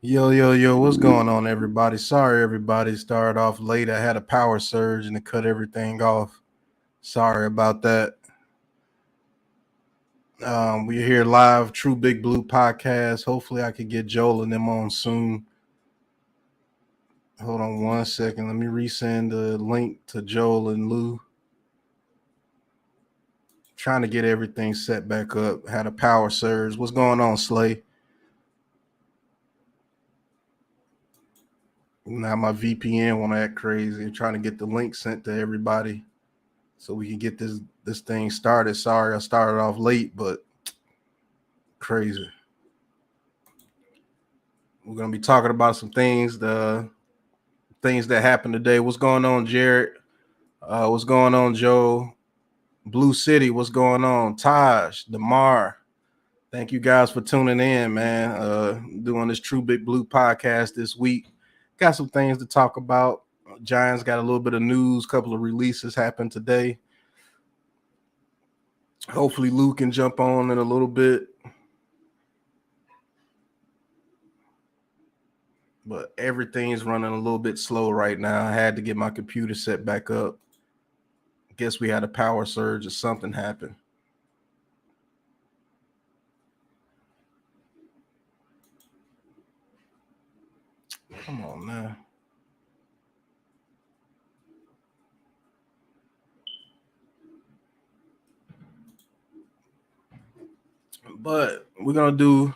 Yo, what's going on, everybody? Sorry, everybody started off late. I had a power surge and it cut everything off. Sorry about that. We're here live, True Big Blue podcast. Hopefully, I could get Joel and them on soon. Hold on one second. Let me resend the link to Joel and Lou. Trying to get everything set back up. Had a power surge. What's going on, Slay? Now my VPN want to act crazy. I'm trying to get the link sent to everybody so we can get this thing started. Sorry, I started off late, but crazy. We're gonna be talking about some things, the things that happened today. What's going on, Jared? What's going on, Joe? Blue City, what's going on? Taj, Damar. Thank you guys for tuning in, man. Doing this True Big Blue podcast this week. Got some things to talk about. Giants got a little bit of news, couple of releases happened today. Hopefully Lou can jump on in a little bit. But everything's running a little bit slow right now. I had to get my computer set back up. Guess we had a power surge or something happened. Come on now. But we're gonna do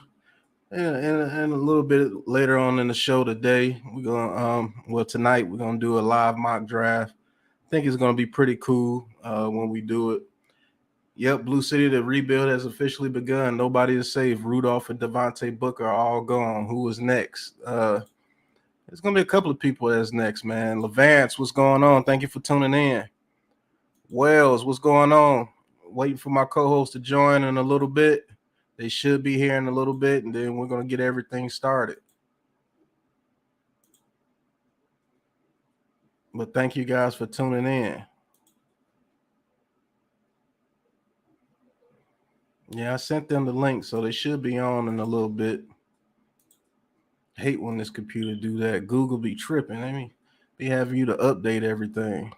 in a little bit later on in the show today. We're gonna tonight we're gonna do a live mock draft. I think it's gonna be pretty cool when we do it. Yep, Blue City, the rebuild has officially begun. Nobody is safe. Rudolph and Devontae Booker are all gone. Who is next? There's gonna be a couple of people that's next, man. Levance, what's going on? Thank you for tuning in. Wells, what's going on? Waiting for my co-host to join in a little bit. They should be here in a little bit, and then we're gonna get everything started. But thank you guys for tuning in. Yeah, I sent them the link, so they should be on in a little bit. Hate when this computer do that. Google be tripping. I mean, they have you to update everything.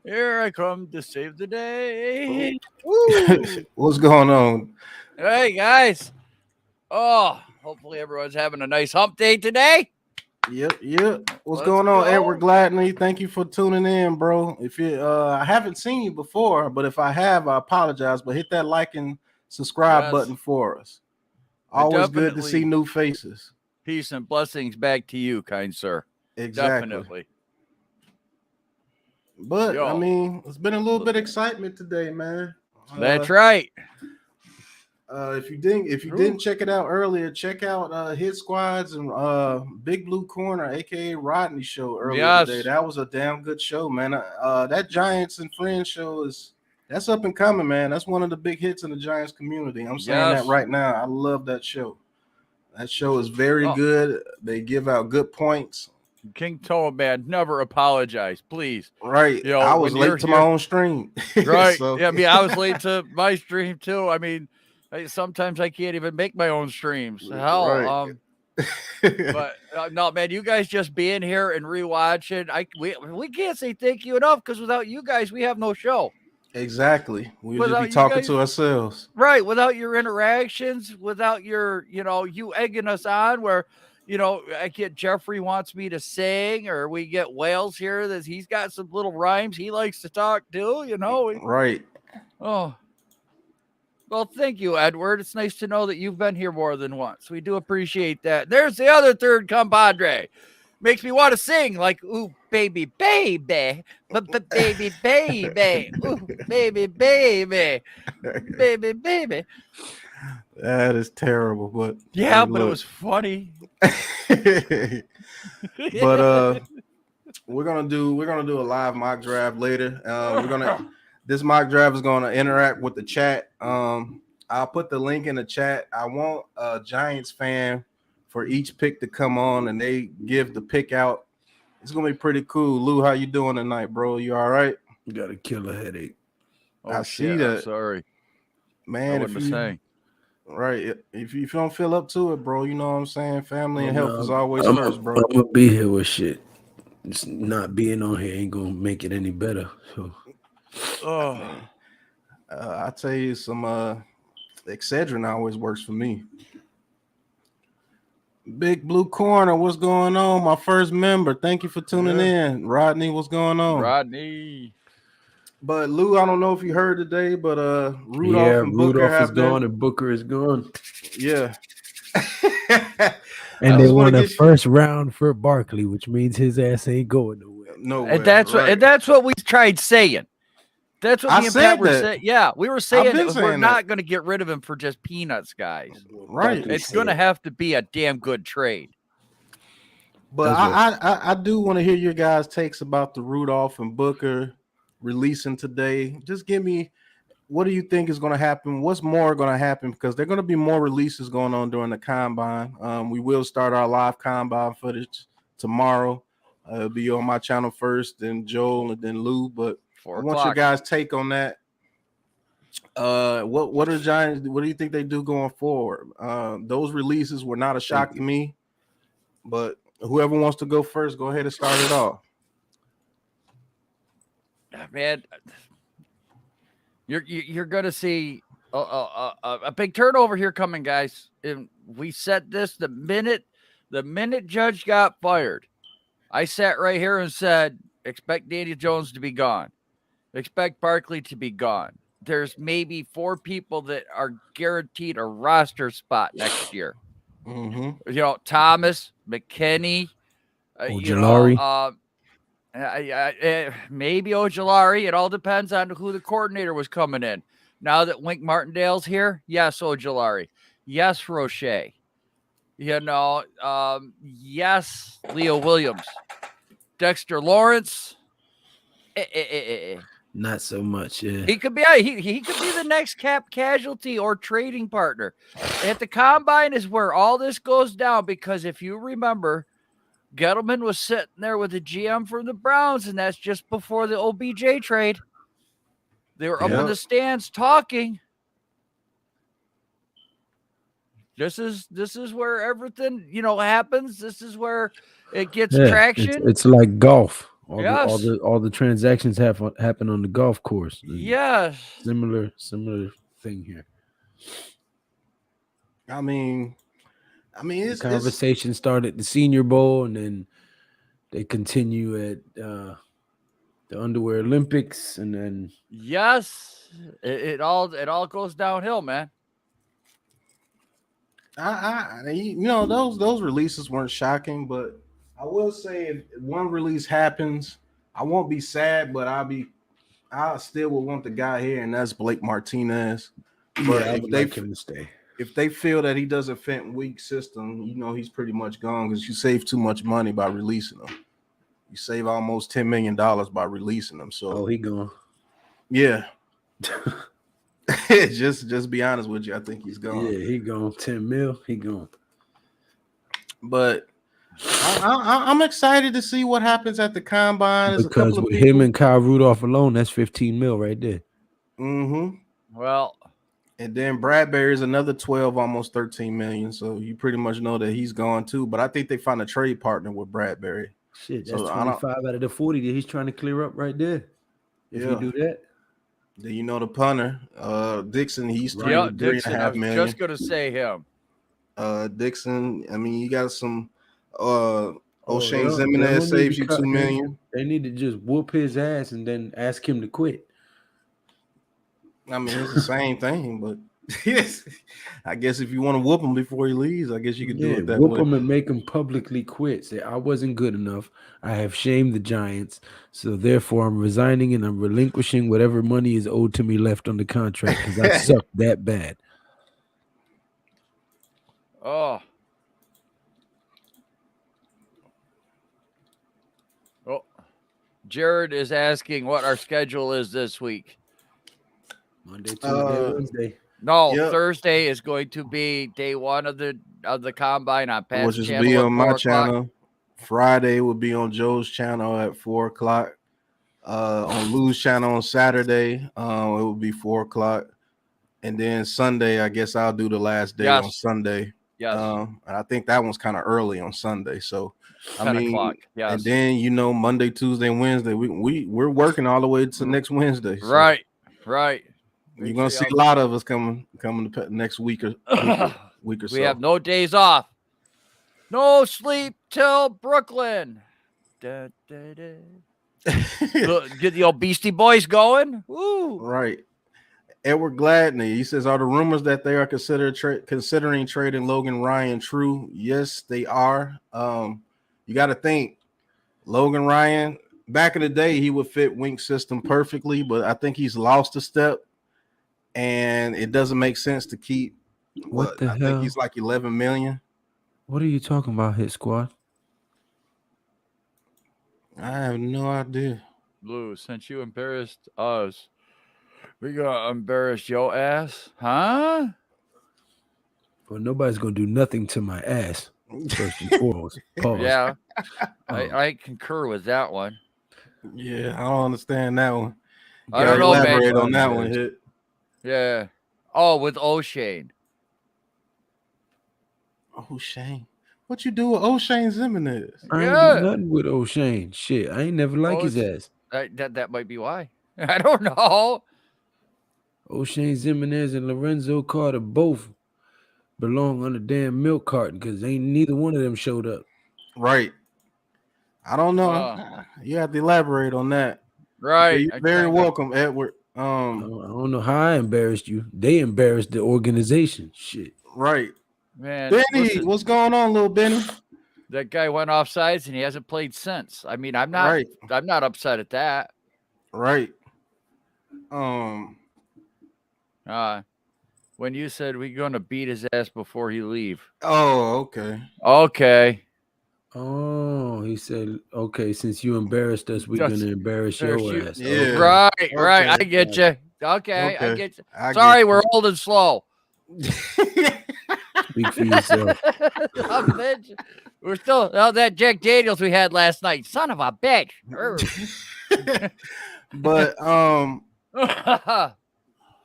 Here I come to save the day. What's going on? Hey guys. Oh, hopefully everyone's having a nice hump day today. Yep. What's Let's going on, go. Edward Gladney? Thank you for tuning in, bro. If you I haven't seen you before, but if I have, I apologize. But hit that like and subscribe button for us. Always good to see new faces. Peace and blessings back to you, kind sir. Exactly. Definitely. But I mean, it's been a little bit of excitement today, man. That's right. If you didn't check it out earlier, check out Hit Squads and Big Blue Corner, aka Rodney show earlier today. That was a damn good show, man. That Giants and Friends show that's up and coming, man. That's one of the big hits in the Giants community. I'm saying that right now. I love that show. That show is very good. They give out good points. King Toadman, never apologize, please. Right. You know, I was late to my own stream. Right. So. Yeah, I mean, I was late to my stream too. I mean, sometimes I can't even make my own streams. Hell, right. But no, man, you guys just being here and rewatching, we can't say thank you enough because without you guys, we have no show. Exactly. We would just be talking to ourselves. Right. Without your interactions, without your, you egging us on where, I get Jeffrey wants me to sing, or we get Wales here that he's got some little rhymes he likes to talk to, Right. Oh. Well, thank you, Edward. It's nice to know that you've been here more than once. We do appreciate that. There's the other third compadre. Makes me want to sing like, ooh, baby, baby, baby, baby, ooh, baby, baby, baby, baby. That is terrible, but yeah, but it was funny. But we're gonna do a live mock draft later. This mock draft is gonna interact with the chat. I'll put the link in the chat. I want a Giants fan for each pick to come on and they give the pick out. It's gonna be pretty cool. Lou, how you doing tonight, bro? You all right? You got a killer headache. I see that. I'm sorry, man. Right. If you don't feel up to it, bro, you know what I'm saying? Family and health is No, always I'm first, bro. gonna be here with shit. Just not being on here ain't gonna make it any better. So I Oh, mean, I tell you, some Excedrin always works for me. Big Blue Corner, what's going on? My first member. Thank you for tuning yeah. in. Rodney, what's going on? Rodney. But Lou, I don't know if you heard today, but Rudolph yeah, and Booker Rudolph is have gone been, and Booker is gone. yeah. I And they just want to won a get first round for Barkley, which means his ass ain't going nowhere. And nowhere, that's what right? and that's what we tried saying. That's what I me and Pat said were that. saying. Yeah, we were I've saying been that we're saying that. not going to get rid of him for just peanuts, guys. Right. Barkley It's going to said. have to be a damn good trade. But That's what I do want to hear your guys' takes about the Rudolph and Booker releasing today. Just give me, what do you think is going to happen? What's more going to happen? Because there are going to be more releases going on during the combine. We will start our live combine footage tomorrow. It'll be on my channel first, then Joel, and then Lou. But I 4 want your o'clock. guys' take on that. What are the Giants? What do you think they do going forward? Those releases were not a shock to me, but whoever wants to go first, go ahead and start it off. Man, you're going to see a big turnover here coming, guys. And we said this the minute Judge got fired. I sat right here and said, expect Daniel Jones to be gone. Expect Barkley to be gone. There's maybe 4 people that are guaranteed a roster spot next year. Mm-hmm. You know, Thomas, McKinney, Ojulari. Maybe Ojulari. It all depends on who the coordinator was coming in. Now that Wink Martindale's here, yes, Ojulari. Yes, Roche. Yes, Leo Williams. Dexter Lawrence. Not so much. Yeah. He could be he could be the next cap casualty or trading partner. At the combine is where all this goes down, because if you remember, Gettleman was sitting there with the GM from the Browns, and that's just before the OBJ trade. They were up in the stands talking. This is where everything happens. This is where it gets traction. It's like golf. Yes. All the transactions happen on the golf course. Yes. Similar thing here. I mean, The conversation started at the Senior Bowl, and then they continue at the Underwear Olympics, and then yes, it all goes downhill, man. those releases weren't shocking, but I will say if one release happens, I won't be sad, but I still will want the guy here, and that's Blake Martinez. But I would like him to stay. If they feel that he doesn't fit in weak system, he's pretty much gone, because you save too much money by releasing him. You save almost $10 million by releasing him. So he gone. Yeah. just be honest with you. I think he's gone. Yeah, he gone. 10 mil, he gone. But I'm excited to see what happens at the combine. There's Because a couple of with people. him and Kyle Rudolph alone, that's 15 mil right there. Mm-hmm. Well, and then Bradbury is another 12, almost 13 million. So you pretty much know that he's gone too. But I think they found a trade partner with Bradbury. Shit, that's 25 out of the 40 that he's trying to clear up right there. If you do that. Then the punter, Dixon, he's Dixon, $3.5 million. I was just gonna say him. Dixon, I mean, you got some O'Shane Zimenez saves you $2 million. They need to just whoop his ass and then ask him to quit. I mean, it's the same thing, but yes, I guess if you want to whoop him before he leaves, I guess you could do it that way. Whoop him and make him publicly quit. Say, I wasn't good enough. I have shamed the Giants, so therefore I'm resigning and I'm relinquishing whatever money is owed to me left on the contract because I suck that bad. Oh, Jared is asking what our schedule is this week. Monday, Tuesday, Wednesday. No, Thursday is going to be day one of the combine on Pat's channel. Which will be on my channel. Friday will be on Joe's channel at 4:00. On Lou's channel on Saturday, it will be 4:00. And then Sunday, I guess I'll do the last day on Sunday. Yes. And I think that one's kind of early on Sunday. So 10 o'clock. Yes. And then Monday, Tuesday, and Wednesday, we're working all the way to next Wednesday. So right. You're gonna see a lot of us coming to next week or so. We have no days off. No sleep till Brooklyn. Da, da, da. Get the old Beastie Boys going. Woo. Right. Edward Gladney, he says, are the rumors that they are considering trading Logan Ryan true? Yes, they are. You got to think Logan Ryan, back in the day, he would fit Wink's system perfectly, but I think he's lost a step, and it doesn't make sense to keep. What the hell? I think he's like 11 million. What are you talking about, Hit Squad? I have no idea. Blue, since you embarrassed us, we gonna embarrass your ass, huh? Well, nobody's gonna do nothing to my ass. First and foremost. Pause. Yeah, I concur with that one. Yeah, I don't understand that one. I don't know, elaborate man. on that one, Hit. Yeah. Oh, with O'Shane. O'Shane. What you do with O'Shane Zimenez? I ain't do nothing with O'Shane. Shit, I ain't never liked his ass. That might be why. I don't know. O'Shane Zimenez and Lorenzo Carter both belong on the damn milk carton because ain't neither one of them showed up. Right. I don't know. You have to elaborate on that. Right. You're very welcome, Edward. I don't know how I embarrassed you. They embarrassed the organization. Shit. Right. Man, Benny, what's going on, little Benny? That guy went off sides and he hasn't played since. I mean, I'm not upset at that. Right. When you said we're gonna beat his ass before he leave. Oh, okay. Okay. Oh, he said, okay, since you embarrassed us, we're gonna embarrass your ass. Yeah. Okay. Right. Okay. I get you. Okay, I get you. I Sorry, get we're old and slow. Speak for yourself. We're still that Jack Daniels we had last night. Son of a bitch. But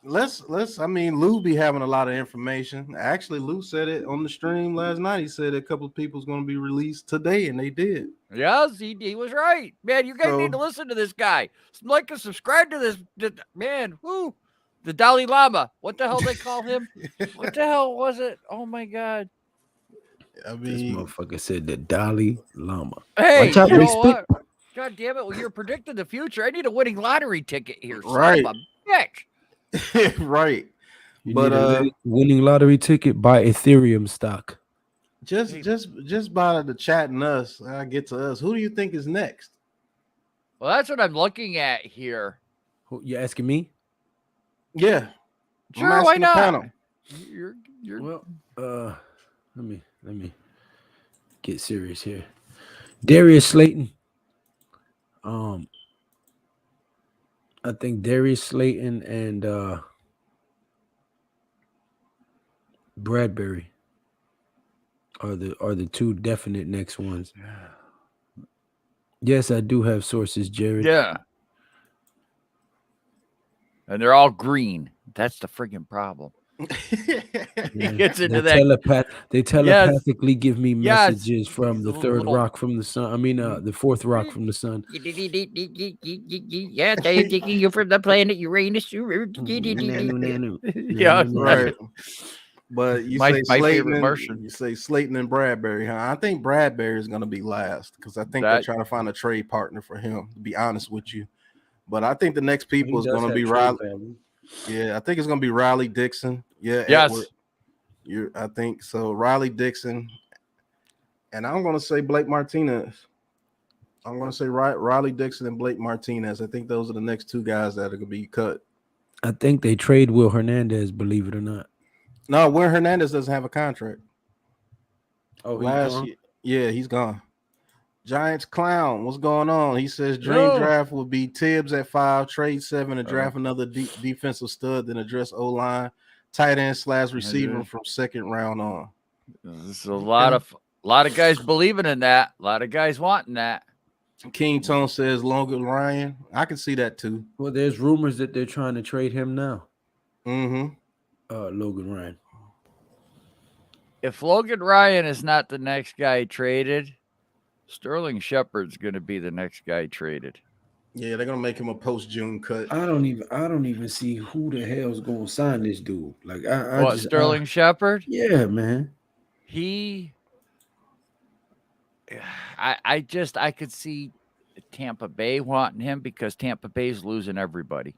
Lou be having a lot of information. Actually, Lou said it on the stream last night. He said a couple of people's going to be released today, and they did. Yes, he was right. Man, you guys need to listen to this guy. Like and subscribe to this man. Woo. The Dalai Lama. What the hell they call him? What the hell was it? Oh my God. I mean, this motherfucker said the Dalai Lama. Hey, you know what? God damn it. Well, you're predicting the future. I need a winning lottery ticket here. Right. Son of a bitch. Right. You need a winning lottery ticket, buy Ethereum stock. Just by the chat and us, I get to us. Who do you think is next? Well, that's what I'm looking at here. You asking me? Yeah. Sure, why not? You're well, let me get serious here. Darius Slayton. I think Darius Slayton and Bradbury are the two definite next ones. Yes, I do have sources, Jared. Yeah. And they're all green. That's the friggin' problem. He gets into that. They telepathically give me messages from the third rock from the sun. I mean, the fourth rock from the sun. Yeah, they're taking you from the planet Uranus. Yeah, right. But you say Slayton. You say Slayton and Bradbury. Huh? I think Bradbury is going to be last because I think they're trying to find a trade partner for him. To be honest with you. But I think the next people is going to be Riley. Yeah, I think it's going to be Riley Dixon. Yeah. Yes. I think so. Riley Dixon. And I'm going to say Blake Martinez. I'm going to say Riley Dixon and Blake Martinez. I think those are the next two guys that are going to be cut. I think they trade Will Hernandez, believe it or not. No, Will Hernandez doesn't have a contract. Oh, he's gone? Yeah, he's gone. Giants Clown, what's going on? He says dream draft would be Tibbs at 5, trade 7, and draft another defensive stud, then address O-line, tight end / receiver from second round on. There's a lot of guys believing in that. A lot of guys wanting that. King Tone says Logan Ryan. I can see that too. Well, there's rumors that they're trying to trade him now. Mm-hmm. Logan Ryan. If Logan Ryan is not the next guy traded, Sterling Shepard's going to be the next guy traded. Yeah, they're gonna make him a post-June cut. I don't even see who the hell's gonna sign this dude. Like I What, just Sterling Shepard? yeah, man. I could see Tampa Bay wanting him because Tampa Bay's losing everybody.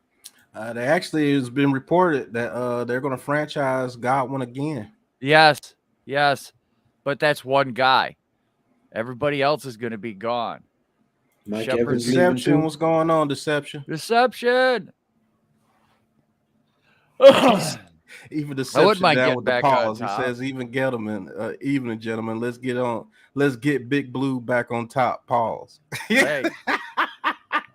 They actually has been reported that they're gonna franchise Godwin again. Yes, but that's one guy. Everybody else is going to be gone. Mike Shepard's Evans leaving Deception, too. what's going on? Deception. Deception. Even I Deception wouldn't mind down getting with the back on pause. He top. says, "Even gentlemen, evening, gentlemen. Let's get Big Blue back on top." Pause. Hey,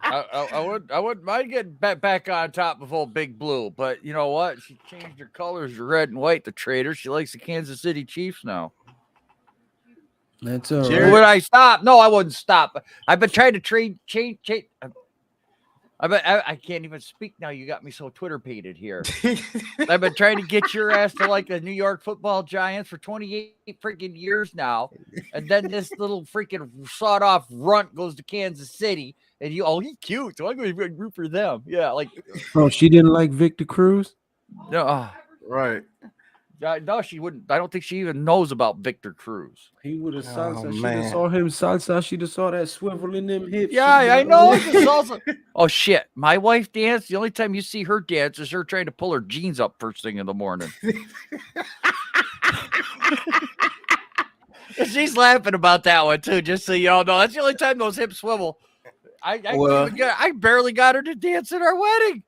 I wouldn't mind getting back on top of old Big Blue, but you know what? She changed her colors to red and white. The traitor. She likes the Kansas City Chiefs now. That's all Jared- right. Would I stop? No, I wouldn't stop. I've been trying to change. I can't even speak now. You got me so Twitter pated here. I've been trying to get your ass to like the New York Football Giants for 28 freaking years now, and then this little freaking sawed off runt goes to Kansas City, and he's cute, so I'm going to root for them. Yeah, like Oh, she didn't like Victor Cruz? no, Right. no, she wouldn't. I don't think she even knows about Victor Cruz. He would have salsa. Oh, She'd man. have saw him salsa. She'd have saw that swivel in them hips. Yeah, She'd I be know. like, This also, oh shit, my wife danced. The only time you see her dance is her trying to pull her jeans up first thing in the morning. She's laughing about that one too, just so y'all know. That's the only time those hips swivel. I barely got her to dance at our wedding.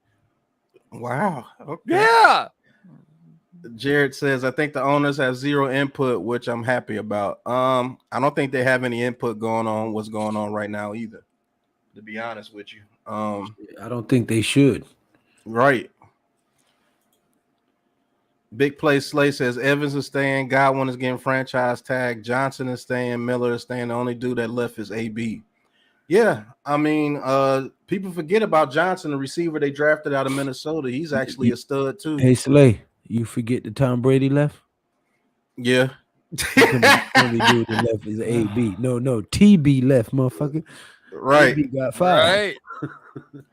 Wow. Okay. Yeah. Jared says, "I think the owners have zero input, which I'm happy about. I don't think they have any input going on what's going on right now either. To be honest with you, I don't think they should. right." Big Play Slay says Evans is staying, Godwin is getting franchise tag, Johnson is staying, Miller is staying. The only dude that left is AB. Yeah, I mean, people forget about Johnson, the receiver they drafted out of Minnesota. He's actually a stud too. Hey Slay, you forget that Tom Brady left? Yeah. The only dude that left is AB. No, TB left, motherfucker. Right. AB got fired. Right.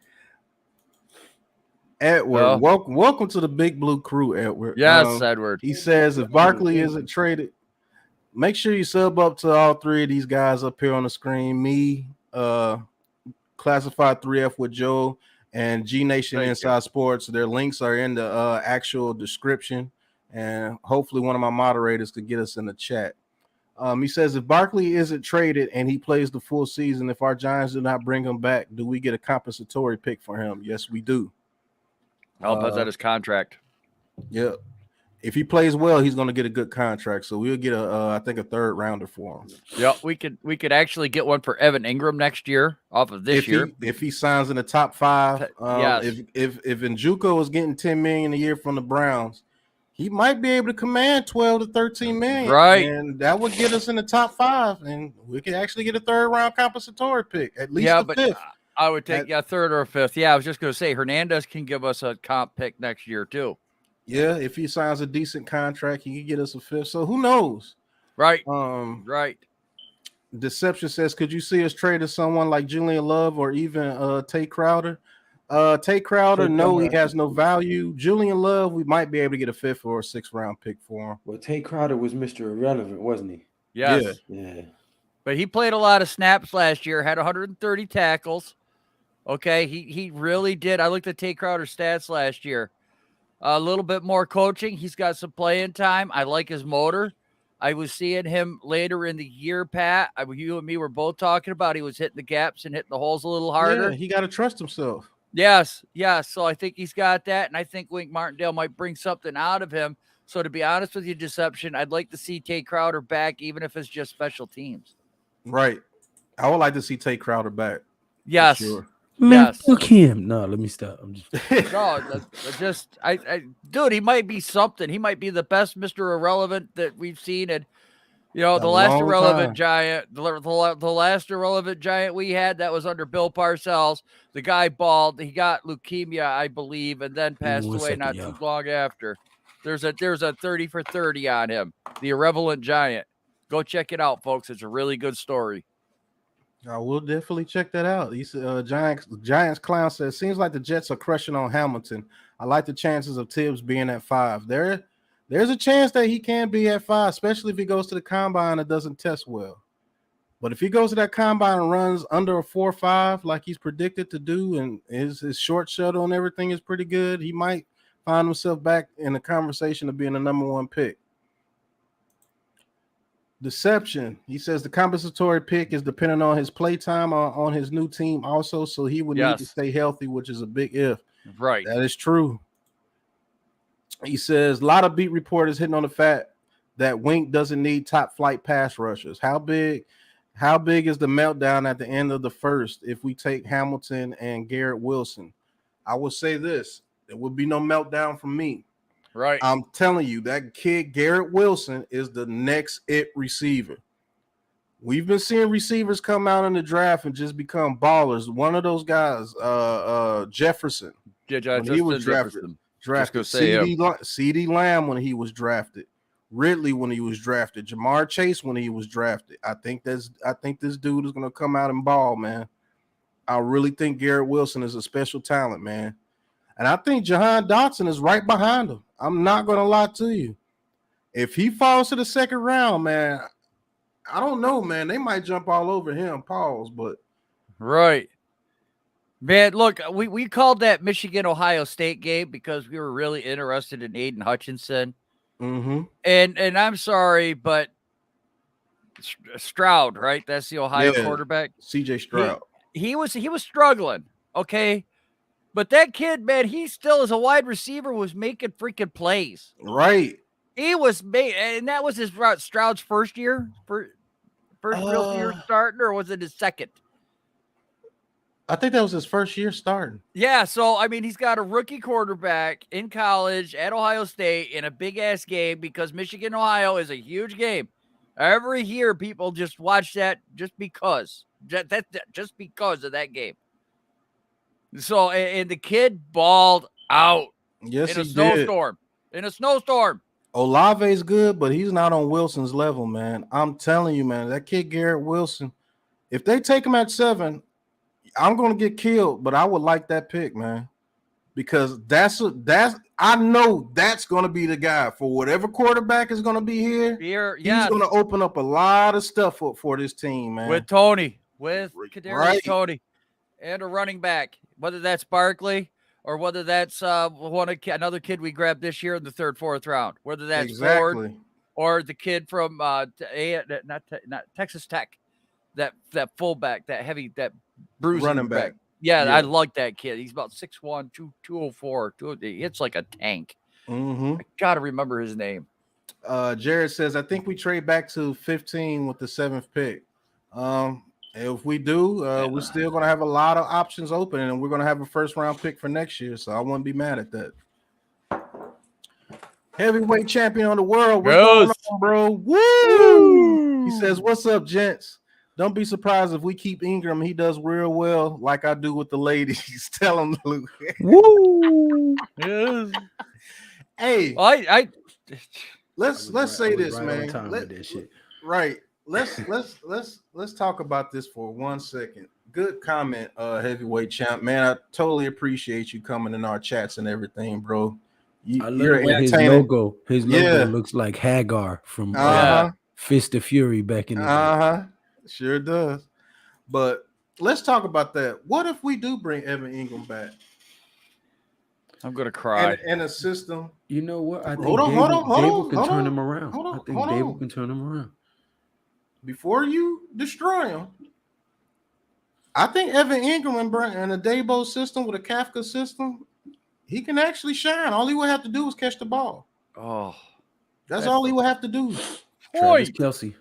Edward, welcome to the Big Blue Krew, Edward. Yes, Edward. He says if Barkley isn't traded, make sure you sub up to all three of these guys up here on the screen. Me, Classified 3F with Joe, and G Nation Inside Sports. Their links are in the actual description, and hopefully one of my moderators could get us in the chat. He says if Barkley isn't traded and he plays the full season, if our Giants do not bring him back, do we get a compensatory pick for him? Yes, we do. I'll put that his contract. Yeah. If he plays well, he's going to get a good contract. So we'll get I think a third rounder for him. Yeah, we could actually get one for Evan Ingram next year off of this year. If he signs in the top 5, yes. If Njoku is getting $10 million a year from the Browns, he might be able to command 12 to 13 million. Right. And that would get us in the top 5, and we could actually get a third round compensatory pick, at least the fifth. I would take a third or a fifth. Yeah, I was just going to say Hernandez can give us a comp pick next year too. Yeah, if he signs a decent contract, he can get us a fifth. So who knows? Right. Right. Deception says, could you see us trade to someone like Julian Love or even Tay Crowder? Tay Crowder, no, he has no value. Julian Love, we might be able to get a 5th or a 6th round pick for him. Well, Tay Crowder was Mr. Irrelevant, wasn't he? Yes. Yeah. But he played a lot of snaps last year, had 130 tackles. Okay, he really did. I looked at Tay Crowder's stats last year. A little bit more coaching. He's got some playing time. I like his motor. I was seeing him later in the year, Pat. You and me were both talking about he was hitting the gaps and hitting the holes a little harder. Yeah, he got to trust himself. Yes. So I think he's got that, and I think Wink Martindale might bring something out of him. So to be honest with you, Deception, I'd like to see Tay Crowder back, even if it's just special teams. Right. I would like to see Tay Crowder back. Yes. Sure. Man, fuck him. No, let me stop. I'm just dude, he might be something. He might be the best Mr. Irrelevant that we've seen. And the last irrelevant giant, the last irrelevant giant we had, that was under Bill Parcells. The guy bald. He got leukemia, I believe, and then passed away not too long after. There's a 30 for 30 on him, the Irrelevant Giant. Go check it out, folks. It's a really good story. I will definitely check that out. He said, Giants Clown says, seems like the Jets are crushing on Hamilton. I like the chances of Tibbs being at 5. There's a chance that he can be at 5, especially if he goes to the combine and doesn't test well. But if he goes to that combine and runs under a 4.5 like he's predicted to do, and his short shuttle and everything is pretty good, he might find himself back in the conversation of being the number 1 pick. Deception. He says the compensatory pick is dependent on his play time on his new team also, so he would need to stay healthy, which is a big if. Right. That is true. He says a lot of beat reporters hitting on the fact that Wink doesn't need top flight pass rushers. How big is the meltdown at the end of the first if we take Hamilton and Garrett Wilson? I will say this. There will be no meltdown from me. Right. I'm telling you, that kid, Garrett Wilson, is the next it receiver. We've been seeing receivers come out in the draft and just become ballers. One of those guys, Jefferson, when he was drafted. CeeDee Lamb when he was drafted. Ridley when he was drafted. Jamar Chase when he was drafted. I think this dude is going to come out and ball, man. I really think Garrett Wilson is a special talent, man. And I think Jahan Dotson is right behind him. I'm not going to lie to you. If he falls to the second round, man, I don't know, man. They might jump all over him, pause, but. Right. Man, look, we called that Michigan-Ohio State game because we were really interested in Aiden Hutchinson. Mm-hmm. And I'm sorry, but Stroud, right? That's the Ohio quarterback. CJ Stroud. He was struggling, okay? But that kid, man, he still as a wide receiver was making freaking plays. Right. He was and that was Stroud's first year, first real year starting, or was it his second? I think that was his first year starting. Yeah, so, I mean, he's got a rookie quarterback in college at Ohio State in a big-ass game because Michigan-Ohio is a huge game. Every year, people just watch that just because. Just because of that game. So, and the kid balled out. Yes, in a snowstorm. In a snowstorm. Olave's good, but he's not on Wilson's level, man. I'm telling you, man, that kid Garrett Wilson, if they take him at 7, I'm going to get killed, but I would like that pick, man, because I know that's going to be the guy for whatever quarterback is going to be here. He's going to open up a lot of stuff for this team, man. With Kadarius Toney and a running back, whether that's Barkley or whether that's another kid we grabbed this year in the 3rd, 4th round, whether that's Ford or the kid from not Texas Tech, that fullback, that bruising running back. Yeah, I like that kid. He's about 6'1", 204. It's like a tank. Mm-hmm. I got to remember his name. Jared says, I think we trade back to 15 with the 7th pick. If we do, we're still going to have a lot of options open, and we're going to have a 1st-round pick for next year, so I wouldn't be mad at that. Heavyweight champion of the world. What's going on, bro? Woo! He says, what's up, gents? Don't be surprised if we keep Ingram. He does real well, like I do with the ladies. Tell him, Luke. Woo! Yes. Hey, let's say this, man. Let's talk about this for 1 second. Good comment, heavyweight champ, man. I totally appreciate you coming in our chats and everything, bro. You're entertaining. His logo looks like Hagar from Fist of Fury back in the day. Sure does. But let's talk about that. What if we do bring Evan Ingram back? I'm gonna cry. And a system. You know what? I think Dable can turn him around. I think Dable can turn him around. Before you destroy him, I think Evan Ingram and a Dabo system with a Kafka system, he can actually shine. All he would have to do is catch the ball. Oh, that's all he would have to do. Travis Kelce.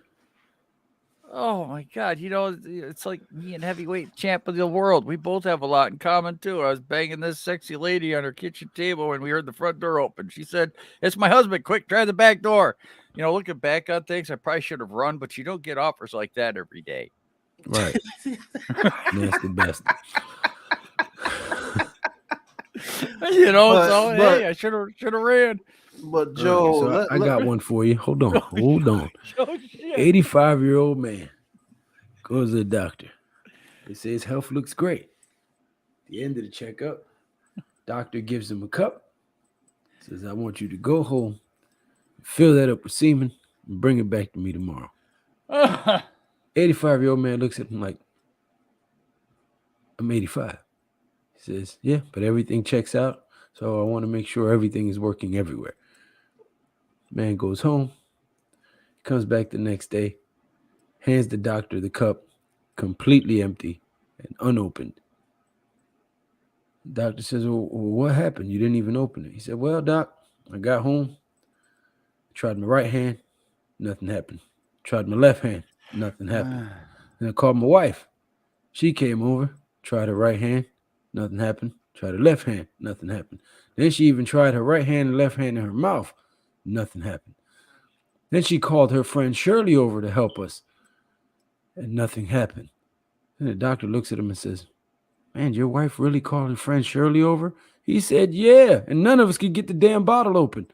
Oh my God! You know, it's like me and heavyweight champ of the world. We both have a lot in common too. I was banging this sexy lady on her kitchen table when we heard the front door open. She said, "It's my husband. Quick, try the back door." You know, looking back on things, I probably should have run, but you don't get offers like that every day. Right. That's the best. You know, hey, I should have ran. But Joe, So I got one for you. Hold on. Oh, shit. 85-year-old man goes to the doctor. They say his health looks great. At the end of the checkup, doctor gives him a cup. Says, I want you to go home, fill that up with semen, and bring it back to me tomorrow. 85-year-old man looks at him like, I'm 85. He says, yeah, but everything checks out. So I want to make sure everything is working everywhere. Man goes home, comes back the next day, hands the doctor the cup, completely empty and unopened. The doctor says, well, what happened? You didn't even open it. He said, well, doc, I got home, tried my right hand, nothing happened. Tried my left hand, nothing happened. Then I called my wife. She came over, tried her right hand, nothing happened. Tried her left hand, nothing happened. Then she even tried her right hand and left hand in her mouth, nothing happened. Then she called her friend Shirley over to help us, and nothing happened. Then the doctor looks at him and says, man, your wife really called her friend Shirley over? He said, yeah, and none of us could get the damn bottle open.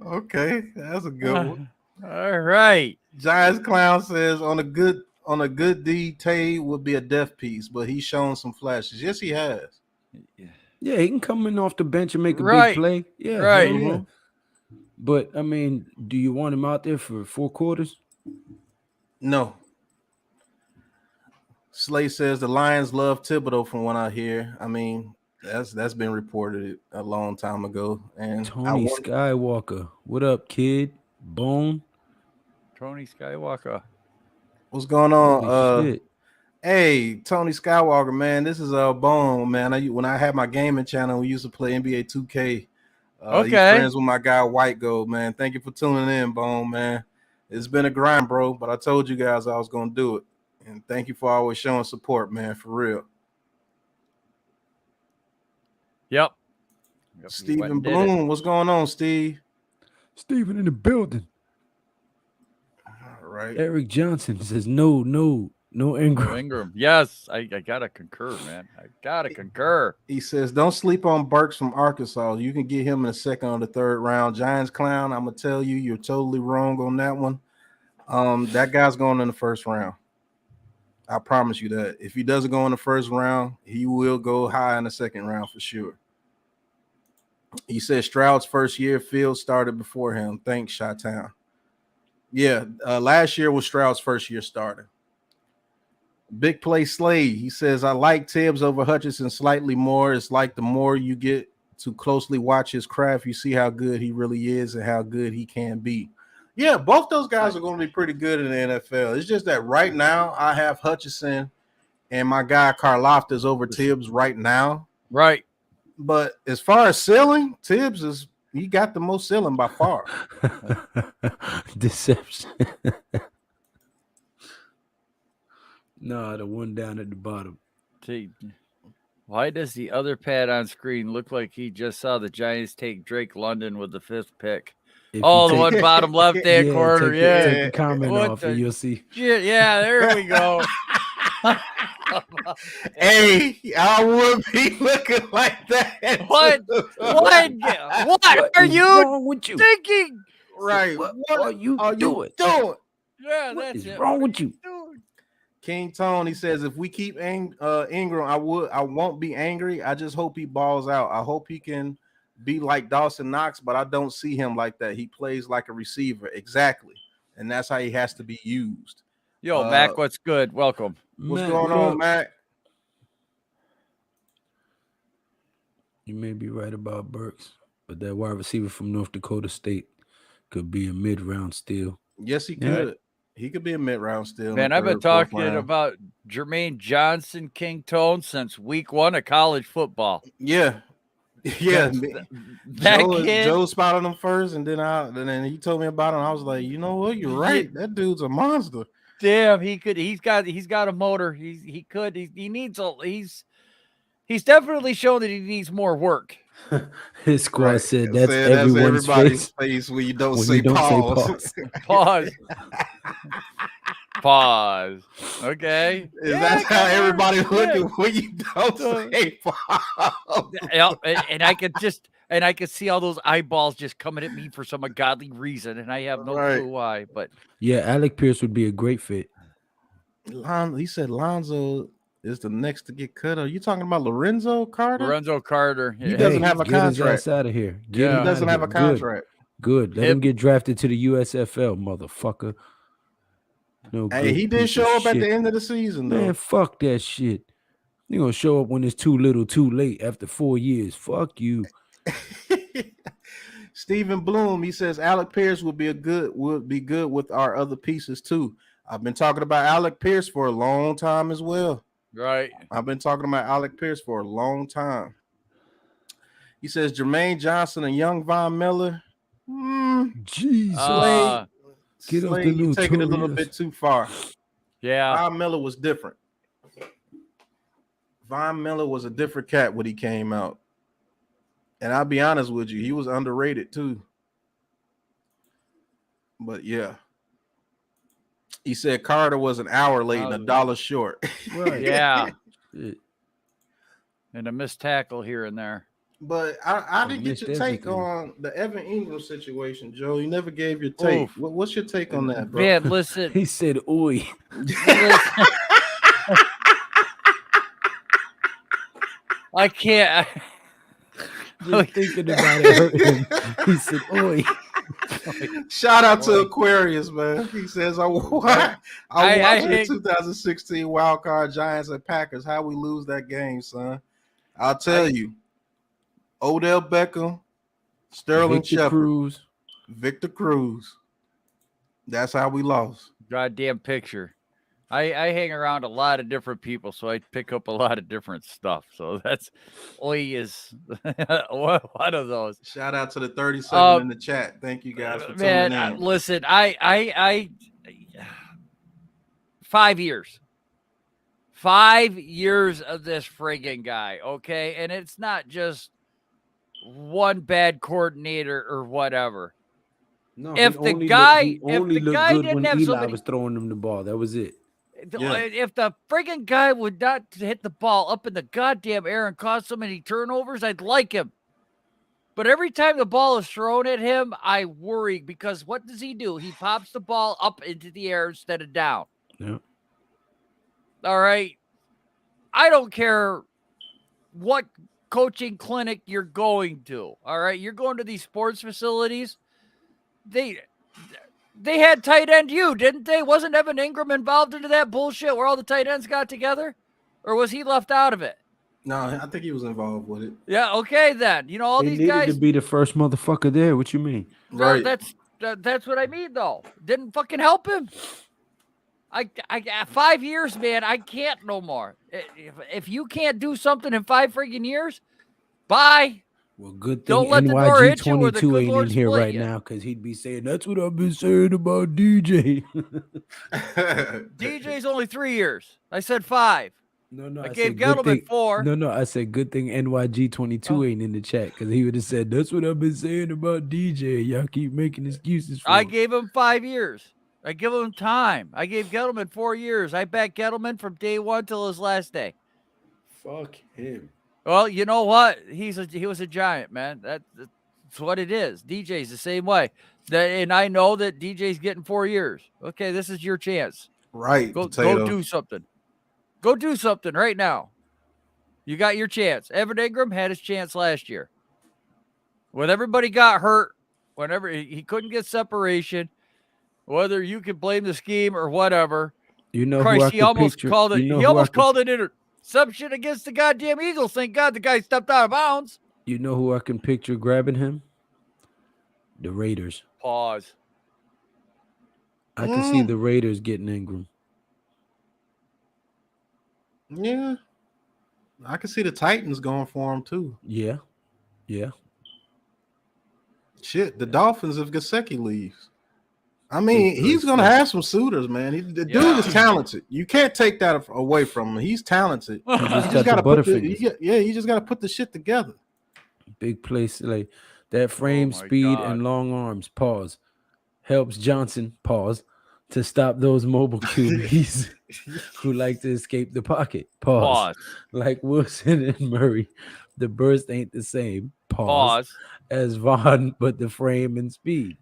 Okay, that's a good one. All right. Giants Clown says on a good deed, Tay would be a death piece, but he's shown some flashes. Yes, he has. Yeah, he can come in off the bench and make a Right. big play. Yeah, Right. hell yeah. But I mean, do you want him out there for 4 quarters? No. Slay says the Lions love Thibodeau from what I hear. I mean, that's been reported a long time ago. And Tony Skywalker. What up, kid? Bone. Tony Skywalker. What's going on? Holy shit. Hey, Tony Skywalker, man. This is Bone, man. When I had my gaming channel, we used to play NBA 2K. Okay. He's friends with my guy White Gold, man. Thank you for tuning in, Bone, man. It's been a grind, bro, but I told you guys I was gonna do it. And thank you for always showing support, man, for real. Yep. Stephen Bloom, what's going on, Steve? Stephen in the building. All right. Eric Johnson says no Ingram. No Ingram. Yes, I gotta concur, man. I gotta concur. He says, don't sleep on Burks from Arkansas. You can get him in the second or the third round. Giants Clown, I'm gonna tell you, you're totally wrong on that one. That guy's going in the first round. I promise you that. If he doesn't go in the first round, he will go high in the second round for sure. He says Stroud's first year, Fields started before him. Thanks, Chi-Town. Yeah, last year was Stroud's first year starter. Big Play Slade, he says, I like Tibbs over Hutchinson slightly more. It's like the more you get to closely watch his craft, you see how good he really is and how good he can be. Yeah, both those guys are going to be pretty good in the NFL. It's just that right now I have Hutchinson and my guy Karlaftis over Tibbs right now. Right. But as far as ceiling, Tibbs he got the most ceiling by far. Deception. No, the one down at the bottom. See, why does the other pad on screen look like he just saw the Giants take Drake London with the 5th pick? The one bottom left-hand corner. Take the comment off and you'll see. Shit, yeah, there we go. Hey, I would be looking like that. What are you thinking? Right. What are you doing? Yeah, what that's is it. wrong with you? King Tone, he says, if we keep Ingram, I won't be angry. I just hope he balls out. I hope he can be like Dawson Knox, but I don't see him like that. He plays like a receiver. Exactly. And that's how he has to be used. Yo, Mac, what's good? Welcome. What's going on, Mac? You may be right about Burks, but that wide receiver from North Dakota State could be a mid-round steal. Yes, he could. Yeah. He could be a mid-round steal. Man, I've been talking about Jermaine Johnson, King Tone, since week 1 of college football. Yeah. Yeah. Joe spotted him first, and then he told me about him. I was like, you know what? You're right. That dude's a monster. Damn, he could. He's got a motor. He's definitely shown that he needs more work. His squad Right. said That's that's everyone's everybody's face when you don't when say you don't say pause. pause. Pause. Okay. Is that how come on. everybody's Yeah. looking when you don't say pause? Yep, and I could see all those eyeballs just coming at me for some ungodly reason, and I have no Right. clue why. But Yeah, Alec Pierce would be a great fit. He said Lonzo is the next to get cut. Are you talking about Lorenzo Carter? Lorenzo Carter, He doesn't have a get his contract. ass out of here. Yeah. Him He doesn't outta have here. a contract. Good. Let him get drafted to the USFL, motherfucker. No Hey, good he did piece show of up at shit. the end of the season, though. Man, fuck that shit. You gonna show up when it's too little, too late after 4 years. Fuck you. Stephen Bloom, he says Alec Pierce would be good with our other pieces too. I've been talking about Alec Pierce for a long time as well. right? I've been talking about Alec Pierce for a long time. He says Jermaine Johnson and young Von Miller. Jesus. Slade, Get off the you take it a little notorious. bit too far. Yeah, Von Miller was different. Von Miller was a different cat when he came out. And I'll be honest with you, he was underrated too. But yeah. He said Carter was an hour late and $1 short. Right. yeah, Shit. and a missed tackle here and there. But I didn't get missed your take everything. on the Evan Ingram situation, Joe. You never gave your take. Oof. What's your take on that, bro? Man, listen, He said, "Oi." listen. I can't. Just thinking about it hurt him. He said, "Oi." Shout out to Aquarius, man. He says, I watched the hate- 2016 wild card Giants and Packers. How we lose that game, son? I'll tell you. Odell Beckham, Sterling Victor Shepard, Cruz. Victor Cruz. That's how we lost. Goddamn picture. I hang around a lot of different people, so I pick up a lot of different stuff. So that's Oi is one of those. Shout out to the 37 in the chat. Thank you guys for tuning Man, in. listen, I 5 years. 5 years of this friggin' guy, okay? And it's not just one bad coordinator or whatever. No, If he the guy only looked guy good didn't when have Eli somebody- was throwing him the ball. That was it. Yeah. If the friggin' guy would not hit the ball up in the goddamn air and cause so many turnovers, I'd like him. But every time the ball is thrown at him, I worry because what does he do? He pops the ball up into the air instead of down. Yeah. All right. I don't care what coaching clinic you're going to. All right. You're going to these sports facilities. They had tight end you, didn't they? Wasn't Evan Ingram involved into that bullshit where all the tight ends got together? Or was he left out of it? No, I think he was involved with it. Yeah, okay then. You know, all He these needed guys. to be the first motherfucker there. What you mean? Right. That's what I mean, though. Didn't fucking help him. I 5 years, man. I can't no more. If you can't do something in 5 friggin' years, bye. Well, good thing Don't let the door NYG hit you where the 22 good ain't Lord in here split right you. now because he'd be saying, "That's what I've been saying about DJ." DJ's only 3 years. I said 5. No, I said gave good Gettleman thing- 4. No, I said good thing NYG 22 ain't in the chat because he would have said, "That's what I've been saying about DJ." Y'all keep making excuses for I him. gave him 5 years. I give him time. I gave Gettleman 4 years. I backed Gettleman from day one till his last day. Fuck him. Well, you know what? He was a giant, man. That's what it is. DJ's the same way. And I know that DJ's getting 4 years. Okay, this is your chance. Right. Go Potato. do something. Go do something right now. You got your chance. Evan Ingram had his chance last year. When everybody got hurt, whenever he couldn't get separation, whether you can blame the scheme or whatever. You know Christ, who I he could almost picture? called it. You know He who I almost could- called it interception against the goddamn Eagles. Thank God the guy stepped out of bounds. You know who I can picture grabbing him? The Raiders. Pause. I can see the Raiders getting Ingram. Yeah. I can see the Titans going for him too. Yeah. Shit, the Dolphins if Gesicki leaves. I mean, Good he's gonna stuff. have some suitors, man. The Yeah. dude is talented. You can't take that away from him. He's talented. He just You got the gotta put Butterfingers. you just got to put the shit together. Big place. Like that frame, my speed, God. and long arms. Pause. Helps Johnson. Pause. To stop those mobile QBs who like to escape the pocket. Pause. Pause. Like Wilson and Murray, the burst ain't the same. Pause. Pause. As Vaughn, but the frame and speed.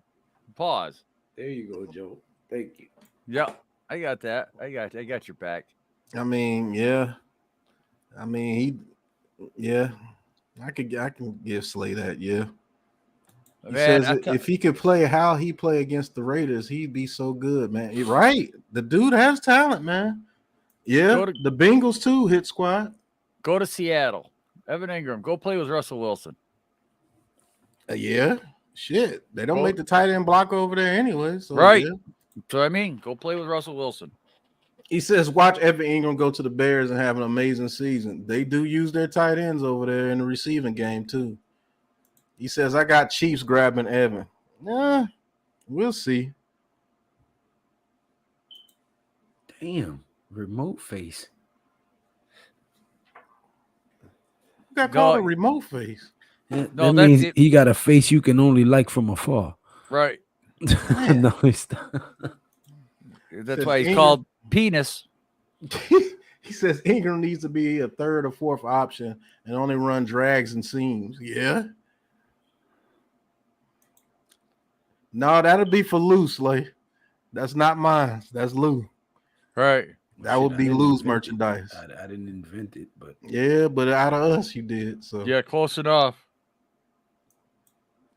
Pause. There you go, Joe. Thank you. Yep. I got that. I got your back. I mean, yeah. I mean, yeah. I can give Slay that, yeah. He Man, says if he could play how he play against the Raiders, he'd be so good, man. You're right. The dude has talent, man. Yeah, the Bengals too, hit squad. Go to Seattle. Evan Ingram, go play with Russell Wilson. Yeah, shit. They don't make the tight end block over there anyway. So right. Yeah. So I mean, go play with Russell Wilson. He says, watch Evan Ingram go to the Bears and have an amazing season. They do use their tight ends over there in the receiving game too. He says, I got Chiefs grabbing Evan. Nah, we'll see. Damn, remote face. You got called a remote face. Yeah, no, that means he got a face you can only like from afar. Right. No, it's not. That's why he's called penis. He says Ingram needs to be a third or fourth option and only run drags and seams. Yeah. No, that'll be for Lou, Slay. That's not mine. That's Lou. Right. That would be Lou's merchandise. I didn't invent it, but yeah, but out of us, you did. So yeah, close enough.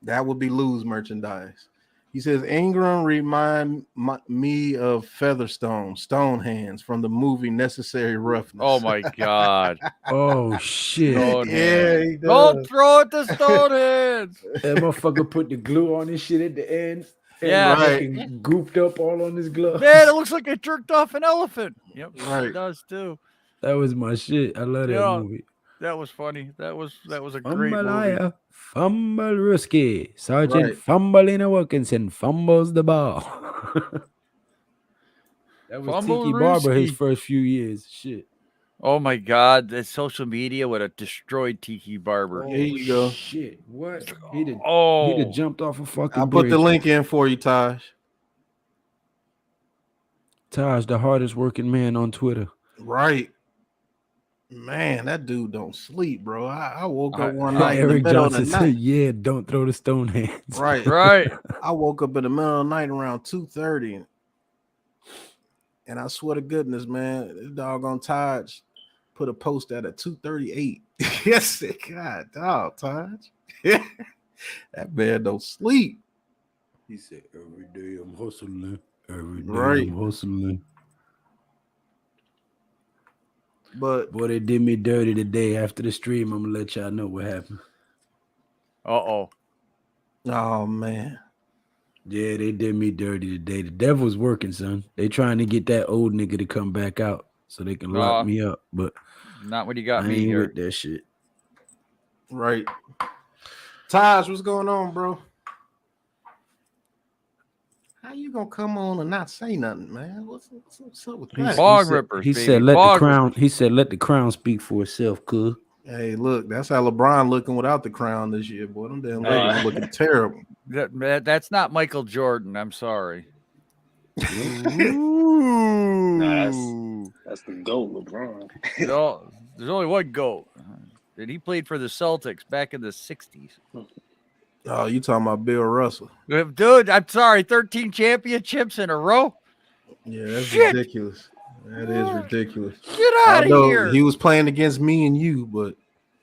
That would be Lou's merchandise. He says Ingram remind me of Featherstone, Stonehands from the movie Necessary Roughness. Oh my God! Oh shit! Yeah, he does. Don't throw it to Stonehands. That motherfucker put the glue on his shit at the end. Yeah, right. Gooped up all on his glove. Man, it looks like it jerked off an elephant. Yep, right. It does too. That was my shit. I love that movie. That was funny. That was a great movie. Fumble risky. Sergeant Fumbleina Wilkinson fumbles the ball. That was Tiki Barber his first few years. Shit. Oh my God, that social media would have destroyed Tiki Barber. There you go. Shit. What? He'd have jumped off a fucking I'll bridge. put the link in for you, Taj. Taj, the hardest working man on Twitter. Right. Man, that dude don't sleep, bro. I woke up one night in the middle Johnson of the night. Said, yeah, don't throw the stone hands. Right. Right. I woke up in the middle of the night around 2:30. And I swear to goodness, man, this doggone Taj put a post out at 2:38. Yes, God, dog, Taj. That man don't sleep. He said, every day I'm hustling. Every day Right. I'm hustling. But boy, they did me dirty today. After the stream, I'm gonna let y'all know what happened. Oh man. Yeah, they did me dirty today. The devil's working, son. They trying to get that old nigga to come back out so they can lock me up. But not when you got I me ain't here. with that shit. Right. Taj, what's going on, bro? How you gonna come on and not say nothing, man? What's up with that? Bog rippers. He said, "Let the crown." He said, "Let the crown speak for itself." Cool. Hey, look, that's how LeBron looking without the crown this year, boy. Them damn Lakers looking terrible. That's not Michael Jordan. I'm sorry. Nah, that's the GOAT, LeBron. No, there's only one GOAT, and he played for the Celtics back in the '60s. Oh, you talking about Bill Russell? Dude, I'm sorry, 13 championships in a row. Yeah, that's ridiculous. That is ridiculous. Get out of here. He was playing against me and you, but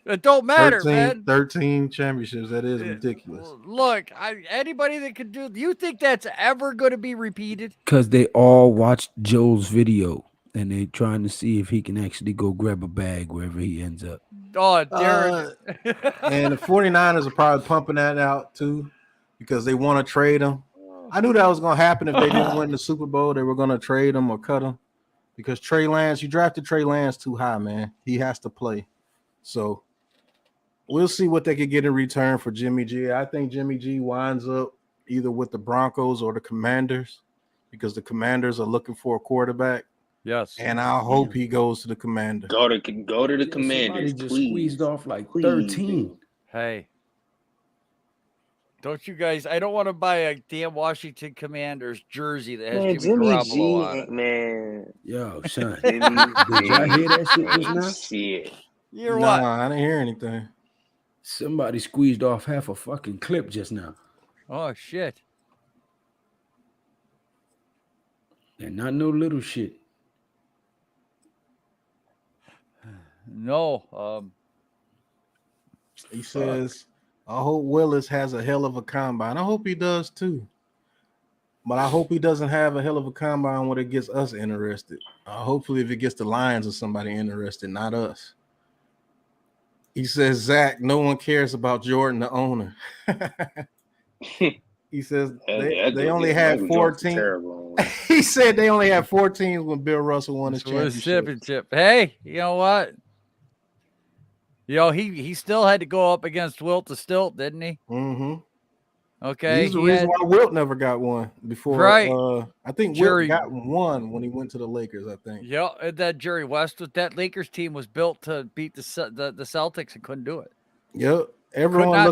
it don't matter, man. 13 championships. That is ridiculous. Look, anybody that could do. Do you think that's ever going to be repeated? Because they all watched Joel's video and they trying to see if he can actually go grab a bag wherever he ends up. Oh, Darren. And the 49ers are probably pumping that out too because they want to trade him. I knew that was going to happen if they didn't win the Super Bowl. They were going to trade him or cut him because Trey Lance, you drafted Trey Lance too high, man. He has to play. So we'll see what they could get in return for Jimmy G. I think Jimmy G winds up either with the Broncos or the Commanders because the Commanders are looking for a quarterback. Yes. And I hope he goes to the Commanders. Go to the Commanders, Somebody just please. squeezed off like Please, 13. dude. Hey, Don't you guys? I don't want to buy a damn Washington Commanders jersey that has Man, Jimmy Jimmy Garoppolo on G, it. man. Yo, son. Jimmy Did y'all G hear that shit just ain't now? shit. You're Nah, what? I didn't hear anything. Somebody squeezed off half a fucking clip just now. Oh shit! And not no little shit. No. He says, I hope Willis has a hell of a combine. I hope he does too. But I hope he doesn't have a hell of a combine when it gets us interested. Hopefully, if it gets the Lions or somebody interested, not us. He says, Zach, no one cares about Jordan, the owner. He says they only had 14. He said they only had 4 teams when Bill Russell won his championship. Hey, you know what? You know, he still had to go up against Wilt to Stilt, didn't he? Mm-hmm. Okay. He's the reason why Wilt never got one before. Right. I think Wilt got one when he went to the Lakers, I think. Yeah, that Jerry West, that Lakers team was built to beat the Celtics and couldn't do it. Yep. Everyone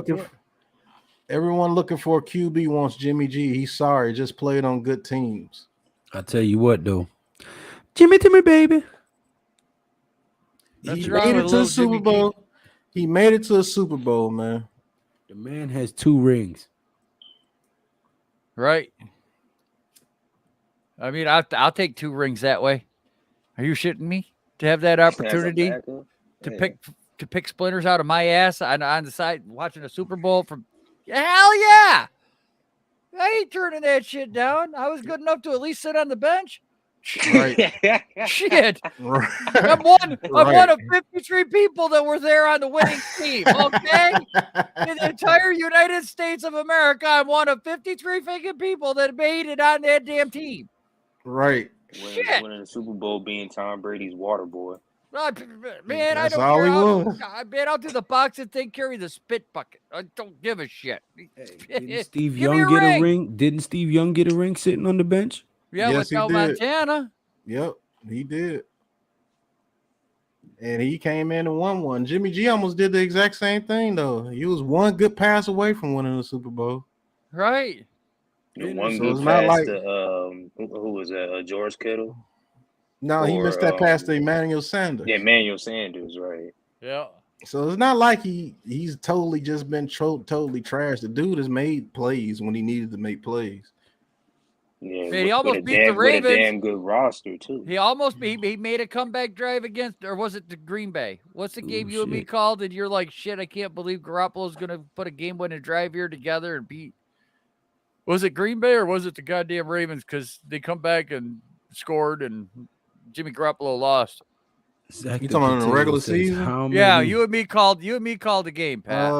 looking for a QB wants Jimmy G. He's sorry, just played on good teams. I tell you what, though. Jimmy to me, baby. He made it to the Super Bowl. He made it to a Super Bowl, man. The man has 2 rings. Right. I mean, I'll take 2 rings that way. Are you shitting me? To have that opportunity to pick splinters out of my ass on the side watching a Super Bowl from hell yeah. I ain't turning that shit down. I was good enough to at least sit on the bench. Right. Shit. Right. I'm one of 53 people that were there on the winning team. Okay. In the entire United States of America, I'm one of 53 fucking people that made it on that damn team. Right. Winning the Super Bowl being Tom Brady's water boy. Man, That's I don't all care. he was. Man, I'll do the boxing thing, carry the spit bucket. I don't give a shit. Didn't Steve Young get a ring? Didn't Steve Young get a ring sitting on the bench? Yeah, yes, with Montana. Yep, he did. And he came in and won one. Jimmy G almost did the exact same thing, though. He was one good pass away from winning the Super Bowl. Right. One good pass to who was that? George Kittle? No, he missed that pass to Emmanuel Sanders. Yeah, Emmanuel Sanders, right. Yeah. So it's not like he's totally just been totally trashed. The dude has made plays when he needed to make plays. Yeah, man, he almost beat the Ravens. With a damn good roster, too. He made a comeback drive against, or was it the Green Bay? What's the game you and me called? And you're like, shit, I can't believe Garoppolo's going to put a game-winning drive here together and beat. Was it Green Bay or was it the goddamn Ravens? Because they come back and scored and Jimmy Garoppolo lost. Zach, you talking about in the regular season? Yeah, you and me called the game, Pat.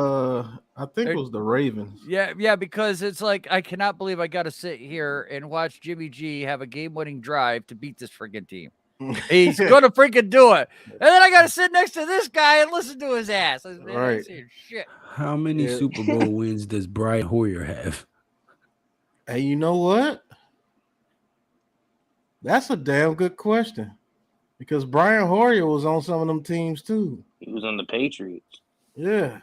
I think it was the Ravens. Yeah, because it's like I cannot believe I got to sit here and watch Jimmy G have a game-winning drive to beat this freaking team. He's gonna freaking do it, and then I got to sit next to this guy and listen to his ass. Right? Shit. How many Super Bowl wins does Brian Hoyer have? Hey, you know what? That's a damn good question. Because Brian Hoyer was on some of them teams too. He was on the Patriots. Yeah.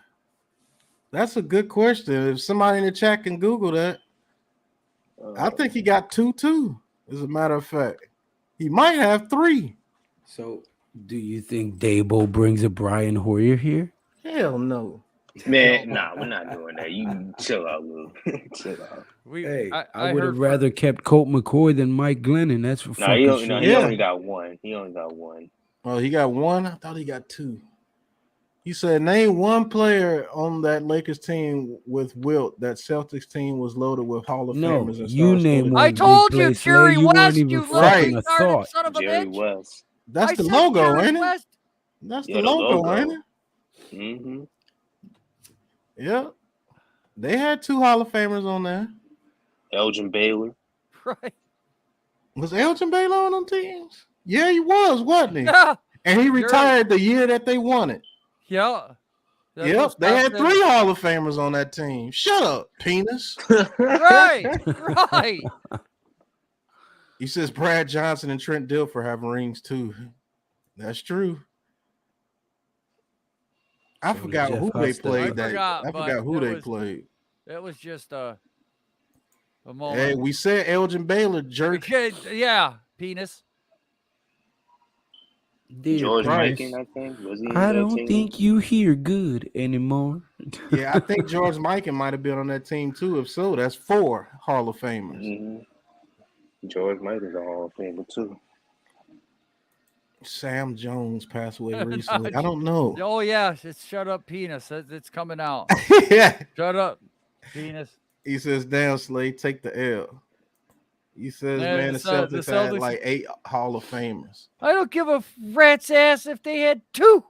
That's a good question. If somebody in the chat can Google that, I think he got 2 too, as a matter of fact. He might have 3. So, do you think Dabo brings a Brian Hoyer here? Hell no. Man, nah, we're not doing that. You chill out, Lou. Chill out. I would have rather kept Colt McCoy than Mike Glennon. That's for fucking sure. He only got one. He only got one. Oh, he got 1? I thought he got 2. He said, name one player on that Lakers team with Wilt. That Celtics team was loaded with Hall of Famers and you name one. I told you, Jerry West, you fucking a thought. son of a Jerry bitch. West. That's the logo, ain't it? That's the logo, ain't it? Mm-hmm. Yeah. They had 2 Hall of Famers on there. Elgin Baylor. Right. Was Elgin Baylor on them teams? Yeah, he was, wasn't he? Yeah. And he retired the year that they won it. Yeah. Yep, they had 3 Hall of Famers on that team. Shut up, penis. Right. He says Brad Johnson and Trent Dilfer have rings too. That's true. I forgot who they played. I forgot who they played. It was just a moment. Hey, we said Elgin Baylor, jerk. Yeah, penis. Dear George Christ. Mikan, I think. Was he in I that don't team? think you hear good anymore. Yeah, I think George Mikan might have been on that team too. If so, that's 4 Hall of Famers. Mm-hmm. George Mikan's a Hall of Famer too. Sam Jones passed away recently. I don't know. Oh yeah, it's shut up, penis. It's coming out. Yeah. Shut up, penis. He says, "Damn, Slade, take the L." He says, "Man, the the Celtics had Celtics- like 8 Hall of Famers." I don't give a rat's ass if they had 2.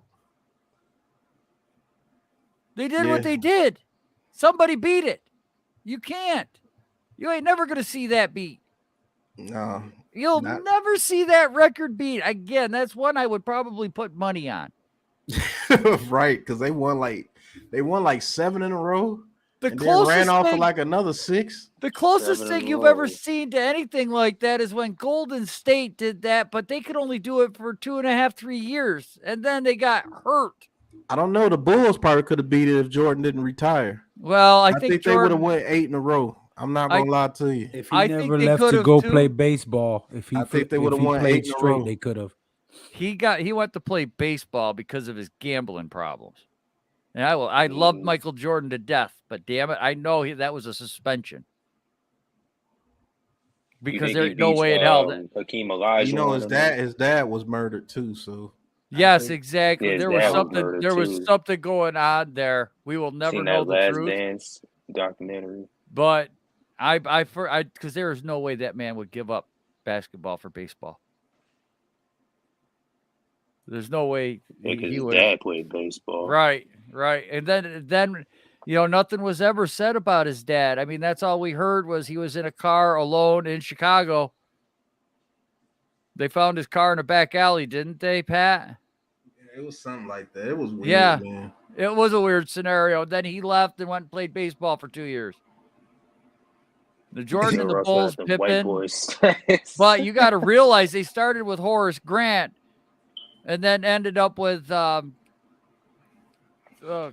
They did what they did. Somebody beat it. You can't. You ain't never gonna see that beat. No, You'll never see that record beat again. That's one I would probably put money on. right? Because they won like 7 in a row. The and closest then ran off thing, for like another 6. The closest 7 thing in a you've row. ever seen to anything like that is when Golden State did that, but they could only do it for 2.5, 3 years, and then they got hurt. I don't know. The Bulls probably could have beat it if Jordan didn't retire. Well, I think they would have went 8 in a row. I'm not gonna lie to you. If he I never think they left to could've go too. play baseball, if he I think they would've won 8 played in a straight, row. they could have. He went to play baseball because of his gambling problems. And I love Michael Jordan to death, but damn it, I know that was a suspension. Because there's no way in hell that Hakeem Olajuwon. You know, his dad was murdered too. So yes, exactly. Yeah, there his was dad was something. murdered, There was too. something going on there. We will never Seen know that the Last truth. Dance documentary. But because there is no way that man would give up basketball for baseball. There's no way Because he his would. dad played baseball. Right. And then nothing was ever said about his dad. I mean, that's all we heard was he was in a car alone in Chicago. They found his car in a back alley, didn't they, Pat? it was something like that. It was weird, Yeah. man. It was a weird scenario. Then he left and went and played baseball for 2 years. The Jordan and the Russell Bulls, had the white Pippen. boys. But you got to realize they started with Horace Grant and then ended up with, oh,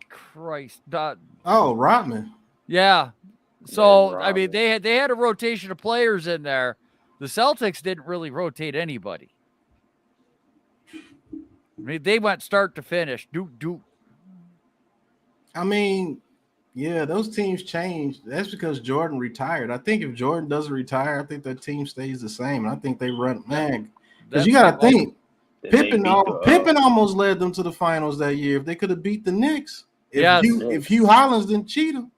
Christ. Rodman. Yeah. So, Yeah, I mean, Rodman. they had a rotation of players in there. The Celtics didn't really rotate anybody. I mean, they went start to finish. I mean, yeah, those teams changed. That's because Jordan retired. I think if Jordan doesn't retire, I think that team stays the same. I think they run, man. Because you got to think, Pippen almost led them to the finals that year. If they could have beat the Knicks, if Hugh Hollins didn't cheat them.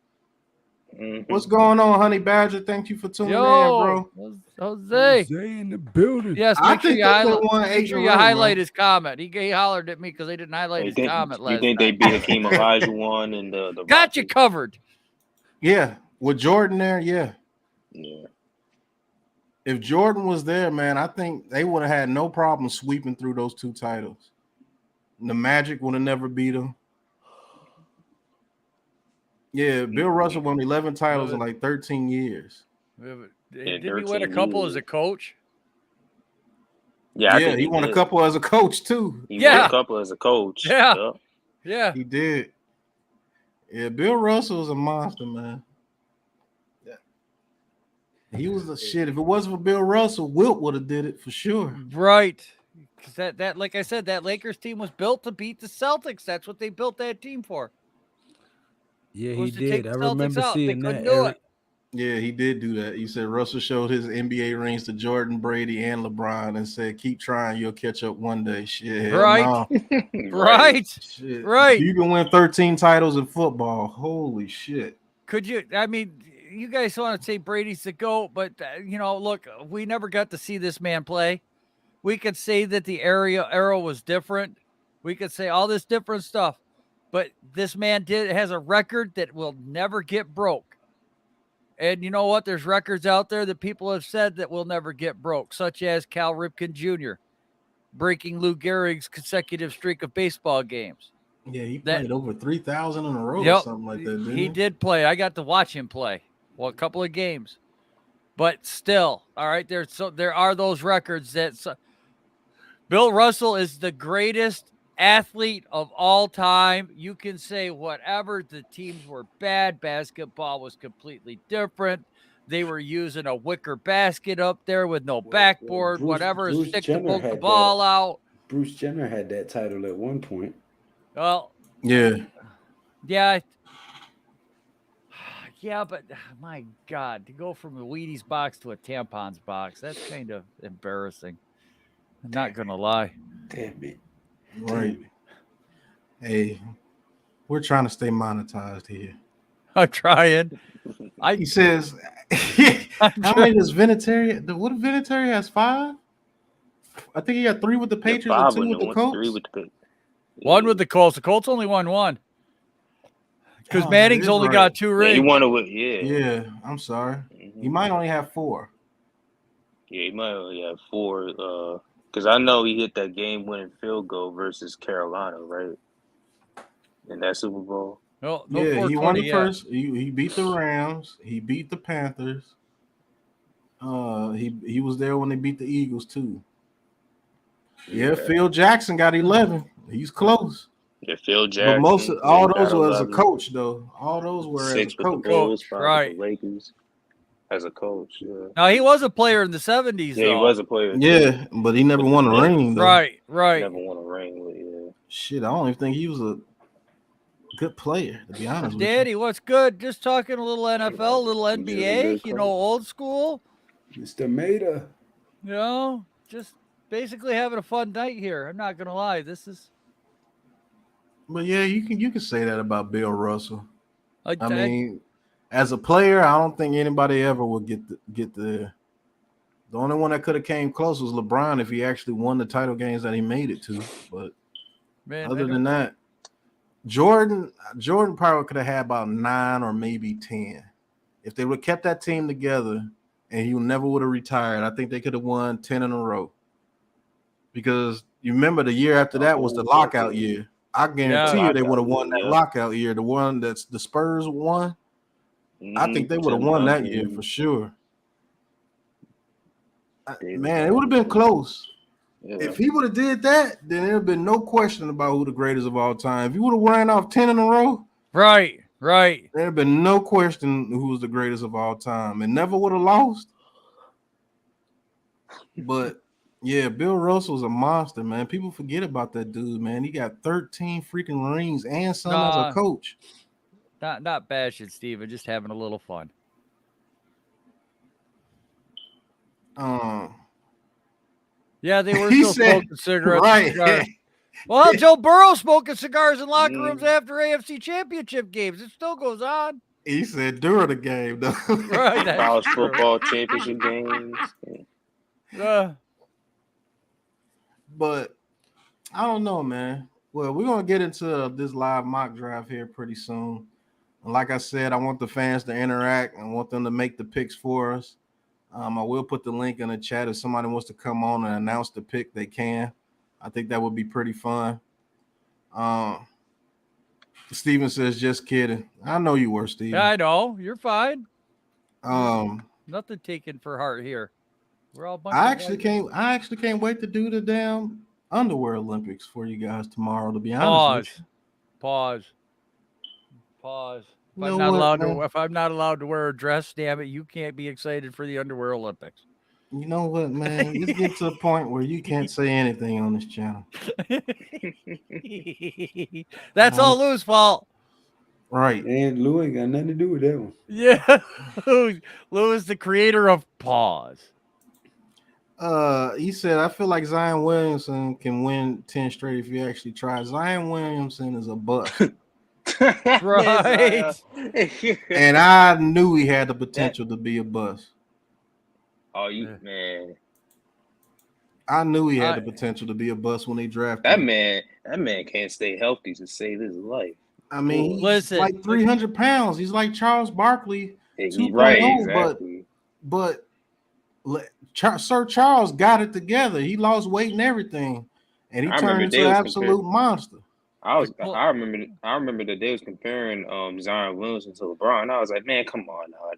Mm-hmm. What's going on, Honey Badger? Thank you for tuning in, bro. Jose in the building. Yes, I make sure think you they highlight, won make 8 sure in you a row, highlight bro. his comment. He hollered at me because they didn't highlight his comment last You think night. they beat Hakeem Olajuwon and the Got you Rockets? covered. Yeah, with Jordan there, yeah. Yeah. If Jordan was there, man, I think they would have had no problem sweeping through those 2 titles. The Magic would have never beat them. Yeah, Bill Russell won 11 titles in like 13 years. Didn't he win a couple as a coach? Yeah, I Yeah, think he won did. a couple as a coach too. He won a couple as a coach. Yeah. He did. Yeah, Bill Russell was a monster, man. Yeah. He was the shit. If it wasn't for Bill Russell, Wilt would have did it for sure. Right. Because that, like I said, that Lakers team was built to beat the Celtics. That's what they built that team for. Yeah, Was he to take did. the I Celtics remember out. They seeing couldn't that. do it. Yeah, he did do that. He said Russell showed his NBA rings to Jordan, Brady, and LeBron and said, keep trying, you'll catch up one day. Shit. Right. No. Right. Shit. Right. You can win 13 titles in football. Holy shit. Could you? I mean, you guys want to say Brady's the GOAT, but, look, we never got to see this man play. We could say that the era was different. We could say all this different stuff. But this man has a record that will never get broke. And you know what? There's records out there that people have said that will never get broke, such as Cal Ripken Jr. breaking Lou Gehrig's consecutive streak of baseball games. Yeah, he played over 3,000 in a row or something like that, didn't he did play. I got to watch him play. Well, a couple of games. But still, all right, there are those records that Bill Russell is the greatest athlete of all time. You can say whatever. The teams were bad. Basketball was completely different. They were using a wicker basket up there with no backboard, whatever, a stick to poke the ball out. Bruce Jenner had that title at one point. Well, Yeah. yeah. Yeah, but my God, to go from a Wheaties box to a tampons box, that's kind of embarrassing. I'm not going to lie. Damn it. Right. Hey, we're trying to stay monetized here. I'm trying. He says, how many does Vinatieri? What if Vinatieri has 5? I think he got 3 with the Patriots and 2 with the Colts. 3 with the One with the Colts. The Colts only won 1. Because Manning's only got 2 rings. Yeah, he won it with, Yeah, I'm sorry. Mm-hmm. He might only have 4. Yeah, he might only have 4. Because I know he hit that game-winning field goal versus Carolina, right? In that Super Bowl. No, yeah, he won the first. He beat the Rams. He beat the Panthers. He was there when they beat the Eagles too. Yeah, Phil Jackson got 11. He's close. Yeah, Phil Jackson. But most of all those were as a coach, though. All those were 6 as a coach. With the Bulls, 5 right. with the Lakers. As a coach, yeah. Now he was a player in the 70s. Yeah, though. he was a player. Yeah, but he never won a ring, though. Right. Never won a ring with Shit, I don't even think he was a good player, to be honest. Daddy, what's good? Just talking a little NFL, a little NBA, old school. Mr. Mater. Just basically having a fun night here. I'm not gonna lie. This is. But yeah, you can say that about Bill Russell. I mean, as a player, I don't think anybody ever will get the. The only one that could have came close was LeBron if he actually won the title games that he made it to. But other than that, Jordan probably could have had about 9 or maybe 10. If they would have kept that team together and he never would have retired, I think they could have won 10 in a row. Because you remember the year after that was the lockout year. I guarantee you they would have won that lockout year, the one that's the Spurs won. I think they would have won that year for sure. Man, it would have been close. Yeah. If he would have did that, then there would have been no question about who the greatest of all time. If he would have ran off 10 in a row, right. There would have been no question who was the greatest of all time and never would have lost. But yeah, Bill Russell's a monster, man. People forget about that dude, man. He got 13 freaking rings and some as a coach. Not bashing Steven, just having a little fun. Yeah, they were still smoking cigarettes. Right. Well, Joe Burrow smoking cigars in locker rooms after AFC Championship games. It still goes on. He said during the game, though. Right. College football championship games. But I don't know, man. Well, we're going to get into this live mock draft here pretty soon. And like I said, I want the fans to interact and want them to make the picks for us. I will put the link in the chat. If somebody wants to come on and announce the pick, they can. I think that would be pretty fun. Steven says, just kidding. I know you were, Steven. Yeah, I know. You're fine. Nothing taken for heart here. We're all I actually can't wait to do the damn underwear Olympics for you guys tomorrow, to be honest. Pause. If I'm not allowed to wear a dress, damn it, you can't be excited for the underwear Olympics. You know what, man? Let's get to a point where you can't say anything on this channel. That's all Lou's fault. Right. And Lou ain't got nothing to do with that one. Yeah. Lou is the creator of pause. He said, I feel like Zion Williamson can win 10 straight if he actually tries. Zion Williamson is a bust. Right. And I knew he had the potential to be a bust. Oh, man. I knew he had the potential to be a bust when they drafted that him. That man can't stay healthy to save his life. I mean, he's like 300 pounds. He's like Charles Barkley 2.0, right, exactly. but Sir Charles got it together. He lost weight and everything, and he turned into an absolute monster. I remember that they was comparing Zion Williamson to LeBron. I was like, man, come on now,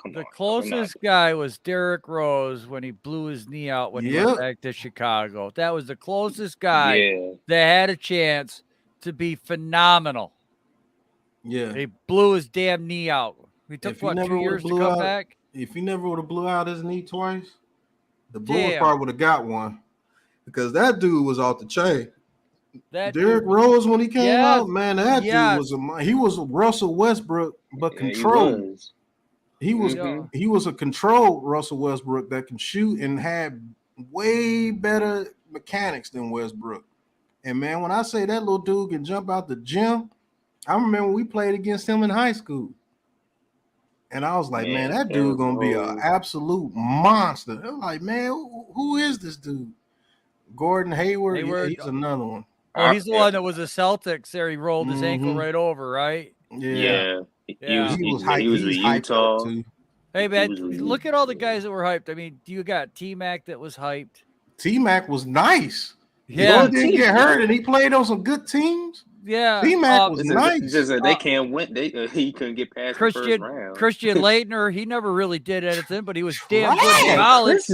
come The on. closest guy was Derrick Rose when he blew his knee out when he went back to Chicago. That was the closest guy that had a chance to be phenomenal. Yeah. He blew his damn knee out. He took, 2 years to come back? If he never would have blew out his knee twice, the Bulls Damn. probably would have got one. Because that dude was off the chain. Derrick Dude, Rose, when he came out, man, that dude yes. he was Russell Westbrook, but Yeah, controlled. He was Mhm. he was a controlled Russell Westbrook that can shoot and had way better mechanics than Westbrook. And man, when I say that little dude can jump out the gym, I remember we played against him in high school. And I was like, man, that dude gonna be an absolute monster. I'm like, man, who is this dude? Gordon Hayward, yeah, he's another one. Oh, he's the one that was a Celtics there. He rolled his ankle right over, right? Yeah. He was with Utah too. Hey, man, look at all the guys that were hyped. I mean, you got T-Mac that was hyped. T-Mac was nice. Yeah. He didn't get hurt, and he played on some good teams. Yeah. T-Mac was nice. Just they can't win. He couldn't get past the first round. Christian Laettner, he never really did anything, but he was damn good in college.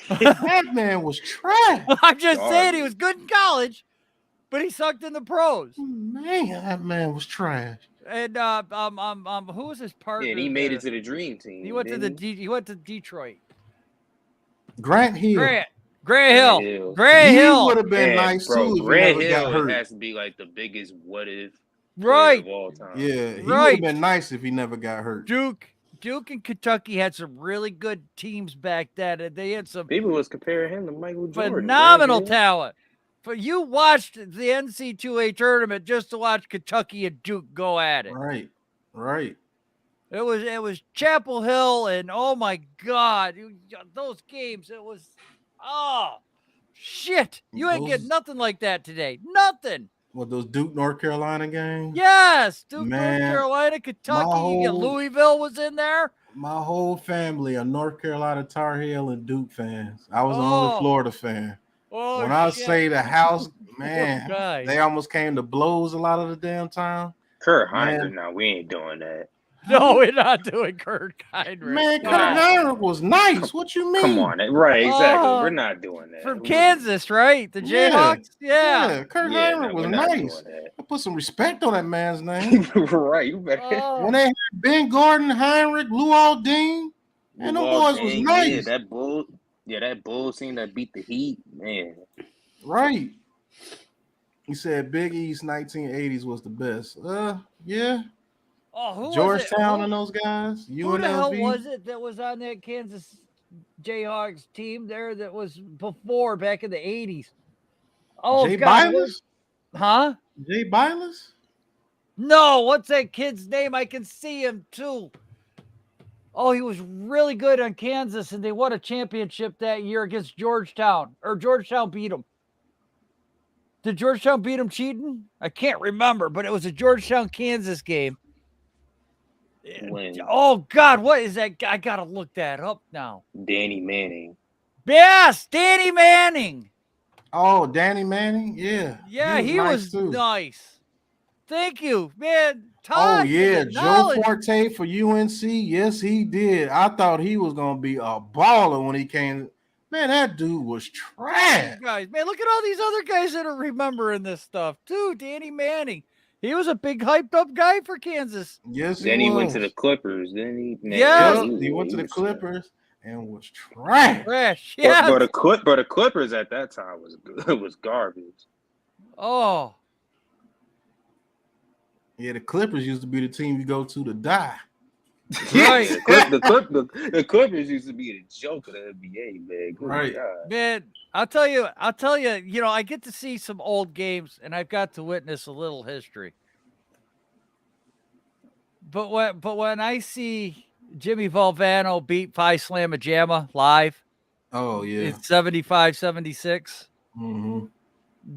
That man was trash. I'm just saying he was good in college, but he sucked in the pros. Man, that man was trash. And who was his partner? Yeah, and he made it to the dream team. He went to he went to Detroit. Grant Hill. Grant Hill. He would have been nice too. Grant Hill has to be like the biggest what if of all time. Yeah, he would have been nice if he never got hurt. Duke and Kentucky had some really good teams back then, and they had some people was comparing him to Michael Jordan. Phenomenal talent. But you watched the NCAA tournament just to watch Kentucky and Duke go at it. Right. It was Chapel Hill, and oh my God, those games. It was shit. You ain't getting nothing like that today. Nothing. What, those Duke North Carolina games? Yes, Duke North Carolina, Kentucky, Louisville was in there. My whole family are North Carolina Tar Heel and Duke fans. I was the only Florida fan. When I say the house, man, they almost came to blows a lot of the damn time. Kurt Heinrich, now we ain't doing that. No, we're not doing Kurt Heinrich. Man, Kurt Heinrich was nice. What you mean? Come on, right? Exactly. We're not doing that. From Kansas, right? The Jayhawks. Yeah. Kurt Heinrich was nice. I put some respect on that man's name. Right. You better. When they had Ben Gordon, Heinrich, Lou Aldine, and them boys was nice. Yeah, that bull team that beat the Heat, man. Right. He said Big East 1980s was the best. Yeah. Oh, who Georgetown and those guys. Who the hell was it that was on that Kansas Jayhawks team there that was before back in the 80s? Oh, Jay God. Bilas? Huh? Jay Bilas? No, what's that kid's name? I can see him too. Oh, he was really good on Kansas, and they won a championship that year against Georgetown. Or Georgetown beat them. Did Georgetown beat them cheating? I can't remember, but it was a Georgetown-Kansas game. Oh, God, what is that? I got to look that up now. Danny Manning. Yes, Danny Manning. Oh, Danny Manning? Yeah. Yeah, he was nice. Thank you, man. Todd, Joe Forte for UNC. Yes, he did. I thought he was going to be a baller when he came. Man, that dude was trash. Guys, man, look at all these other guys that are remembering this stuff, too. Danny Manning. He was a big hyped up guy for Kansas. Yes, then he went to the Clippers. Then he he went to the Clippers and was trash. Yeah. But the Clippers at that time was garbage. Oh. Yeah, the Clippers used to be the team you go to die. Right. The Clippers used to be the joke of the NBA, man. Good right. God. Man, I'll tell you, I get to see some old games and I've got to witness a little history. But when I see Jimmy Valvano beat Phi Slamma Jamma live, in 75, 76. Mm-hmm.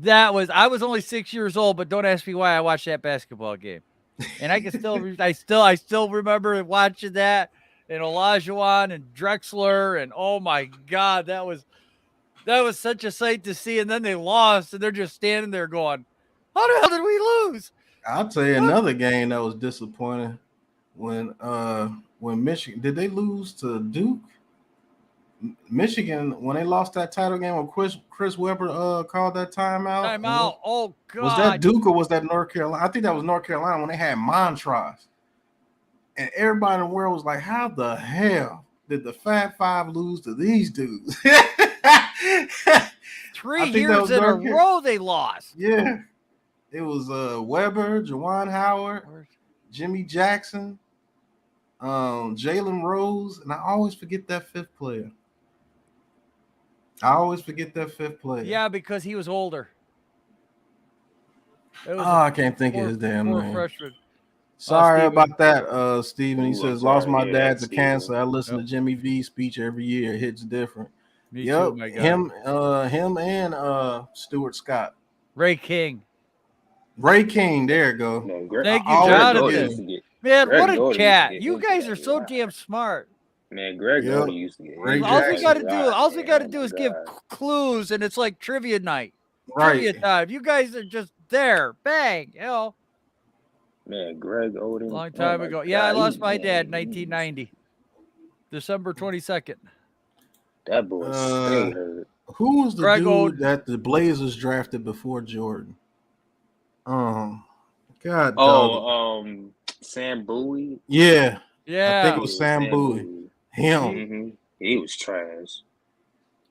I was only 6 years old, but don't ask me why I watched that basketball game. And I can I still remember watching that, and Olajuwon and Drexler, and oh my God, that was such a sight to see. And then they lost, and they're just standing there going, "How the hell did we lose?" I'll tell you another game that was disappointing when Michigan did they lose to Duke? Michigan when they lost that title game when Chris Webber called that timeout. Timeout. Oh God. Was that Duke or was that North Carolina? I think that was North Carolina when they had Montrose. And everybody in the world was like, how the hell did the Fat Five lose to these dudes? 3 years in a row they lost. Yeah. It was Weber, Juwan Howard, Jimmy Jackson, Jalen Rose, and I always forget that fifth player. Yeah, because he was older. I can't think of his damn name. Freshman. Sorry about that, Steven. He says, lost my dad to Steven. cancer. I listen to Jimmy V's speech every year. It hits different. Me too, my God. Him and Stuart Scott. Ray King. There you go. Man, Thank you, Jonathan. Man, Greg what a Gordon cat. used to get You guys are so inside. damn smart. Man, Greg Gordon used to get All we got to do is give clues, and it's like trivia night. Right. Trivia time. You guys are just there. Bang. You know. Man, Greg Oden. Long time ago. Yeah, I lost my dad in 1990. December 22nd. That boy stayed hurt. Who was the Greg dude Oden. that the Blazers drafted before Jordan? God. Sam Bowie. Yeah. Yeah. I think it was Sam Bowie. Him. Mm-hmm. He was trash.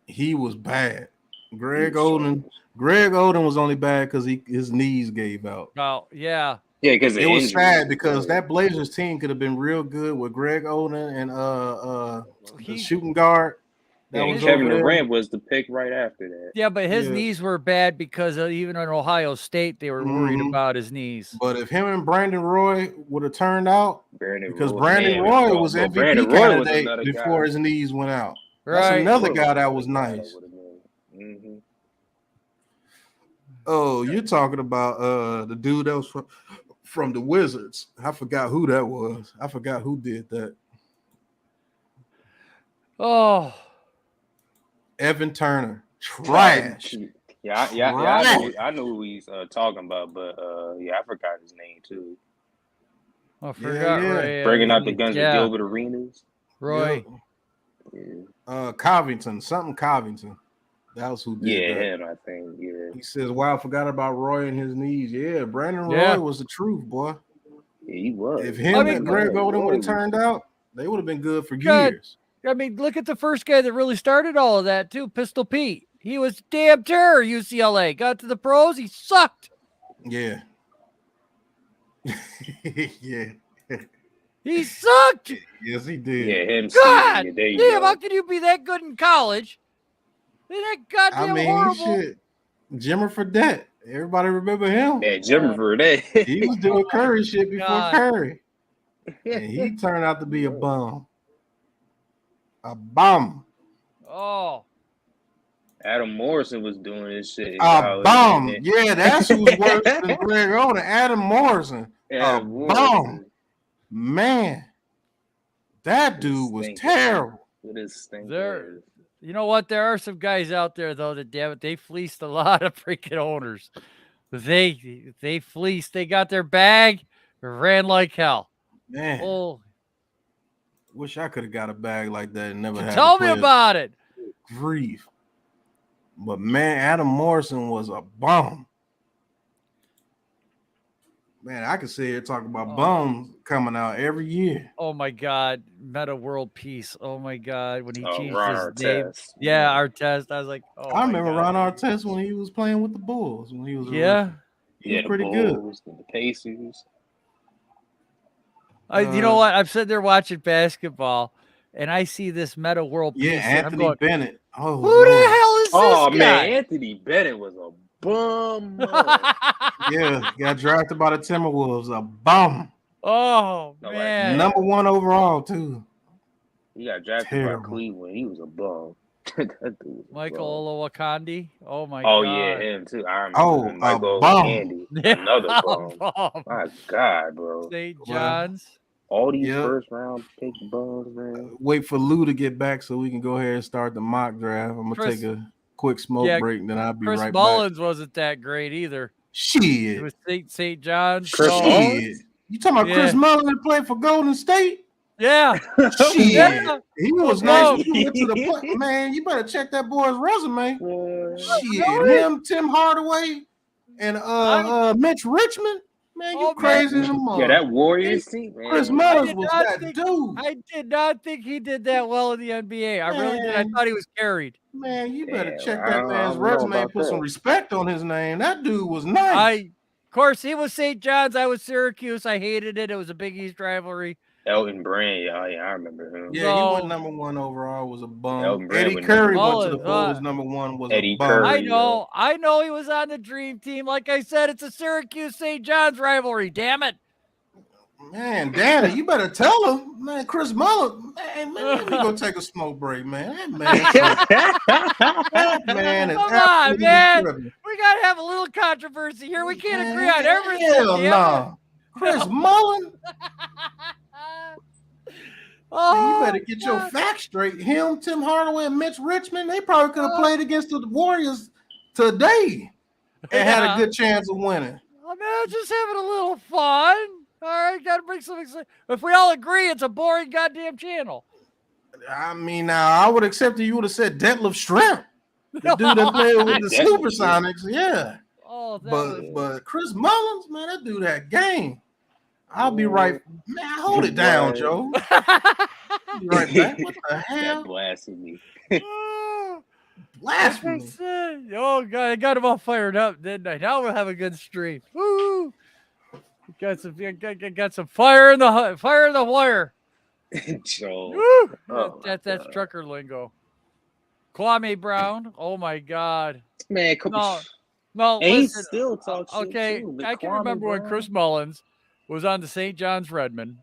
He was bad. Greg Oden was only bad because his knees gave out. Oh, yeah. Yeah, because it was sad because that Blazers team could have been real good with Greg Oden and the shooting guard. Kevin Durant was the pick right after that. Yeah, but his knees were bad because even in Ohio State, they were worried about his knees. But if him and Brandon Roy would have turned out, Brandon Roy was MVP Brandon candidate was before his knees went out. Right. That's another guy that was nice. Mm-hmm. Oh, you're talking about the dude that was from the Wizards. I forgot who that was. I forgot who did that. Oh. Evan Turner. Trash. Yeah. I know who he's talking about, but I forgot his name too. I forgot. Yeah. Bringing out the guns with Gilbert Arenas. Roy. Yeah. Covington. Something Covington. That was who did that. Him, I think. Yeah. He says, wow, I forgot about Roy and his knees. Yeah, Brandon Roy was the truth, boy. Yeah, he was. If him and Greg Oden would have turned out, they would have been good for years. I mean, look at the first guy that really started all of that, too, Pistol Pete. He was damn terror, UCLA. Got to the pros, he sucked. Yeah. Yeah. He sucked. Yes, he did. Yeah, him. God damn, how can you be that good in college? That goddamn horrible. Shit. Jimmer Fredette. Everybody remember him? Yeah, Jimmer Fredette. He was doing Curry shit before Curry. And he turned out to be a bum. A bum. Oh. Adam Morrison was doing this shit. A bum. Yeah, that's who's worse than Greg Oden. Adam Morrison. A bum. Man. That dude was terrible. It is stinking. You know what? There are some guys out there, though, that damn it, they fleeced a lot of freaking owners. They fleeced. They got their bag, ran like hell. Man. Oh. Wish I could have got a bag like that and never had Tell me about it. Grief. But man, Adam Morrison was a bum. Man, I could sit here talking about bums coming out every year. Oh my God, Meta World Peace. Oh my God, when he changed Ron his name. Artest. Yeah, Artest. I was like, I remember Ron Artest when he was playing with the Bulls. When he was he was pretty Bulls, good. The Pacers. You know what? I'm sitting there watching basketball, and I see this Meta World Peace. Yeah, Anthony Bennett. Oh, who the hell is this guy? Man, Anthony Bennett was a bum. Yeah, got drafted by the Timberwolves. A bum. Oh, man. Number 1 overall, too. He got drafted by Cleveland. He was a bum. Michael Olowokandi. Oh, my God. Oh, yeah, him, too. I remember Michael Olowokandi. Another bum. My God, bro. St. John's. All these first-round pick bums, man. Wait for Lou to get back so we can go ahead and start the mock draft. I'm going to take a quick smoke break, and then I'll be right back. Chris Mullins wasn't that great either. Shit. It was St. John's. Chris Mullins? You talking about Chris Yeah. Mullin that played for Golden State? Yeah. Shit, Yeah. he was Oh, nice no. when you went to the play. Man, you better check that boy's resume. Shit, Really? him, Tim Hardaway, and Mitch Richmond. Man, you Oh, man. crazy as a mother. Yeah, that Warriors team, Chris man. Mullins was that dude. I did not think he did that well in the NBA. I really did. I Man. thought he was carried. Man, you better Damn, check I that don't man's know resume and about put some that. respect on his name. That dude was nice. Of course, he was St. John's. I was Syracuse. I hated it. It was a Big East rivalry. Elton Brand, yeah, I remember him. Yeah, he went number 1 overall. Was a bum. Elton Brand Eddie went Curry number went to the one. Bulls. Number 1 was Eddie a bum. Curry. I know he was on the dream team. Like I said, it's a Syracuse St. John's rivalry. Damn it. Man, Danny, you better tell him, man. Chris Mullin, man, let me go take a smoke break, man. That man is Come on, absolutely man. tripping. We gotta have a little controversy here. We can't agree on everything. Hell damn nah. Chris Mullin, Oh, you better get your facts straight. Him, Tim Hardaway, and Mitch Richmond, they probably could have played against the Warriors today and had a good chance of winning. Oh, man, just having a little fun. All right, gotta bring some excitement. If we all agree, it's a boring goddamn channel. I mean, now I would accept that you would have said Detlef Schrempf, the dude that played with the Supersonics, yeah. Oh, but Chris Mullins, man, that dude had game. I'll be right. Man, hold it down, Joe. I'll be right back. What the hell? Blasphemy. Blasphemy. Oh, God, I got him all fired up, didn't I? Now we'll have a good stream. Woo! Got some fire in the wire. Joe. Woo! Oh, That's trucker lingo. Kwame Brown. Oh my God. Man, come on. No, and listen. He still talks shit Okay, too, I can Kwame remember when Brown. Chris Mullins was on the St. John's Redmond,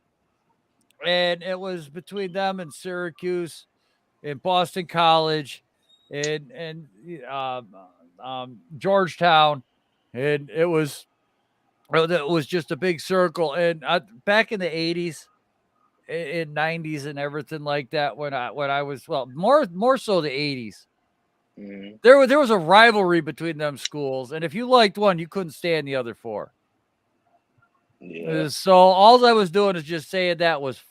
and it was between them and Syracuse and Boston College and Georgetown, and it was just a big circle. And back in the 80s, in 90s and everything like that, when I was, well, more so the 80s, there was a rivalry between them schools, and if you liked one, you couldn't stand the other four. Yeah. So all I was doing is just saying that was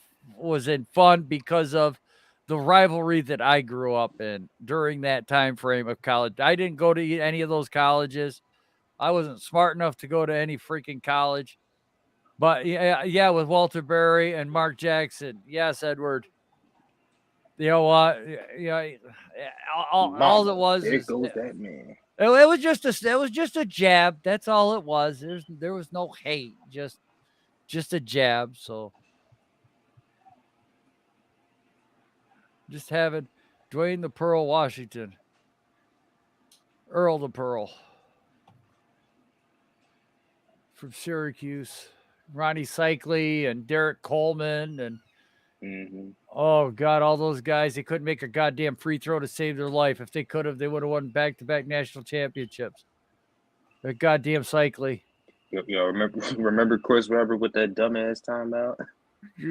in fun because of the rivalry that I grew up in during that time frame of college. I didn't go to any of those colleges. I wasn't smart enough to go to any freaking college. But yeah, with Walter Berry and Mark Jackson. Yes, Edward. You know what? Yeah, all it was. There goes that man. It was just a jab. That's all it was. There was no hate. Just a jab. So just having Dwayne the Pearl Washington, Earl the Pearl from Syracuse, Ronnie Cycli and Derek Coleman and oh God, all those guys, they couldn't make a goddamn free throw to save their life. If they could have, they would have won back-to-back national championships. That goddamn Cycli. Yo, remember Chris Webber with that dumbass timeout?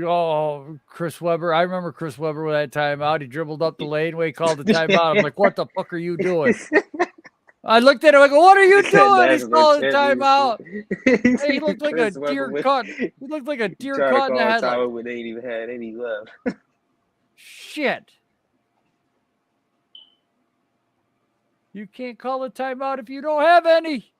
Oh, Chris Webber. I remember Chris Webber with that timeout. He dribbled up the laneway, called the timeout. I'm like, what the fuck are you doing? I looked at him, I go, what are you doing? He's calling the timeout. He looked like a deer caught. He looked like a deer caught in the headlight. When they ain't even had any left. Shit. You can't call a timeout if you don't have any.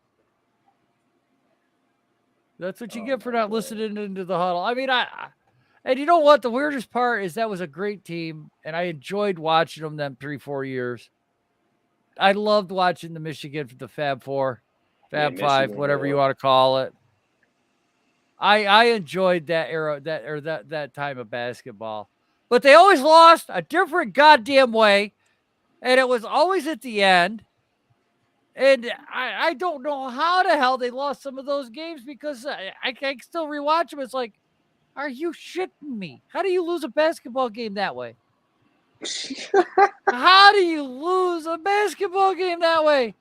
That's what you get for not listening into the huddle. I mean, and you know what? The weirdest part is that was a great team, and I enjoyed watching them 3-4 years. I loved watching the Michigan, the Fab Four, Fab Five, whatever you want to call it. I enjoyed that era, that time of basketball. But they always lost a different goddamn way, and it was always at the end. And I don't know how the hell they lost some of those games because I can still rewatch them. It's like, are you shitting me? How do you lose a basketball game that way? How do you lose a basketball game that way?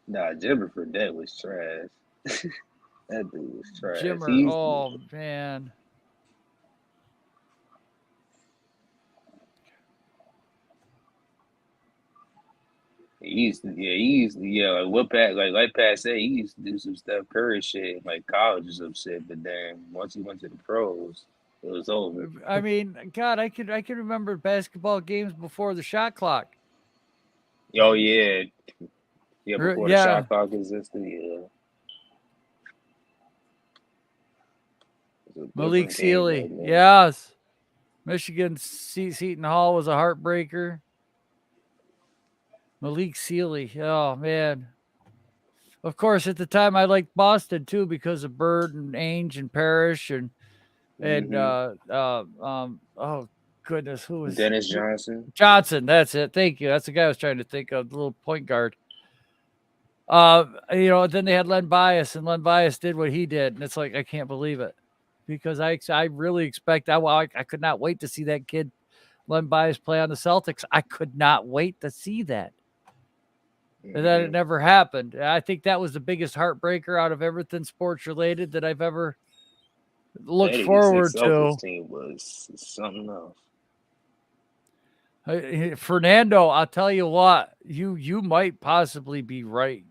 Nah, Jimmer Fredette was trash. That dude was trash. Jimmer, oh man. Like Pat said, he used to do some Steph Curry shit like college or some shit, but then once he went to the pros, it was over. I mean, God, I can remember basketball games before the shot clock. Oh yeah, before the Yeah. shot clock existed, yeah. It was a Malik different game Sealy, back then. yes. Michigan Seton Hall was a heartbreaker. Malik Sealy, oh man. Of course, at the time I liked Boston too because of Bird and Ainge and Parrish and oh goodness, who was Dennis Johnson? Johnson? That's it. Thank you. That's the guy I was trying to think of, the little point guard. Then they had Len Bias, and Len Bias did what he did, and it's like I can't believe it because I really expect I could not wait to see that kid Len Bias play on the Celtics. I could not wait to see that. And then it never happened. I think that was the biggest heartbreaker out of everything sports related that I've ever looked forward to. Celtics team was something else. Fernando, I'll tell you what, you might possibly be right.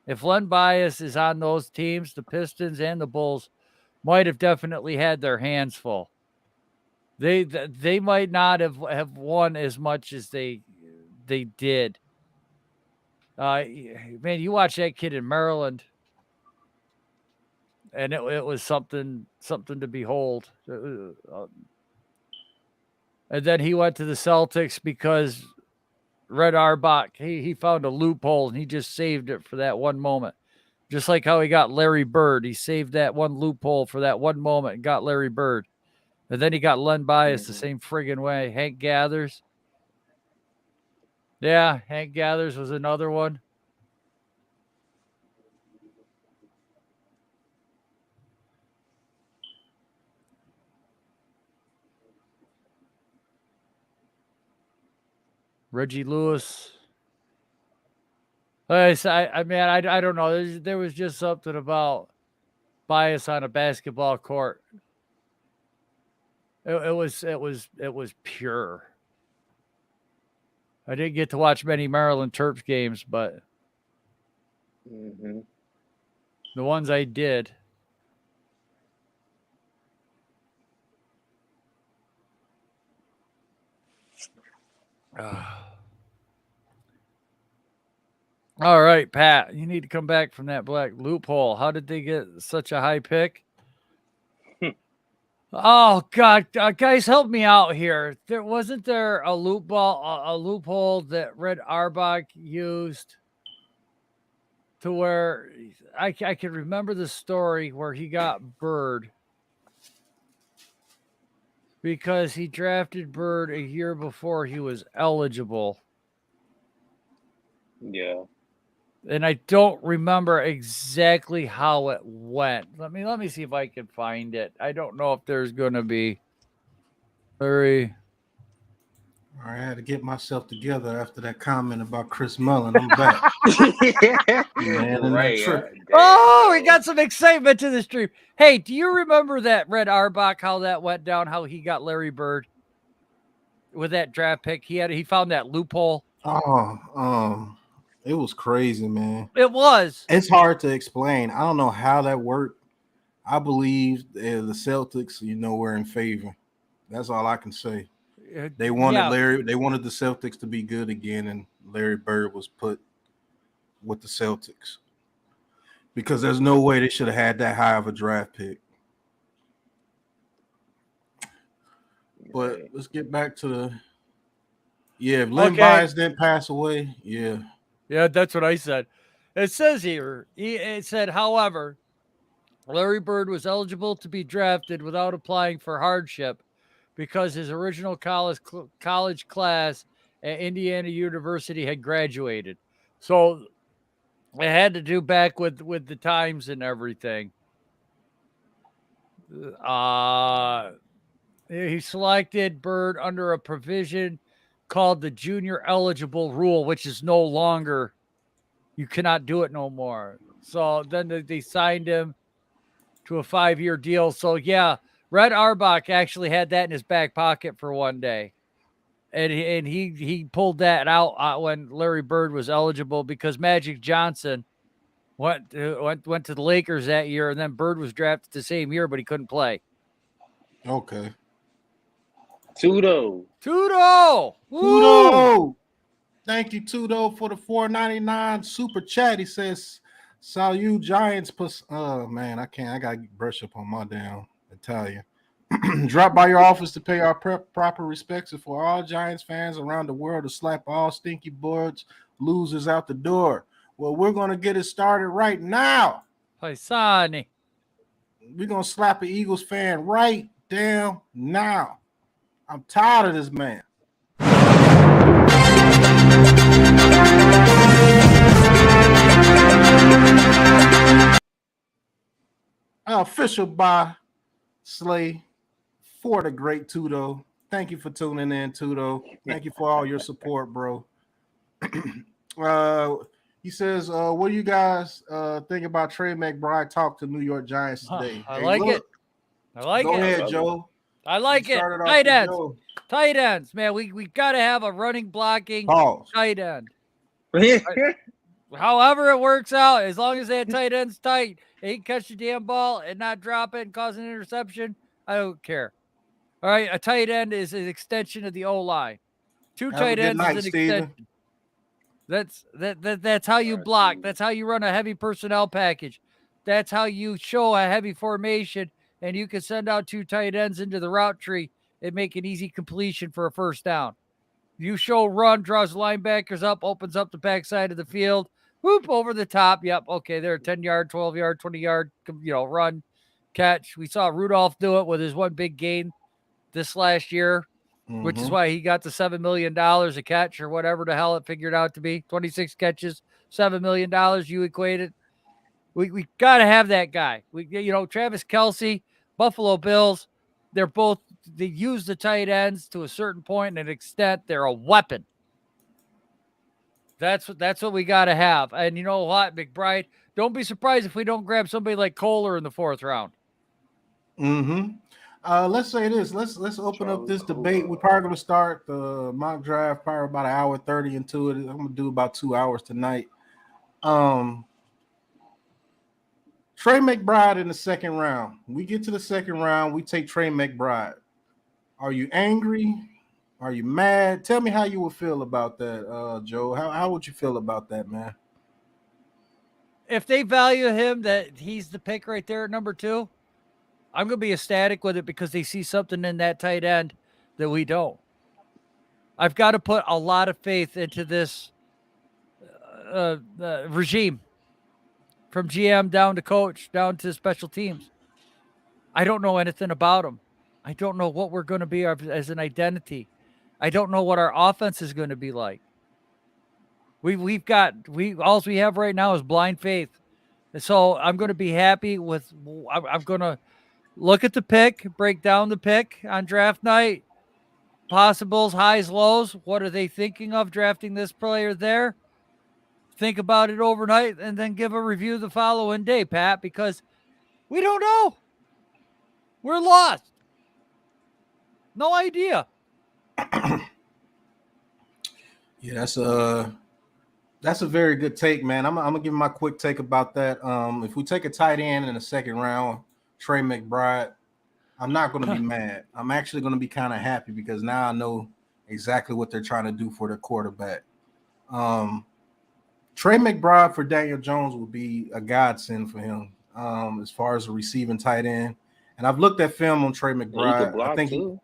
If Len Bias is on those teams, the Pistons and the Bulls might have definitely had their hands full. They might not have won as much as they did. Man, you watch that kid in Maryland, and it was something to behold. And then he went to the Celtics because Red Auerbach, he found a loophole and he just saved it for that one moment. Just like how he got Larry Bird. He saved that one loophole for that one moment and got Larry Bird. And then he got Len Bias the same friggin' way. Hank Gathers. Yeah, Hank Gathers was another one. Reggie Lewis. I don't know. There was just something about Bias on a basketball court. It was pure. I didn't get to watch many Maryland Terps games, but the ones I did. All right, Pat, you need to come back from that black loophole. How did they get such a high pick? Oh God, guys, help me out here. Wasn't there a loophole that Red Auerbach used to where I can remember the story where he got Bird because he drafted Bird a year before he was eligible. Yeah. And I don't remember exactly how it went. Let me see if I can find it. I don't know if there's going to be very. All right, I had to get myself together after that comment about Chris Mullin. I'm back. Man, Right. Oh, we got some excitement to the stream. Hey, do you remember that Red Auerbach, how that went down, how he got Larry Bird with that draft pick? He found that loophole. It was crazy, man. It was. It's hard to explain. I don't know how that worked. I believe the Celtics, were in favor. That's all I can say. They wanted Larry. They wanted the Celtics to be good again, and Larry Bird was put with the Celtics because there's no way they should have had that high of a draft pick. But let's get back to if Len Bias didn't pass away, Yeah, that's what I said. It says here, it said, however, Larry Bird was eligible to be drafted without applying for hardship because his original college class at Indiana University had graduated. So it had to do back with the times and everything. He selected Bird under a provision called the junior eligible rule, which is no longer, you cannot do it no more. So then they signed him to a 5-year deal. So yeah, Red Auerbach actually had that in his back pocket for one day. and he pulled that out when Larry Bird was eligible because Magic Johnson went to the Lakers that year, and then Bird was drafted the same year, but he couldn't play. Okay. Tudo. Tudo! Woo! Tudo! Thank you, Tudo, for the $4.99 super chat. He says, "Salute Giants." Oh man, I can't. I gotta brush up on my damn Italian. Drop by your office to pay our proper respects for all Giants fans around the world to slap all stinky boards losers out the door. Well, we're gonna get it started right now. Paisani. We're gonna slap an Eagles fan right down now. I'm tired of this man. Official by Slay for the great Tudo. Thank you for tuning in, Tudo. Thank you for all your support, bro. He says, what do you guys think about Trey McBride talk to New York Giants today? I like it. I like Go it. ahead, Joe. I like it. Started off Tight with ends. Joe. Tight ends, man. We got to have a running blocking Pause. tight end. However it works out, as long as that tight end's tight, he can catch the damn ball and not drop it and cause an interception, I don't care. All right, a tight end is an extension of the O-line. Two tight ends is an extension. That's how you block. That's how you run a heavy personnel package. That's how you show a heavy formation, and you can send out two tight ends into the route tree and make an easy completion for a first down. You show run, draws linebackers up, opens up the backside of the field, whoop over the top. Yep, okay, they're 10-yard, 12-yard, 20-yard, run, catch. We saw Rudolph do it with his one big gain this last year, which is why he got the $7 million a catch or whatever the hell it figured out to be. 26 catches, $7 million. You equate it. We got to have that guy. Travis Kelce, Buffalo Bills, they use the tight ends to a certain point and an extent. They're a weapon. That's what we got to have. And you know what, McBride, don't be surprised if we don't grab somebody like Kohler in the 4th round. Let's say this. Let's open up this debate. We're probably going to start the mock draft probably about an hour 30 into it. I'm going to do about 2 hours tonight. Trey McBride in the 2nd round. We get to the 2nd round. We take Trey McBride. Are you angry? Are you mad? Tell me how you would feel about that, Joe. How would you feel about that, man? If they value him, that he's the pick right there at number 2, I'm going to be ecstatic with it because they see something in that tight end that we don't. I've got to put a lot of faith into this regime, from GM down to coach, down to special teams. I don't know anything about them. I don't know what we're going to be as an identity. I don't know what our offense is going to be like. All we have right now is blind faith. And so I'm going to be happy with, I'm going to look at the pick, break down the pick on draft night, possibles, highs, lows. What are they thinking of drafting this player there? Think about it overnight and then give a review the following day, Pat, because we don't know. We're lost. No idea. Yeah, that's a very good take, man. I'm gonna give my quick take about that. If we take a tight end in the 2nd round, Trey McBride, I'm not gonna be mad. I'm actually gonna be kind of happy because now I know exactly what they're trying to do for their quarterback. Trey McBride for Daniel Jones would be a godsend for him as far as a receiving tight end. And I've looked at film on Trey McBride. I think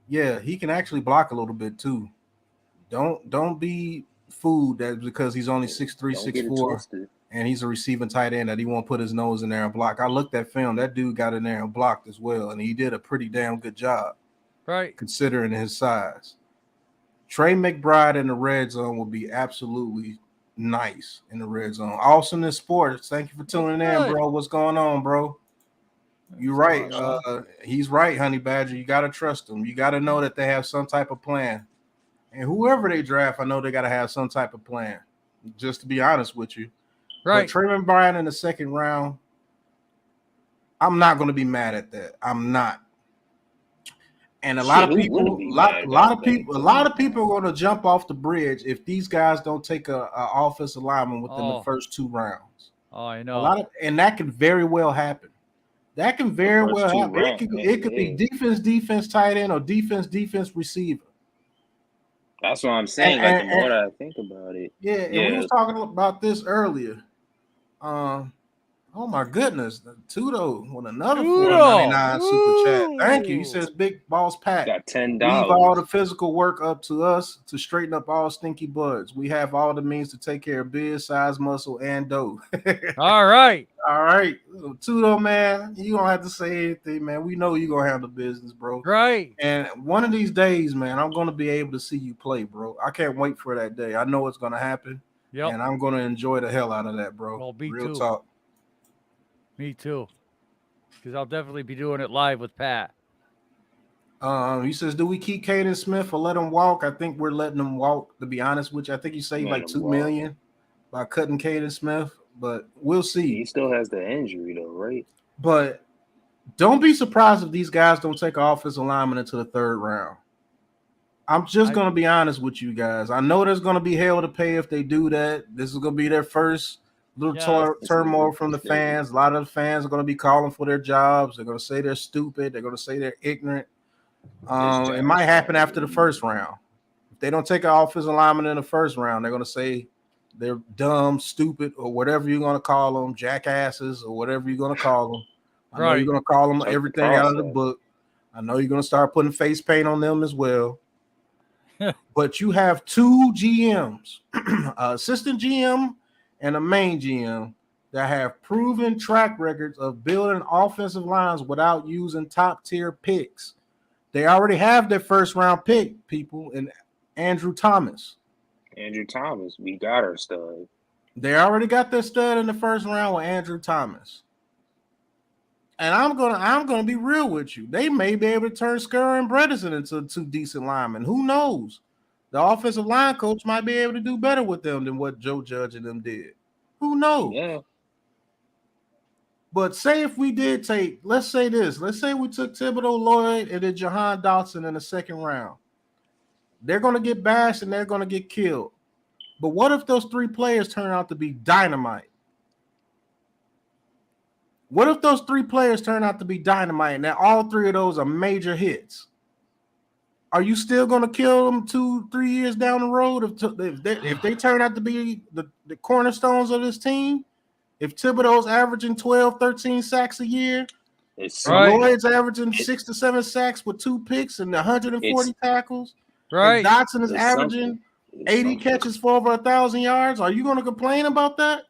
he can actually block a little bit too. Don't be fooled that because he's only 6'3", 6'4", and he's a receiving tight end that he won't put his nose in there and block. I looked at film. That dude got in there and blocked as well, and he did a pretty damn good job, right? Considering his size. Trey McBride in the red zone will be absolutely nice in the red zone. Awesomeness Sports. Thank you for tuning in, bro. What's going on, bro? You're right. He's right, Honey Badger. You got to trust him. You got to know that they have some type of plan. And whoever they draft, I know they got to have some type of plan, just to be honest with you. Right. But Trey McBride in the 2nd round, I'm not going to be mad at that. I'm not. And a lot of who wouldn't people, be mad a about lot that? of people are going to jump off the bridge if these guys don't take a offensive lineman within the first 2 rounds. Oh, I know. A lot of, and that can very well happen. That can very first well 2 happen. rounds, It could be defense tight end or defense receiver. That's what I'm saying. Like the more that I think about it, Yeah, and we was talking about this earlier. Oh my goodness, Tudo with another $4.99 super chat. Thank you. He says, "Big Boss Pat, got $10. leave all the physical work up to us to straighten up all stinky buds. We have all the means to take care of biz, size, muscle, and dough." All right. All right. Tudo, man, you don't have to say anything, man. We know you're going to handle business, bro. Right. And one of these days, man, I'm going to be able to see you play, bro. I can't wait for that day. I know it's going to happen. Yep. And I'm going to enjoy the hell out of that, bro. Well, me Real too. talk. Me too. Because I'll definitely be doing it live with Pat. He says, do we keep Kaden Smith or let him walk? I think we're letting him walk, to be honest with you. I think he saved like $2 million by cutting Kaden Smith, but we'll see. He still has the injury though, right? But don't be surprised if these guys don't take an offensive lineman into the 3rd round. I'm just going to be honest with you guys. I know there's going to be hell to pay if they do that. This is going to be their first little turmoil from the fans. A lot of the fans are going to be calling for their jobs. They're going to say they're stupid. They're going to say they're ignorant. It might happen after the 1st round. If they don't take an offensive lineman in the 1st round, they're going to say they're dumb, stupid, or whatever you're going to call them, jackasses, or whatever you're going to call them. I know you're going to call them everything out of the book. I know you're going to start putting face paint on them as well. But you have 2 GMs, assistant GM and a main GM, that have proven track records of building offensive lines without using top-tier picks. They already have their 1st round pick, people, in Andrew Thomas. We got our stud. They already got their stud in the 1st round with Andrew Thomas. And I'm gonna be real with you. They may be able to turn Scurry and Bredesen into 2 decent linemen. Who knows? The offensive line coach might be able to do better with them than what Joe Judge and them did. Who knows? Yeah. But say if we did take, let's say we took Thibodeau, Lloyd, and then Jahan Dotson in the 2nd round. They're going to get bashed and they're going to get killed. But what if those 3 players turn out to be dynamite? What if those 3 players turn out to be dynamite and that all 3 of those are major hits? Are you still going to kill them 2-3 years down the road if they turn out to be the cornerstones of this team? If Thibodeau's averaging 12, 13 sacks a year, Lloyd's averaging 6 to 7 sacks with 2 picks and 140 tackles, and Dotson is averaging 80 catches for over 1,000 yards, are you going to complain about that?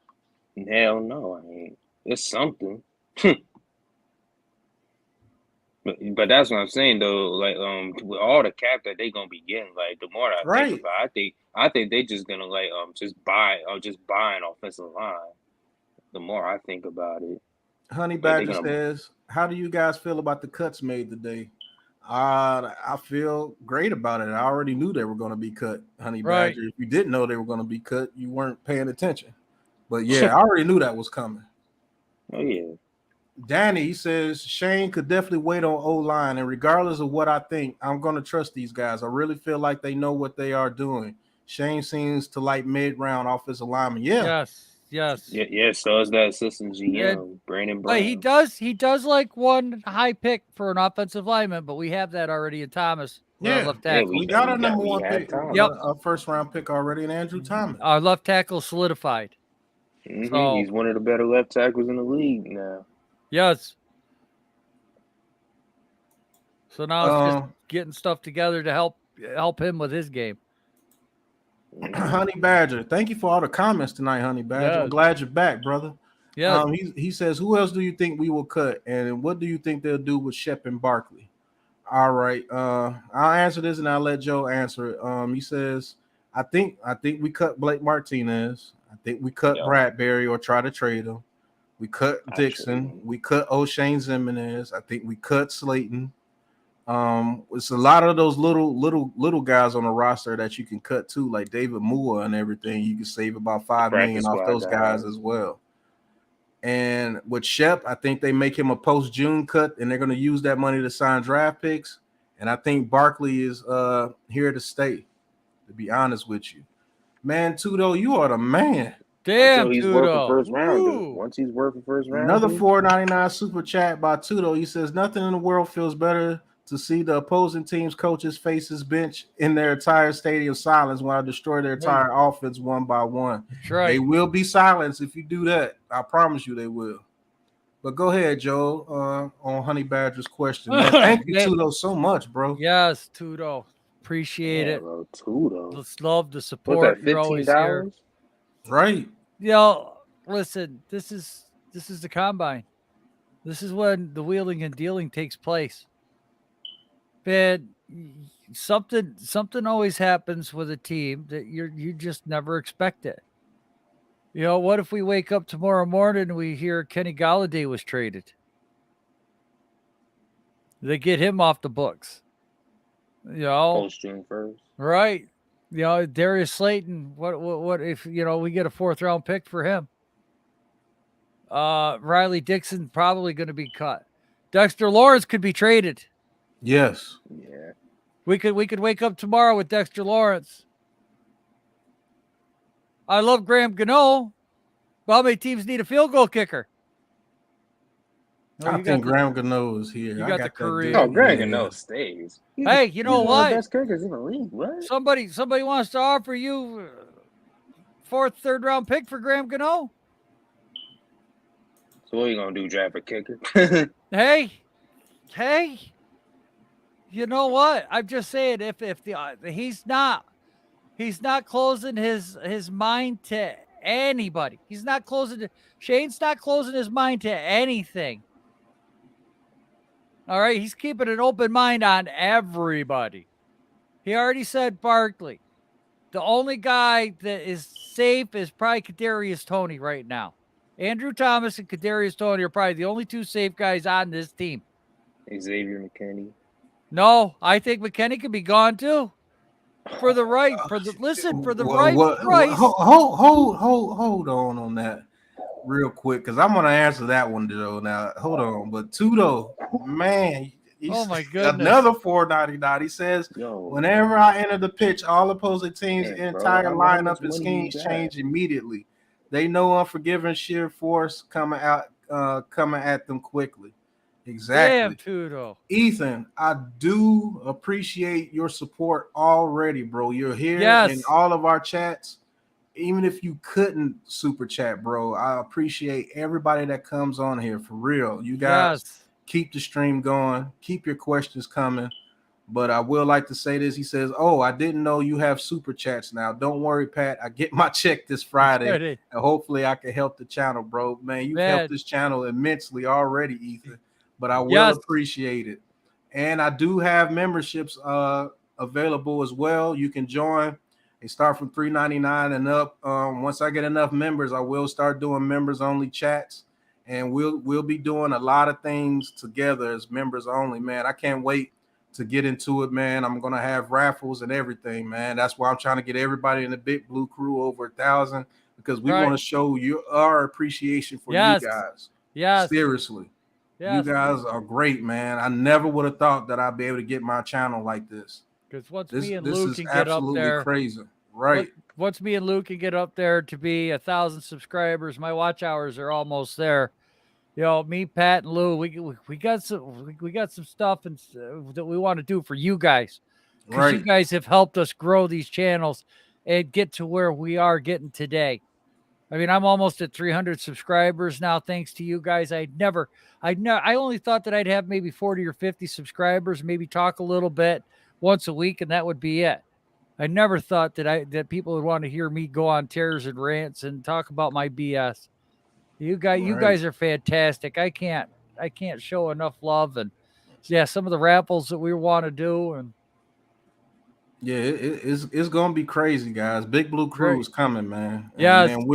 Hell no, I mean, it's something. But that's what I'm saying though. Like with all the cap that they gonna be getting, like the more I think about it, I think they just gonna like just buy an offensive line. The more I think about it. Honey Badger says, how do you guys feel about the cuts made today? I feel great about it. I already knew they were going to be cut, Honey Badger. If you didn't know they were going to be cut, you weren't paying attention. But yeah, I already knew that was coming. Oh yeah. Danny, he says, Shane could definitely wait on O-line, and regardless of what I think, I'm going to trust these guys. I really feel like they know what they are doing. Shane seems to like mid-round offensive lineman. Yeah. Yes. Yeah, so is that assistant GM, Brandon Brown. But he does like one high pick for an offensive lineman, but we have that already in Thomas. Yeah, left tackle. We got our number 1 pick. Yep. Our 1st round pick already in Andrew Thomas. Our left tackle solidified. Mm-hmm. So, he's one of the better left tackles in the league now. Yes. So now it's just getting stuff together to help him with his game. Honey Badger, thank you for all the comments tonight, Honey Badger. Yes. I'm glad you're back, brother. Yeah. He says, who else do you think we will cut, and what do you think they'll do with Shep and Barkley? All right, I'll answer this and I'll let Joe answer it. He says, I think we cut Blake Martinez. I think we cut Bradbury or try to trade him. We cut Dixon. We cut O'Shane Zimenez. I think we cut Slayton. It's a lot of those little guys on the roster that you can cut too, like David Moore and everything. You can save about $5 million off those guys as well. And with Shep, I think they make him a post-June cut, and they're going to use that money to sign draft picks. And I think Barkley is here to stay, to be honest with you. Man, Tudo, you are the man. Damn, Until he's worth a Tudo. first rounder. Woo. Once he's worth a first rounder. Another $4.99 super chat by Tudo. He says, nothing in the world feels better to see the opposing team's coaches faces bench in their entire stadium silence while I destroy their entire offense one by one. That's right. They will be silenced if you do that. I promise you they will. But go ahead, Joe, on Honey Badger's question. Man, thank you, Tudo, so much, bro. Yes, Tudo. Appreciate it. Bro, Tudo. Let's love the support. What's that, You're always here. Right. Listen, this is the combine. This is when the wheeling and dealing takes place. Man, something always happens with a team that you just never expect it. What if we wake up tomorrow morning and we hear Kenny Golladay was traded? They get him off the books. Post June 1st. Right. Darius Slayton, what if, we get a 4th round pick for him? Riley Dixon probably going to be cut. Dexter Lawrence could be traded. Yes. Yeah. We could wake up tomorrow with Dexter Lawrence. I love Graham Gano. But how many teams need a field goal kicker? I think Graham Gano is here. You got the Korean. Oh, Graham Gano stays. Hey, you know what? One of the best kickers in the league. What? Somebody wants to offer you 4th, 3rd round pick for Graham Gano. So what are you gonna do? Draft a kicker? Hey, you know what? I'm just saying, if he's not closing his mind to anybody. Shane's not closing his mind to anything. All right, he's keeping an open mind on everybody. He already said Barkley. The only guy that is safe is probably Kadarius Toney right now. Andrew Thomas and Kadarius Toney are probably the only 2 safe guys on this team. Xavier McKinney. No, I think McKinney could be gone too. For the right price. Hold on that real quick, because I'm gonna answer that one, Joe. Now, hold on, but Tudo, man, oh my goodness, another $4.99. He says, whenever I enter the pitch, all opposing teams' entire lineup and schemes change immediately. They know unforgiving sheer force coming at them quickly. Exactly. Damn, Tudo. Ethan, I do appreciate your support already, bro. You're here in all of our chats. Even if you couldn't super chat, bro, I appreciate everybody that comes on here, for real. You guys keep the stream going. Keep your questions coming. But I will like to say this. He says, I didn't know you have super chats now. Don't worry, Pat. I get my check this Friday. And hopefully I can help the channel, bro. Man, you've helped this channel immensely already, Ethan. But I will appreciate it. And I do have memberships available as well. You can join. They start from $3.99 and up. Once I get enough members, I will start doing members only chats. And we'll be doing a lot of things together as members only, man. I can't wait to get into it, man. I'm gonna have raffles and everything, man. That's why I'm trying to get everybody in the Big Blue Krew over 1,000, because we want to show you our appreciation for you guys. Yes. Seriously. Yes. You guys are great, man. I never would have thought that I'd be able to get my channel like this. Because once me and Luke can get up there, crazy, right? Once me and Luke can get up there to be 1,000 subscribers, my watch hours are almost there. Me, Pat, and Lou, we got some stuff that we want to do for you guys, because you guys have helped us grow these channels and get to where we are getting today. I mean, I'm almost at 300 subscribers now, thanks to you guys. I only thought that I'd have maybe 40 or 50 subscribers, maybe talk a little bit once a week, and that would be it. I never thought that people would want to hear me go on tears and rants and talk about my BS. You guys are fantastic. I can't show enough love, and some of the raffles that we want to do, and it's gonna be crazy, guys. Big Blue Krew is coming, man. Yeah, man,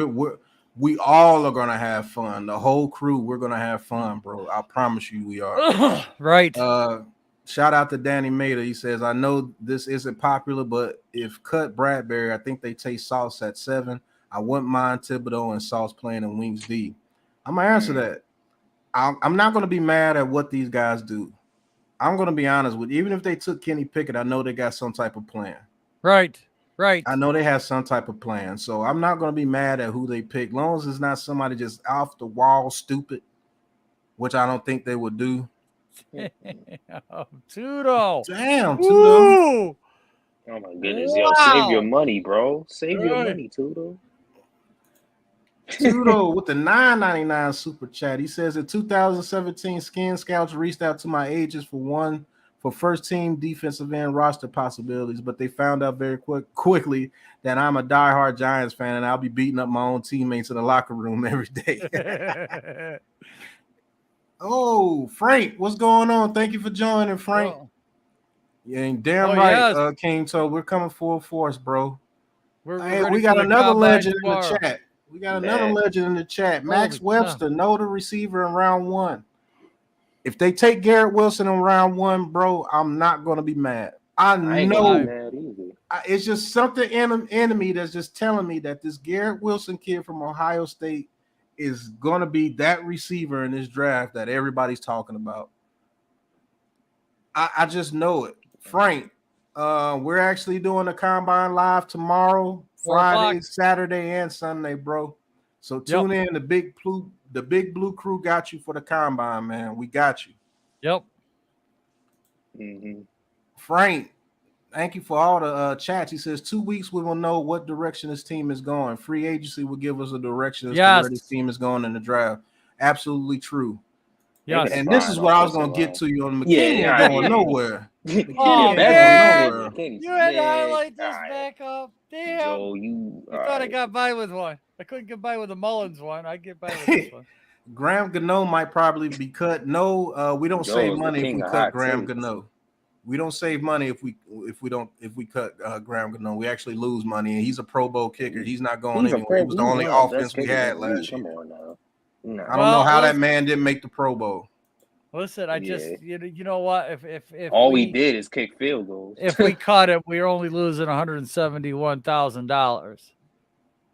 we all are gonna have fun. The whole crew, we're gonna have fun, bro. I promise you, we are. Right. Shout out to Danny Mader. He says, I know this isn't popular, but if cut Bradbury, I think they take Sauce at 7. I wouldn't mind Thibodeau and Sauce playing in Wings D. I'm gonna answer that. I'm not gonna be mad at what these guys do. I'm going to be honest with you. Even if they took Kenny Pickett, I know they got some type of plan. Right. I know they have some type of plan. So I'm not going to be mad at who they pick. Long as it's not somebody just off the wall stupid, which I don't think they would do. Tudo. Damn, Tudo. Oh my goodness, yo, save your money, bro. Save your money, Tudo. Tudo with the $9.99 super chat. He says in 2017, Skin Scouts reached out to my agents for first team defensive end roster possibilities, but they found out very quickly that I'm a diehard Giants fan and I'll be beating up my own teammates in the locker room every day. Oh, Frank, what's going on? Thank you for joining, Frank. Oh. Yeah, and damn right, King Toe, we're coming full force, bro. We got another legend in the chat. We got another legend in the chat. Max Webster, know the receiver in round 1. If they take Garrett Wilson in round 1, bro, I'm not going to be mad. I know it's just something in me that's just telling me that this Garrett Wilson kid from Ohio State is going to be that receiver in this draft that everybody's talking about. I just know it. Frank, we're actually doing a combine live tomorrow, Friday, Saturday, and Sunday, bro. So tune in. The Big Blue Krew got you for the combine, man. We got you. Yep. Mm-hmm. Frank, thank you for all the chats. He says 2 weeks we will know what direction this team is going. Free agency will give us a direction as to where this team is going in the draft. Absolutely true. Yes. And this is what I was going to get to you on McKinney ain't going nowhere. You had to highlight this back up. Damn. Joe, you thought I got by with one. I couldn't get by with the Mullins one. I get by with this one. Graham Gano might probably be cut. No, we don't save money if we cut Graham Gano. We don't save money if we cut Graham Gano. We actually lose money. And he's a Pro Bowl kicker. He's not going anywhere. He was the only offense we had last year. Come on now. No. I don't know how that man didn't make the Pro Bowl. Listen, I just you know what? If all we did is kick field goals. If we cut it, we're only losing $171,000.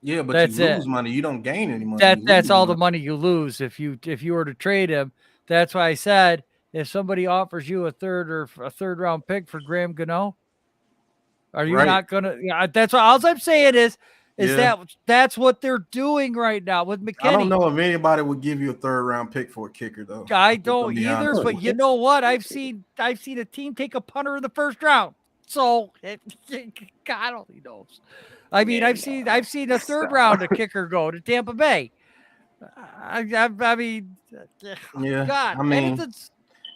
Yeah, but you lose money. You don't gain any money. That's all the money you lose if you were to trade him. That's why I said if somebody offers you a third round pick for Graham Gano, are you not gonna? Yeah, that's what all I'm saying is that's what they're doing right now with McKinney. I don't know if anybody would give you a third round pick for a kicker though. I don't either, but you know what? I've seen a team take a punter in the first round. So God only knows. I mean, I've seen a third round a kicker go to Tampa Bay. I mean, God, I mean,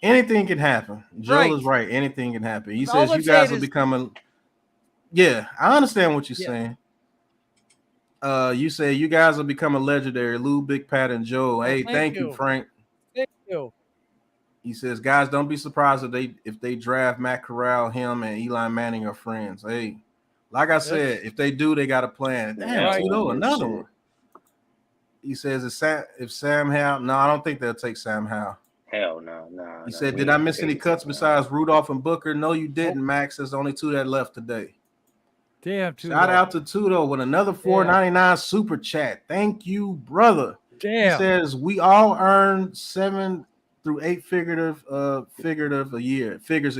anything can happen. Joel is right. Anything can happen. He says you guys are becoming. Yeah, I understand what you're saying. You say you guys are becoming legendary. Lou, Big Pat, and Joe. Hey, thank you, Frank. Thank you. He says, guys, don't be surprised if they draft Matt Corral, him, and Eli Manning are friends. Hey, like I said, if they do, they got a plan. Damn, another one. He says, if Sam Howell, no, I don't think they'll take Sam Howell. Hell no. He said, did I miss any cuts besides Rudolph and Booker? No, you didn't, Max. There's only 2 that left today. Damn, shout out to Tudo with another $4.99 super chat. Thank you, brother. Damn. He says we all earn 7 through 8 figures a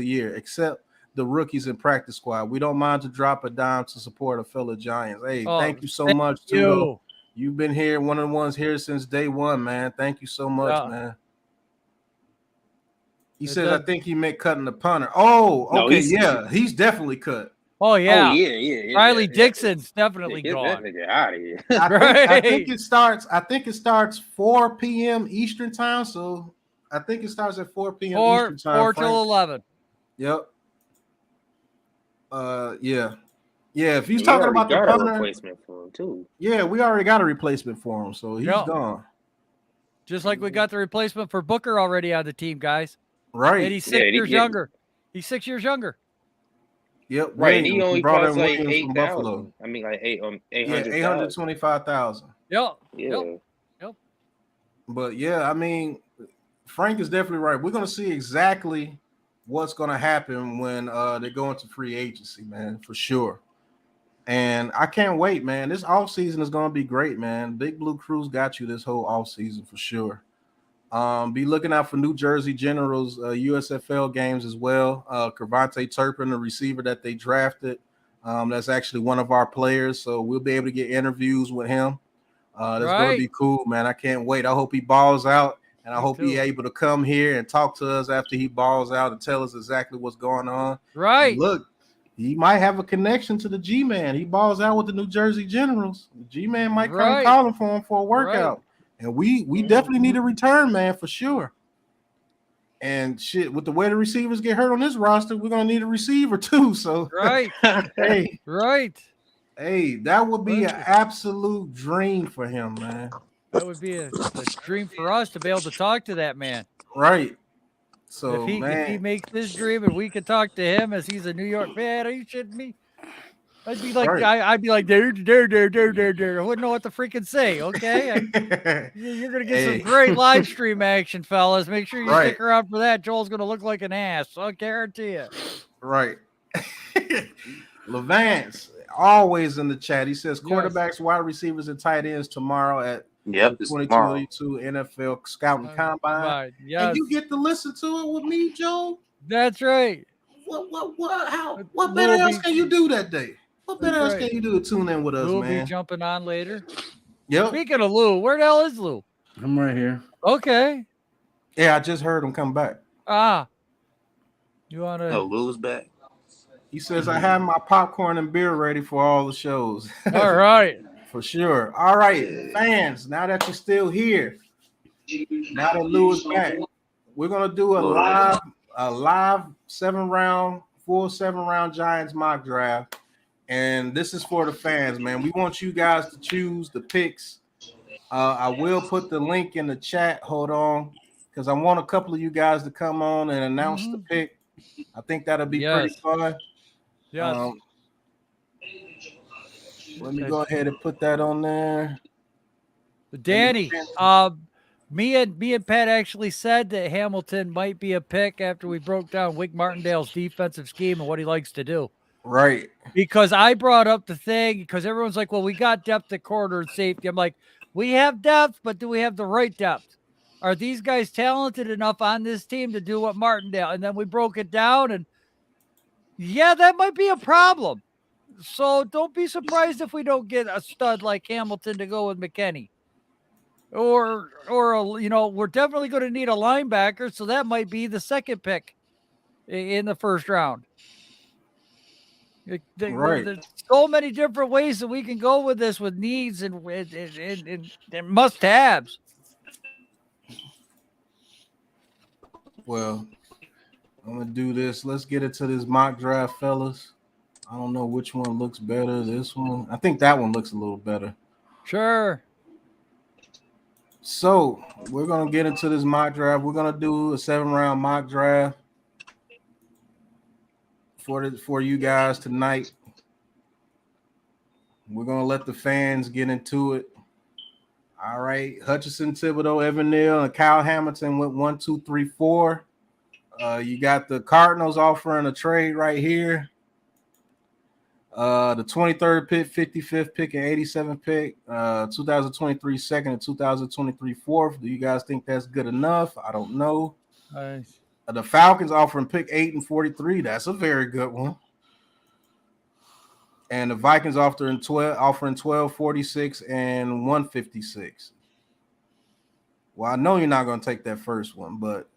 year, except the rookies in practice squad. We don't mind to drop a dime to support a fellow Giants. Hey, thank you so much, Tudo. You've been here, one of the ones here since day one, man. Thank you so much, man. He says, I think he meant cutting the punter. Oh, okay, he's definitely cut. Oh yeah, yeah. Riley Dixon's definitely gone. Get out of here. I think it starts 4 p.m. Eastern time. So I think it starts at 4 p.m. Eastern time. 4 till 11. Yep. Yeah. If he's talking about the punter, replacement for him too. Yeah, we already got a replacement for him, so he's gone. Just like we got the replacement for Booker already on the team, guys. Right. And he's 6 years younger. He's 6 years younger. Yep. Right. And he only costs like 8,000. I mean, like 825,000. Yep. But I mean, Frank is definitely right. We're gonna see exactly what's gonna happen when they go into free agency, man, for sure. And I can't wait, man. This offseason is gonna be great, man. Big Blue Krew's got you this whole offseason for sure. Be looking out for New Jersey Generals USFL games as well. Cavante Turpin, the receiver that they drafted, that's actually one of our players. So we'll be able to get interviews with him. That's going to be cool, man. I can't wait. I hope he balls out, and I hope he's able to come here and talk to us after he balls out and tell us exactly what's going on. Right. And look, he might have a connection to the G-Man. He balls out with the New Jersey Generals. The G-Man might come calling for him for a workout. And we definitely need a return, man, for sure. And shit, with the way the receivers get hurt on this roster, we're going to need a receiver too. So, Hey, that would be an absolute dream for him, man. That would be a dream for us to be able to talk to that man. Right. So, if he makes this dream and we can talk to him as he's a New York fan, are you shitting me? I'd be like, I'd be like, there. I wouldn't know what to freaking say. Okay, you're gonna get some great live stream action, fellas. Make sure you stick around for that. Joel's gonna look like an ass. I guarantee you. Right. Levance, always in the chat. He says quarterbacks, wide receivers, and tight ends tomorrow at 2022 NFL Scouting Combine. And you get to listen to it with me, Joe. That's right. What better else can you do that day? What better else can you do to tune in with us, Lou man? Will be jumping on later. Yep. Speaking of Lou, where the hell is Lou? I'm right here. Okay. Yeah, I just heard him come back. You want to? No, Lou's back. He says, I have my popcorn and beer ready for all the shows. All right. For sure. All right, fans, now that you're still here, now that Lou is back, we're going to do a live full 7-round Giants mock draft. And this is for the fans, man. We want you guys to choose the picks. I will put the link in the chat. Hold on, because I want a couple of you guys to come on and announce the pick. I think that'll be pretty fun. Yes. Let me go ahead and put that on there. Danny, me and Pat actually said that Hamilton might be a pick after we broke down Wink Martindale's defensive scheme and what he likes to do. Right. Because I brought up the thing because everyone's like, well, we got depth at corner and safety. I'm like, we have depth, but do we have the right depth? Are these guys talented enough on this team to do what Martindale? And then we broke it down, and yeah, that might be a problem. So don't be surprised if we don't get a stud like Hamilton to go with McKinney. Or we're definitely going to need a linebacker, so that might be the second pick in the first round. There's so many different ways that we can go with this with needs and must-haves. Well, I'm going to do this. Let's get into this mock draft, fellas. I don't know which one looks better. This one. I think that one looks a little better. Sure. So we're going to get into this mock draft. We're going to do a 7-round mock draft for you guys tonight. We're going to let the fans get into it. All right. Hutchinson, Thibodeau, Evan Neal, and Kyle Hamilton went 1, 2, 3, 4. You got the Cardinals offering a trade right here. The 23rd pick, 55th pick, and 87th pick, 2023 second and 2023 fourth. Do you guys think that's good enough? I don't know. Nice. The Falcons offering pick 8 and 43. That's a very good one. And the Vikings offering 12, 46, and 156. Well, I know you're not going to take that first one, but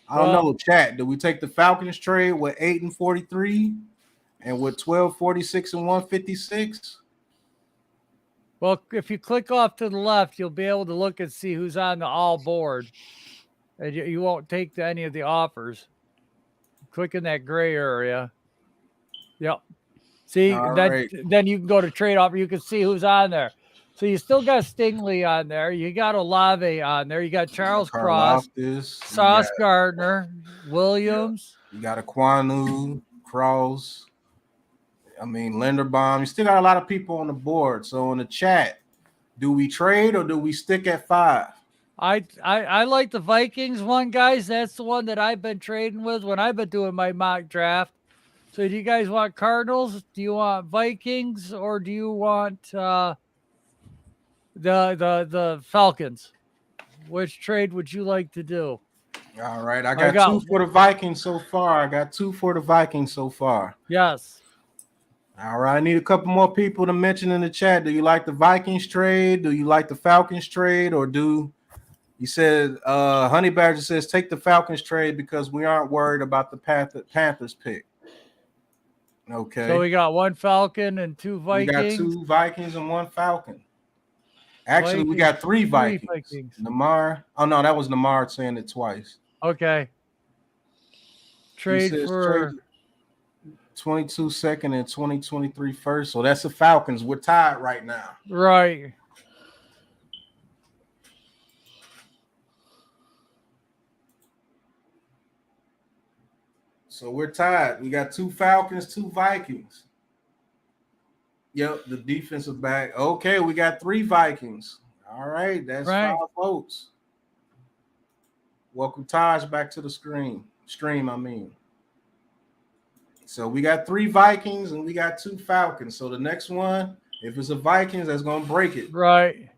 I don't know. Chat, do we take the Falcons trade with 8 and 43 and with 12, 46, and 156? Well, if you click off to the left, you'll be able to look and see who's on the all board. And you won't take any of the offers. Click in that gray area. Yep. See, then you can go to trade offer. You can see who's on there. So you still got Stingley on there. You got Olave on there. You got Charles Cross, Sauce Gardner, Williams. You got Aquanu, Cross. I mean, Linderbaum. You still got a lot of people on the board. So in the chat, do we trade or do we stick at 5? I like the Vikings one, guys. That's the one that I've been trading with when I've been doing my mock draft. So do you guys want Cardinals? Do you want Vikings, or do you want the Falcons? which trade would you like to do? All right, I got 2 for the Vikings so far. Yes. All right, I need a couple more people to mention in the chat. Do you like the Vikings trade? Do you like the Falcons trade? Or you said Honey Badger says take the Falcons trade because we aren't worried about the Panthers pick. Okay. So we got 1 Falcon and 2 Vikings. We got 2 Vikings and 1 Falcon. Actually, we got 3 Vikings. Namar. Oh no, that was Namar saying it twice. Okay. Trade for 22 second and 2023 first. So that's the Falcons. We're tied right now. Right. So we're tied. We got 2 Falcons, 2 Vikings. Yep, the defensive back. Okay, we got 3 Vikings. All right, that's 5 votes. Welcome Taj back to the stream. So we got 3 Vikings and we got 2 Falcons. So the next one, if it's a Vikings, that's gonna break it. Right.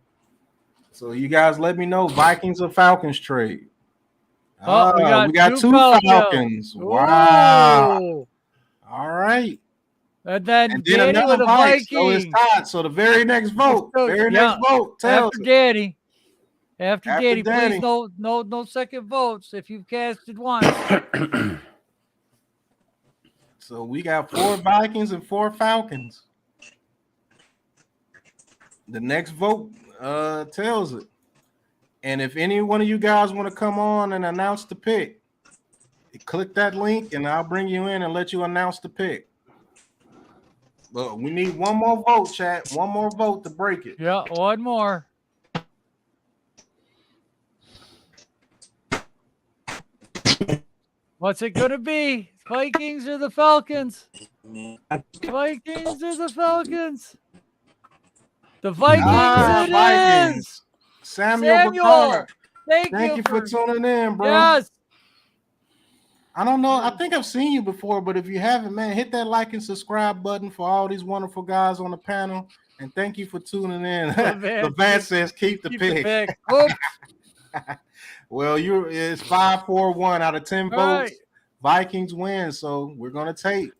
So you guys let me know Vikings or Falcons trade. Oh, we got 2 Falcons. Wow. Ooh. All right. And then Danny another with the Vikings. So it's tied. So the very next vote. Tells after Danny. After Danny, Danny. please no second votes if you've casted once. So we got 4 Vikings and 4 Falcons. The next vote tells it. And if any one of you guys want to come on and announce the pick, click that link and I'll bring you in and let you announce the pick. But we need 1 more vote, chat. 1 more vote to break it. Yeah, 1 more. What's it gonna be? Vikings or the Falcons? Vikings or the Falcons? The Vikings. Vikings. Samuel. Bacard. Thank you for tuning in, bro. Yes. I don't know. I think I've seen you before, but if you haven't, man, hit that like and subscribe button for all these wonderful guys on the panel. And thank you for tuning in. Levan says keep the pick. Well, it's 5-4-1 out of 10 votes. Vikings win, so we're gonna take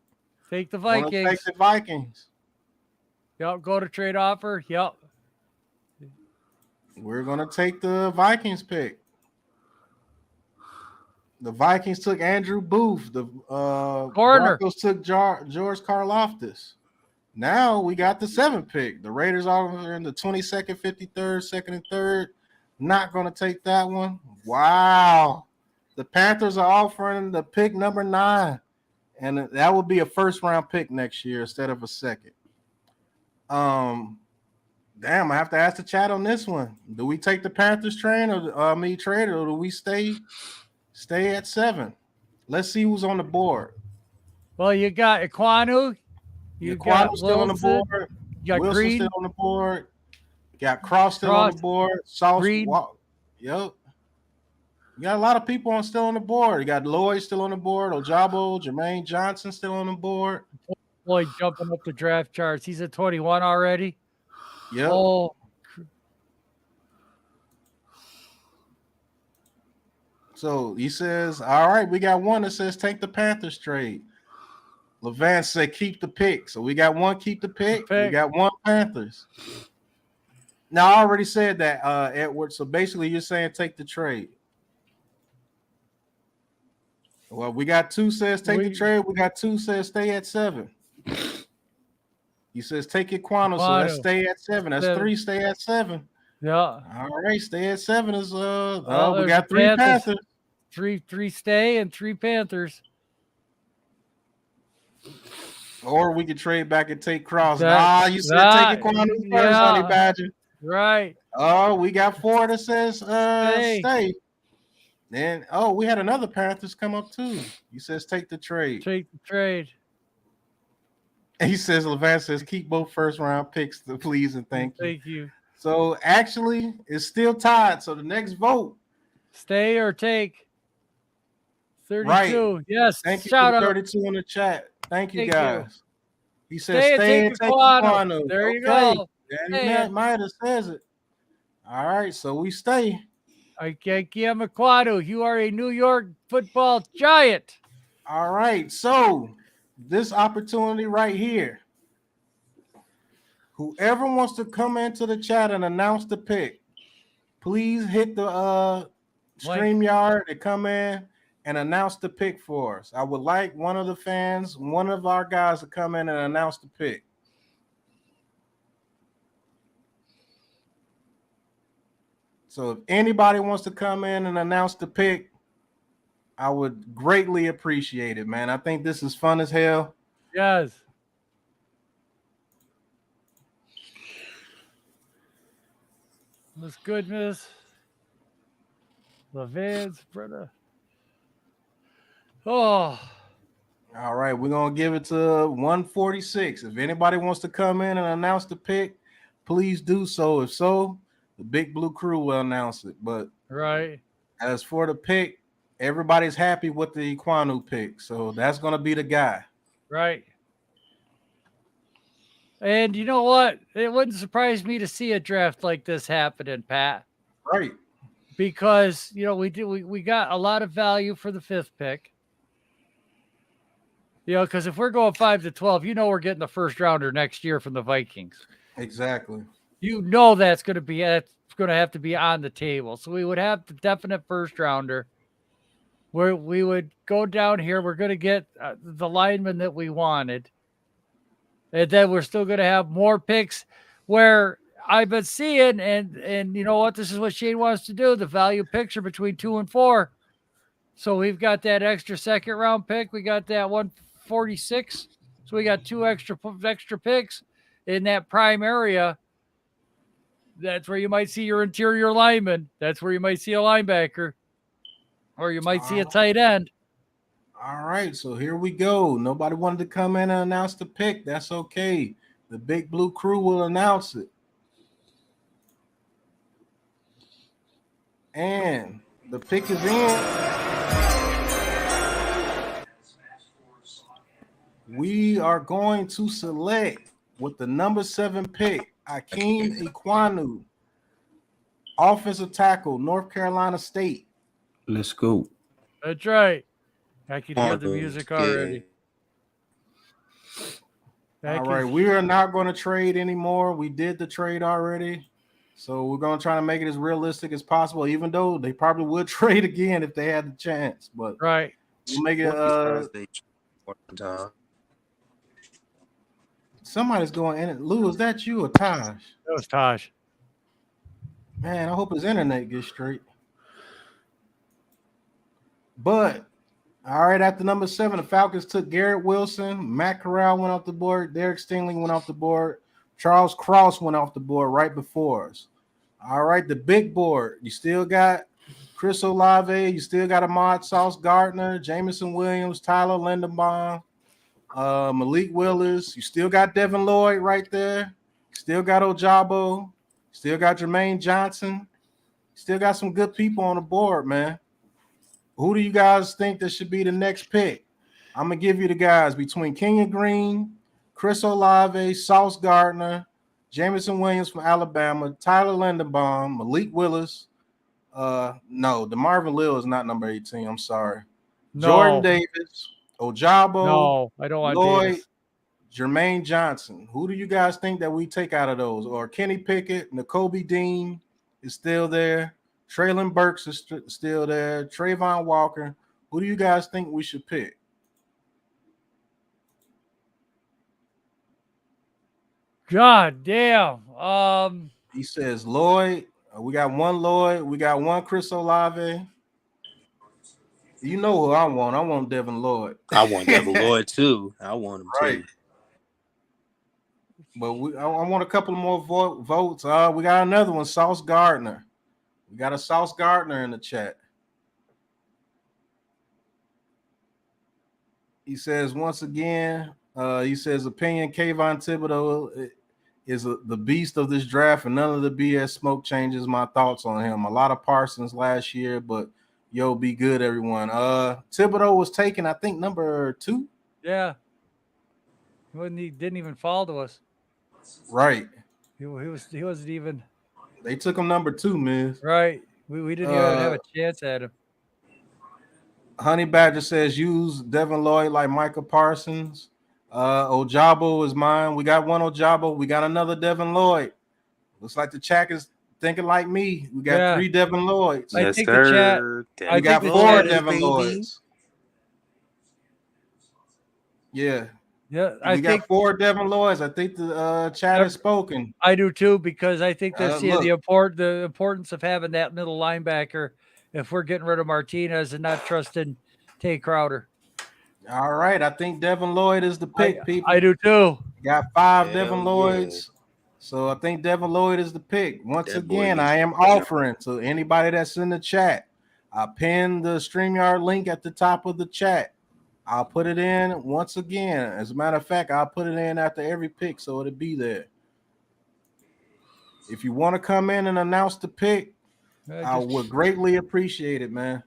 the Vikings. Take the Vikings. Yep, go to trade offer. Yep. We're gonna take the Vikings pick. The Vikings took Andrew Booth. The corner. Broncos took George Karlaftis. Now we got the 7th pick. The Raiders are in the 22nd, 53rd, 2nd, and 3rd. Not going to take that one. Wow. The Panthers are offering the pick number 9. And that will be a 1st-round pick next year instead of a 2nd. Damn, I have to ask the chat on this one. Do we take the Panthers trade or do we stay at 7? Let's see who's on the board. Well, you got Ekwonu. You got still on the board. You got Wilson Green. Still on the board. You got Cross still on the board. Sauce. Green. Yep. You got a lot of people still on the board. You got Lloyd still on the board. Ojabo, Jermaine Johnson still on the board. Lloyd jumping up the draft charts. He's at 21 already. Yep. Oh. So he says, all right, we got one that says take the Panthers trade. Levan said keep the pick. So we got 1 keep the pick. We got 1 Panthers. Now I already said that, Edward. So basically you're saying take the trade. Well, we got 2 says take the trade. We got 2 says stay at 7. He says take Ekwonu, so let's stay at 7. That's 3 stay at 7. Yeah. All right, stay at 7 is we got 3 Panthers. 3 stay and 3 Panthers. Or we could trade back and take Cross. You said take Ekwonu first, Honey Badger. Right. Oh, we got 4 that says stay. Then we had another Panthers come up too. He says take the trade. Take the trade. And he says Levan says keep both 1st-round picks, please and thank you. Thank you. So actually, it's still tied. So the next vote, stay or take. 32. Right. Yes. Thank you for 32 in the chat. Thank you, guys. He says stay and take Ekwonu. There you go. Danny Maida says it. All right, so we stay. Ikea Makwanu, you are a New York football giant. All right. So this opportunity right here. Whoever wants to come into the chat and announce the pick, please hit the StreamYard and come in and announce the pick for us. I would like one of the fans, one of our guys to come in and announce the pick. So if anybody wants to come in and announce the pick, I would greatly appreciate it, man. I think this is fun as hell. Yes. Miss Goodness. Levin's brother. Oh. All right, we're going to give it to 146. If anybody wants to come in and announce the pick, please do so. If so, the Big Blue Krew will announce it. But right. As for the pick, everybody's happy with the Iquanu pick. So that's going to be the guy. Right. And you know what? It wouldn't surprise me to see a draft like this happening, Pat. Right. Because, we got a lot of value for the 5th pick. Because if we're going 5 to 12, we're getting the first rounder next year from the Vikings. Exactly. That's going to have to be on the table. So we would have the definite first rounder where we would go down here. We're going to get the lineman that we wanted. And then we're still going to have more picks where I've been seeing, and you know what? This is what Shane wants to do, the value picture between 2 and 4. So we've got that extra second round pick. We got that 146. So we got 2 extra picks in that prime area. That's where you might see your interior lineman. That's where you might see a linebacker. Or you might see a tight end. All right, so here we go. Nobody wanted to come in and announce the pick. That's okay. The Big Blue Krew will announce it. And the pick is in. We are going to select with the number 7 pick, Akeem Iquanu, offensive tackle, North Carolina State. Let's go. That's right. I can hear the music already. All right, we are not going to trade anymore. We did the trade already. So we're going to try to make it as realistic as possible, even though they probably would trade again if they had the chance. But right. We'll make it somebody's going in it. Lou, is that you or Taj? That was Taj. Man, I hope his internet gets straight. But all right, after number 7, the Falcons took Garrett Wilson. Matt Corral went off the board. Derek Stingley went off the board. Charles Cross went off the board right before us. All right, the big board. You still got Chris Olave. You still got Ahmad Sauce Gardner, Jamison Williams, Tyler Lindenbaum, Malik Willis. You still got Devin Lloyd right there. Still got Ojabo. Still got Jermaine Johnson. Still got some good people on the board, man. Who do you guys think that should be the next pick? I'm going to give you the guys between Kenyon Green, Chris Olave, Sauce Gardner, Jamison Williams from Alabama, Tyler Lindenbaum, Malik Willis. No, DeMarvin Lill is not number 18. I'm sorry. No. Jordan Davis, Ojabo. No, I don't want Lloyd, Davis. Jermaine Johnson. Who do you guys think that we take out of those? Or Kenny Pickett, N'Kobe Dean is still there. Traylon Burks is still there. Trayvon Walker. Who do you guys think we should pick? God damn. He says Lloyd. We got one Lloyd. We got one Chris Olave. You know who I want. I want Devin Lloyd. I want Devin Lloyd too. I want him too. But I want a couple more votes. We got another one, Sauce Gardner. We got a Sauce Gardner in the chat. He says, once again, opinion Kayvon Thibodeau is the beast of this draft, and none of the BS smoke changes my thoughts on him. A lot of Parsons last year, but yo, be good, everyone. Thibodeau was taken, I think, number 2. Yeah. He didn't even fall to us. Right. He wasn't even. They took him number 2, man. Right. We didn't even have a chance at him. Honey Badger says use Devin Lloyd like Micah Parsons. Ojabo is mine. We got one Ojabo. We got another Devin Lloyd. Looks like the chat is thinking like me. We got 3 Devin Lloyds. I think the chat. We got 4 Devin Lloyds. Yeah. Yeah, we got 4 Devin Lloyds. I think the chat has spoken. I do too, because I think they're seeing look. the importance of having that middle linebacker if we're getting rid of Martinez and not trusting Tay Crowder. All right. I think Devin Lloyd is the pick, people. I do too. Got 5 Devin Lloyds. So I think Devin Lloyd is the pick. Once again, I am offering to anybody that's in the chat. I pinned the StreamYard link at the top of the chat. I'll put it in once again. As a matter of fact, I'll put it in after every pick, so it'll be there. If you want to come in and announce the pick, I would greatly appreciate it, man.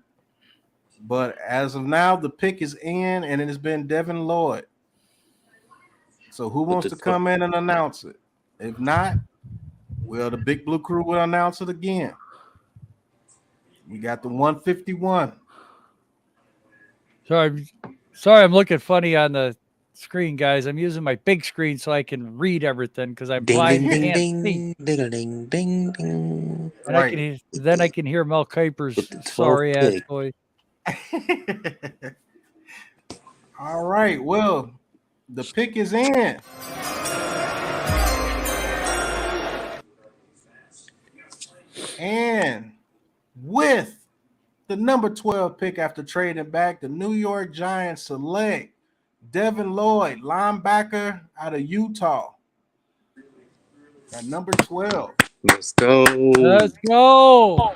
But as of now, the pick is in, and it has been Devin Lloyd. So who wants to come in and announce it? If not, well, the Big Blue Krew will announce it again. We got the 151. Sorry, I'm looking funny on the screen, guys. I'm using my big screen so I can read everything because I'm blind and can't see. Ding, ding, ding. And then I can hear Mel Kiper's sorry ass voice. All right, well, the pick is in. And with the number 12 pick after trading back, the New York Giants select Devin Lloyd, linebacker out of Utah. At number 12. Let's go. Let's go.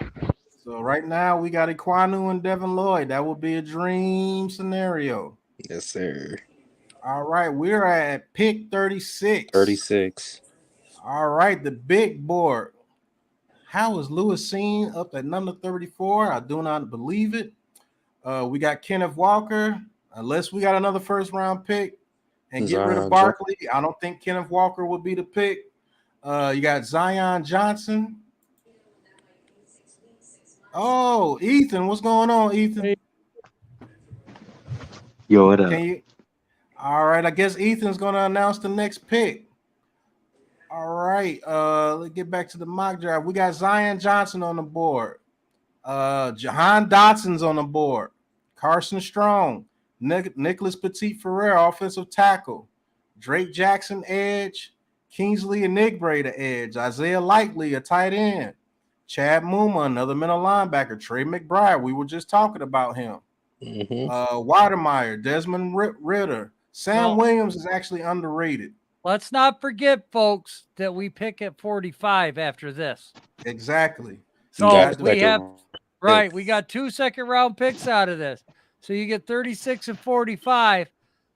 So right now we got Ekwonu and Devin Lloyd. That would be a dream scenario. Yes, sir. All right, we're at pick 36. 36. All right, the big board. How is Lewis seen up at number 34? I do not believe it. We got Kenneth Walker. Unless we got another first round pick and get rid of Barkley, I don't think Kenneth Walker would be the pick. You got Zion Johnson. Oh, Ethan, what's going on, Ethan? Yo, what up? All right, I guess Ethan's going to announce the next pick. All right, let's get back to the mock draft. We got Zion Johnson on the board. Jahan Dotson's on the board. Carson Strong. Nicholas Petit-Ferrer, offensive tackle. Drake Jackson, edge. Kingsley Enigbre, the edge. Isaiah Likely, a tight end. Chad Muma, another middle linebacker. Trey McBride, we were just talking about him. Watermeyer, Desmond Ritter. Sam Williams is actually underrated. Let's not forget, folks, that we pick at 45 after this. Exactly. So we got 2 second-round picks out of this. So you get 36 and 45.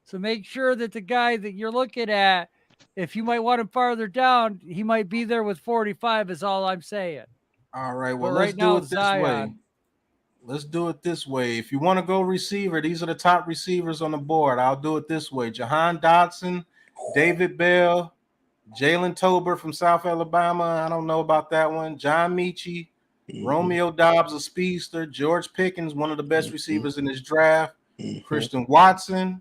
So make sure that the guy that you're looking at, if you might want him farther down, he might be there with 45 is all I'm saying. All right, well, let's do it this way. Let's do it this way. If you want to go receiver, these are the top receivers on the board. I'll do it this way. Jahan Dotson, David Bell, Jalen Tolbert from South Alabama. I don't know about that one. John Mechie, Romeo Dobbs, a speedster. George Pickens, one of the best receivers in this draft. Christian Watson,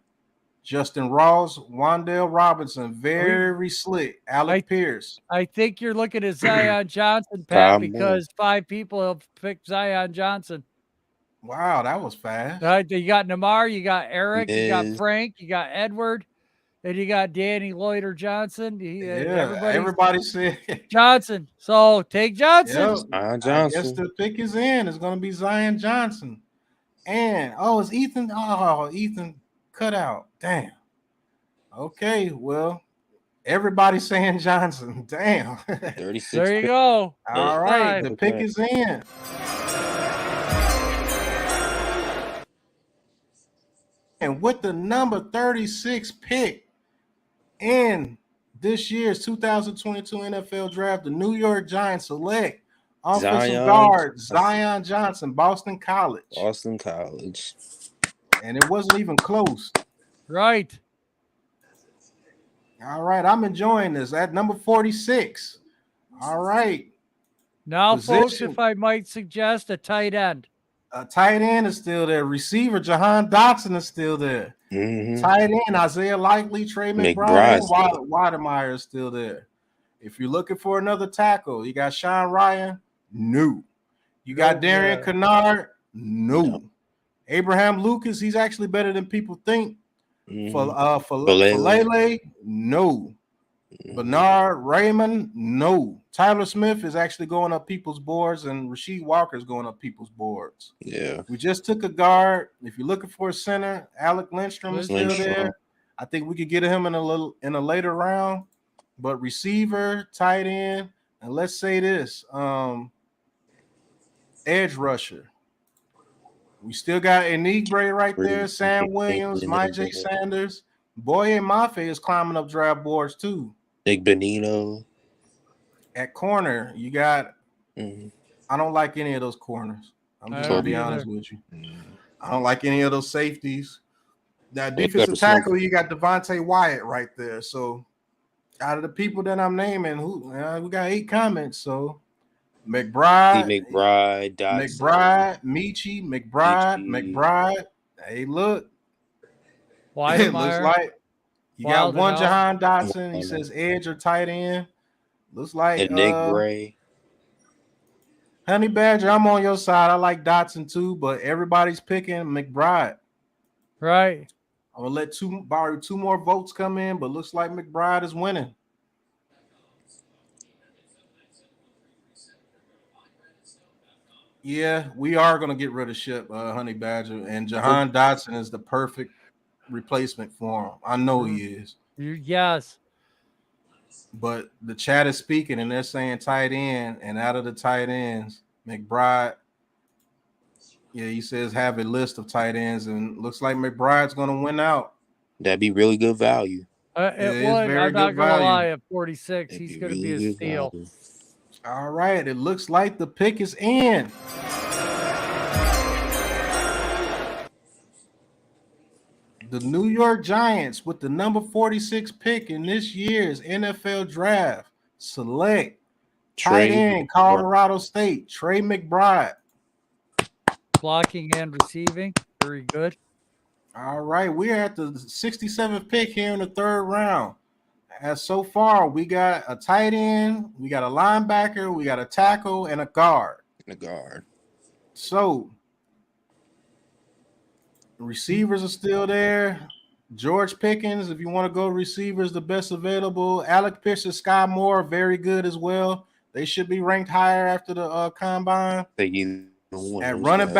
Justin Ross, Wan'Dale Robinson, very slick. Alec Pierce. I think you're looking at Zion Johnson, Pat, because 5 people have picked Zion Johnson. Wow, that was fast. You got Namar, you got Eric, you got Frank, you got Edward, and you got Danny Loiter Johnson. Everybody said Johnson. So take Johnson. Yep. I guess the pick is in. It's going to be Zion Johnson. And, it's Ethan. Oh, Ethan cut out. Damn. Okay, well, everybody's saying Johnson. Damn. 36. There you go. All right, the pick is in. And with the number 36 pick in this year's 2022 NFL Draft, the New York Giants select offensive guard Zion Johnson, Boston College. And it wasn't even close. Right. All right, I'm enjoying this. At number 46. All right. Now, folks, Position. if I might suggest a tight end. Tight end is still there. Receiver Jahan Dotson is still there. Mm-hmm. Tight end Isaiah Likely, Trey McBride, McBride's and Wademeyer is still there. If you're looking for another tackle, you got Sean Ryan. No. You got Darian Kennard. No. Abraham Lucas, he's actually better than people think. Falele, no. Bernard Raymond, no. Tyler Smith is actually going up people's boards, and Rasheed Walker is going up people's boards. Yeah. We just took a guard. If you're looking for a center, Alec Lindstrom is still there. I think we could get him in a later round. But receiver, tight end, and let's say this, edge rusher. We still got Ingram right there, Sam Williams, Mike J. Sanders. Boye Mafe is climbing up draft boards too. Nick Bonino. At corner, you got I don't like any of those corners. I'm just gonna be honest with you. I don't like any of those safeties. That defensive tackle, you got Devontae Wyatt right there. So out of the people that I'm naming, we got 8 comments. So McBride, Michi, McBride. Hey, look. It looks like you got one Jahan Dotson. He says edge or tight end. Looks like Nick Gray. Honey Badger, I'm on your side. I like Dotson too, but everybody's picking McBride. Right. I'm gonna let borrow 2 more votes come in, but looks like McBride is winning. Yeah, we are gonna get rid of Ship, Honey Badger, and Jahan Dotson is the perfect replacement for him. I know he is. Yes. But the chat is speaking, and they're saying tight end, and out of the tight ends, McBride. Yeah, he says have a list of tight ends, and looks like McBride's going to win out. That'd be really good value. I'm not going to lie, at 46, he's going to be a steal. Value. All right, it looks like the pick is in. The New York Giants, with the number 46 pick in this year's NFL draft, select tight end, Colorado State, Trey McBride. Blocking and receiving, very good. All right, we're at the 67th pick here in the 3rd round. As so far, we got a tight end, we got a linebacker, we got a tackle, and a guard. So, receivers are still there. George Pickens, if you want to go receivers, the best available. Alec Pierce and Sky Moore, very good as well. They should be ranked higher after the combine. At running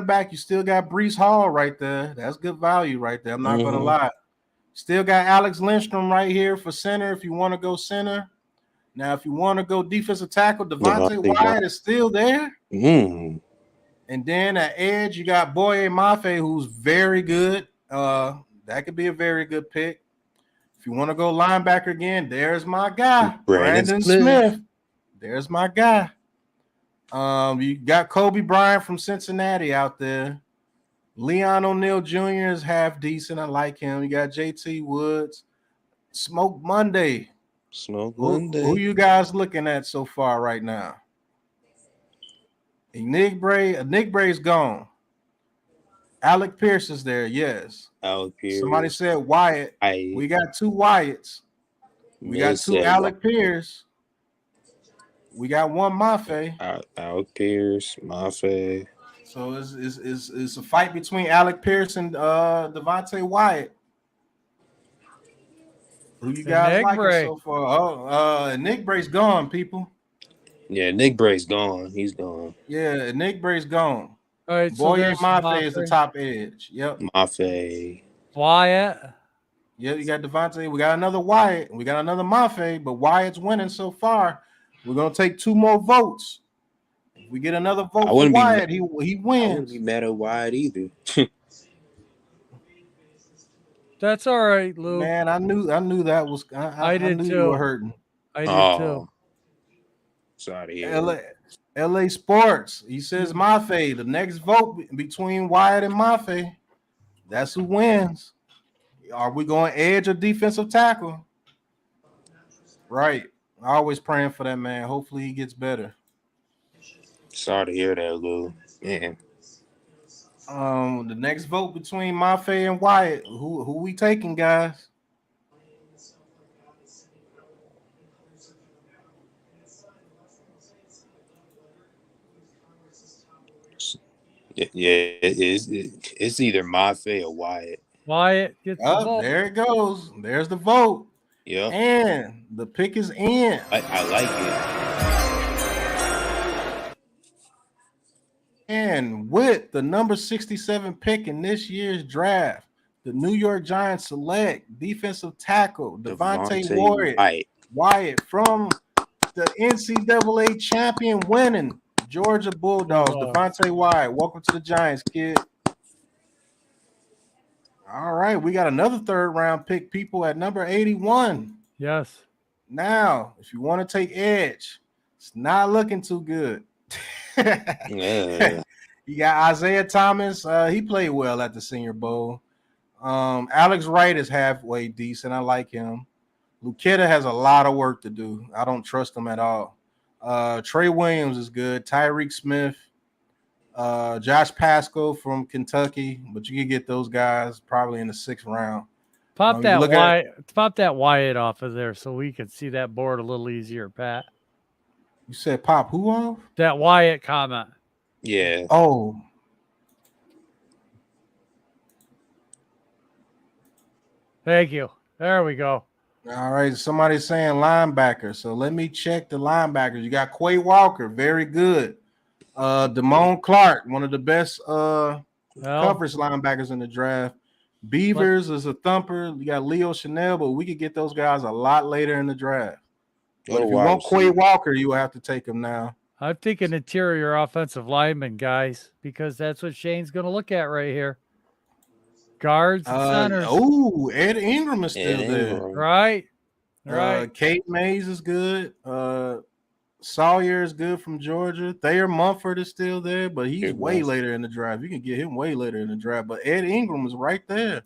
back, you still got Breece Hall right there. That's good value right there. I'm not going to lie. Still got Alex Lindstrom right here for center if you want to go center. Now, if you want to go defensive tackle, Devontae Wyatt is still there. And then at edge, you got Boye Mafe, who's very good. That could be a very good pick. If you want to go linebacker again, there's my guy, Brandon Smith. There's my guy. You got Kobe Bryant from Cincinnati out there. Leon O'Neal Jr. is half decent. I like him. You got JT Woods. Smoke Monday. Who you guys looking at so far right now? Nick Bray's gone. Alec Pierce is there, yes. Alec Pierce. Somebody said Wyatt. We got 2 Wyatts. We got 2 Alec Pierce. We got 1 Mafe. Alec Pierce, Mafe. So it's a fight between Alec Pierce and Devontae Wyatt. Who you guys like so far? Nick Bray's gone, people. Yeah, Nick Bray's gone. He's gone. Yeah, Nick Bray's gone. All right, Boye Mafe is the top edge. Yep. Mafe. Wyatt. Yeah, you got Devontae. We got another Wyatt. We got another Mafe, but Wyatt's winning so far. We're gonna take 2 more votes. If we get another vote for Wyatt, he wins. I wouldn't be mad at Wyatt either. That's all right, Lou. Man, I knew that was. I did knew too. You were hurting. I did too. Sorry to hear. LA Sports. He says Mafe. The next vote between Wyatt and Mafe. That's who wins. Are we going edge or defensive tackle? Right. Always praying for that man. Hopefully he gets better. Sorry to hear that, Lou. Man. The next vote between Mafe and Wyatt. Who we taking, guys? Yeah, it's either Mafe or Wyatt. Wyatt gets the vote. There it goes. There's the vote. Yep. And the pick is in. I like it. And with the number 67 pick in this year's draft, the New York Giants select defensive tackle Devontae Wyatt from the NCAA champion winning Georgia Bulldogs. Devontae Wyatt, welcome to the Giants, kid. All right, we got another third round pick, people, at number 81. Yes. Now, if you want to take edge, it's not looking too good. Yeah. You got Isaiah Thomas. He played well at the Senior Bowl. Alex Wright is halfway decent. I like him. Luketa has a lot of work to do. I don't trust him at all. Trey Williams is good. Tyreek Smith. Josh Pascal from Kentucky, but you can get those guys probably in the 6th round. Pop that Wyatt off of there so we can see that board a little easier, Pat. You said pop who off? That Wyatt comment. Yeah. Oh. Thank you. There we go. All right. Somebody's saying linebacker. So let me check the linebackers. You got Quay Walker, very good. Damone Clark, one of the best coverage linebackers in the draft. Beavers is a thumper. You got Leo Chanel, but we could get those guys a lot later in the draft. But if you want Quay Walker, you will have to take him now. I'm thinking interior offensive lineman, guys, because that's what Shane's going to look at right here. Guards and centers. Oh, Ed Ingram is still there. Right. Kate Mays is good. Sawyer is good from Georgia. Thayer Mumford is still there, but he's way later in the draft. You can get him way later in the draft. But Ed Ingram is right there.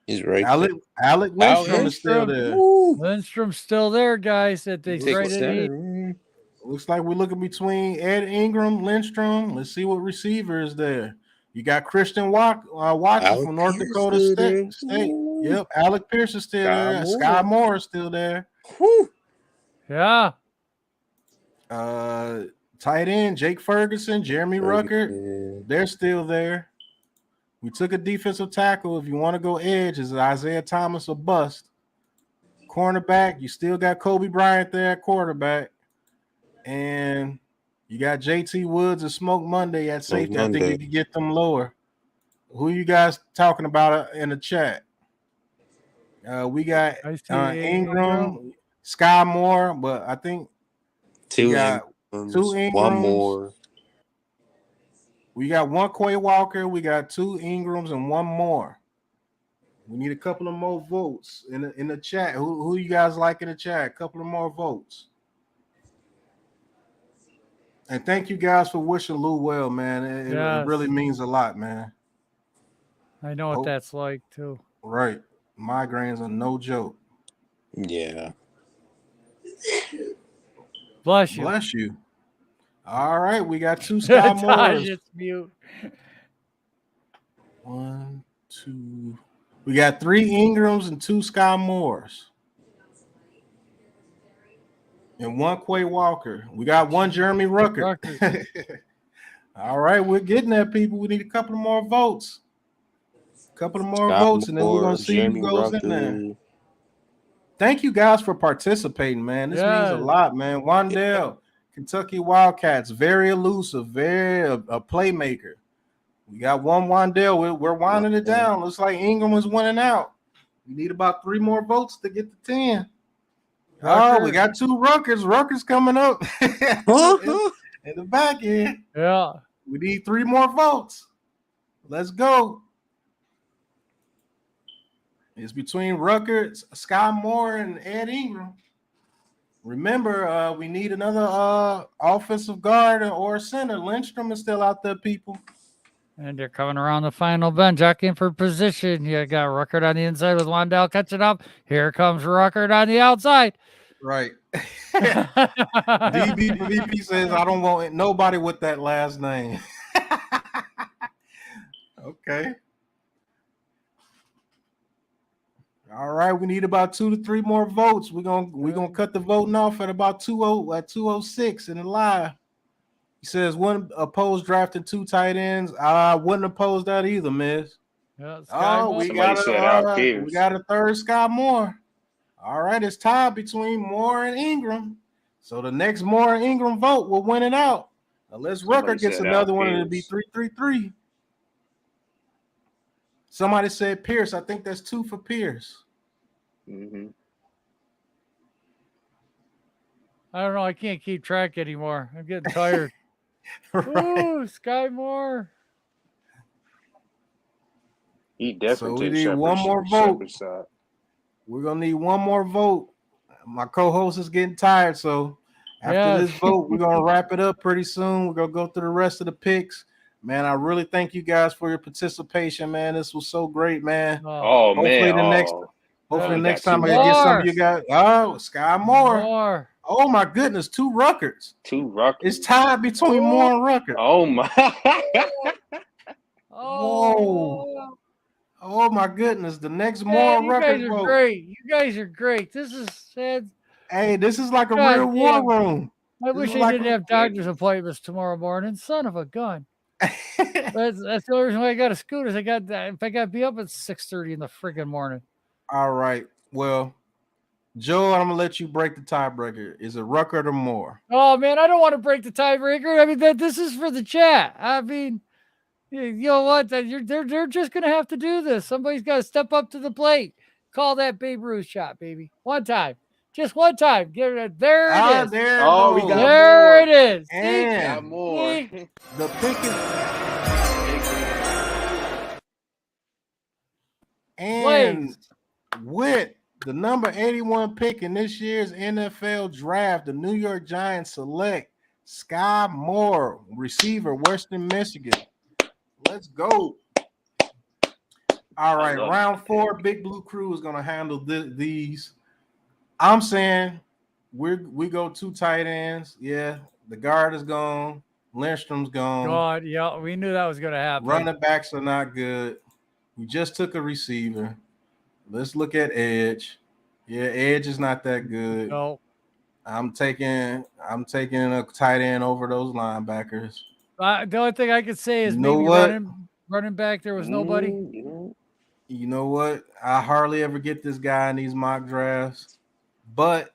He's right there. Alec Lindstrom is still there. Lindstrom's still there, guys. That they traded. Looks like we're looking between Ed Ingram, Lindstrom. Let's see what receiver is there. You got Christian Watson from North Dakota State. Yep, Alec Pierce is still there. Sky Moore is still there. Whew. Yeah. Tight end Jake Ferguson, Jeremy Ruckert, they're still there. We took a defensive tackle. If you want to go edge, is Isaiah Thomas or bust? Cornerback, you still got Kobe Bryant there at quarterback, and you got JT Woods and Smoke Monday at safety. I think you can get them lower. Who you guys talking about in the chat? We got Ingram, Sky Moore, but I think two Ingrams, one more. We got one Quay Walker, we got 2 Ingrams, and one more. We need a couple of more votes in the chat. Who you guys like in the chat? A couple of more votes. And thank you guys for wishing Lou well, man. It really means a lot, man. I know what that's like too. Right. Migraines are no joke. Yeah. Bless you. Bless you. All right, we got 2 Sky Moores. It's mute. 1, 2. We got 3 Ingrams and 2 Sky Moores. And 1 Quay Walker. We got 1 Jeremy Ruckert. All right, we're getting there, people. We need a couple of more votes. And then we're going to see who goes in there. Thank you guys for participating, man. This means a lot, man. Wandale, Kentucky Wildcats, very elusive, very a playmaker. We got 1 Wandale. We're winding it down. Looks like Ingram was winning out. We need about 3 more votes to get to 10. Oh, we got 2 Ruckers. Ruckers coming up in the back end. Yeah. We need 3 more votes. Let's go. It's between Ruckert, Sky Moore, and Ed Ingram. Remember, we need another offensive guard or center. Lindstrom is still out there, people. And they're coming around the final bend, jockeying for position. You got Ruckert on the inside with Wandale catching up. Here comes Ruckert on the outside. Right. DBVP says, I don't want nobody with that last name. Okay. All right, we need about 2 to 3 more votes. We're gonna cut the voting off at about 206 in the live. He says one opposed drafting 2 tight ends. I wouldn't oppose that either, Miss. Yeah, We Somebody said our Pierce. we got a third Sky Moore. All right, it's tied between Moore and Ingram. So the next Moore and Ingram vote will win it out. Unless Rucker gets another one, it'll be 3-3-3. Somebody said Pierce. I think that's 2 for Pierce. Mm-hmm. I don't know. I can't keep track anymore. I'm getting tired. Right. Ooh, Sky Moore. He definitely So we takes need Shepard, one more vote. Shepard's side. We're gonna need one more vote. My co-host is getting tired, so after this vote, we're gonna wrap it up pretty soon. We're gonna go through the rest of the picks. Man, I really thank you guys for your participation, man. This was so great, man. Oh, Hopefully man. Hopefully we next got time two I get some of more. you guys. Oh, Sky Moore. Oh my goodness, 2 Ruckers. 2 Ruckers. It's tied between Moore and Rucker. Oh my. Whoa. Oh my goodness. The next Moore you Rucker guys are vote. great. You guys are great. This is sad. Hey, this is like a God real war damn. room. I This wish is I like didn't have doctor's appointments tomorrow morning. Son of a gun. That's the only reason why I got a scooter. Is I got that. If I got to be up at 6:30 in the friggin' morning. All right. Well, Joe, I'm gonna let you break the tiebreaker. Is it Rucker or Moore? Oh man, I don't want to break the tiebreaker. I mean, this is for the chat. I mean, you know what? They're just gonna have to do this. Somebody's got to step up to the plate. Call that Babe Ruth shot, baby. One time, just one time. Get it. There it is. There it Oh, we goes. got There more. it is. And Got more. the pick is and with the number 81 pick in this year's NFL draft, the New York Giants select Sky Moore, receiver, Western Michigan. Let's go. All right, round 4, Big Blue Krew is going to handle these. I'm saying we go 2 tight ends. Yeah, the guard is gone. Lindstrom's gone. God, yeah, we knew that was going to happen. Running backs are not good. We just took a receiver. Let's look at edge. Yeah, edge is not that good. No. I'm taking a tight end over those linebackers. The only thing I could say is maybe running back. There was nobody. You know what? I hardly ever get this guy in these mock drafts, but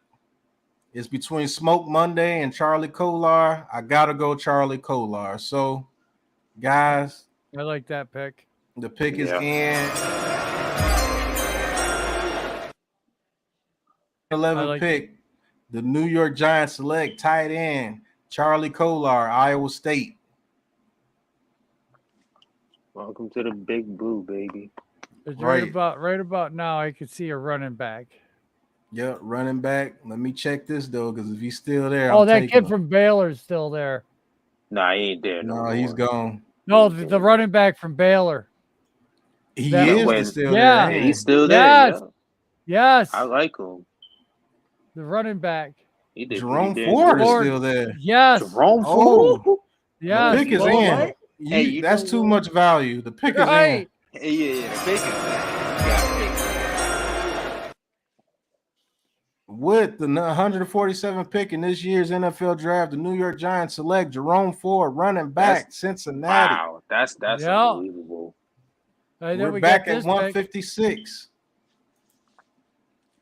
it's between Smoke Monday and Charlie Kolar. I gotta go Charlie Kolar. So, guys, I like that pick. The pick is in. 11 pick. The New York Giants select tight end Charlie Kolar, Iowa State. Welcome to the Big Blue, baby. Right about now, I could see a running back. Yep, running back. Let me check this though, because if he's still there, oh, that kid from Baylor's still there. Nah, he ain't there. No, he's gone. No, the running back from Baylor. He is still there. Yeah, he's still there. Yes. Yes. I like him. The running back. Jerome Ford is still there. Yes. Jerome Ford. Yes. The pick is in. Hey, that's too much value. The pick is in. Yeah, the pick is in. With the 147 pick in this year's NFL draft, the New York Giants select Jerome Ford, running back, Cincinnati. Wow, that's unbelievable. We're back at 156.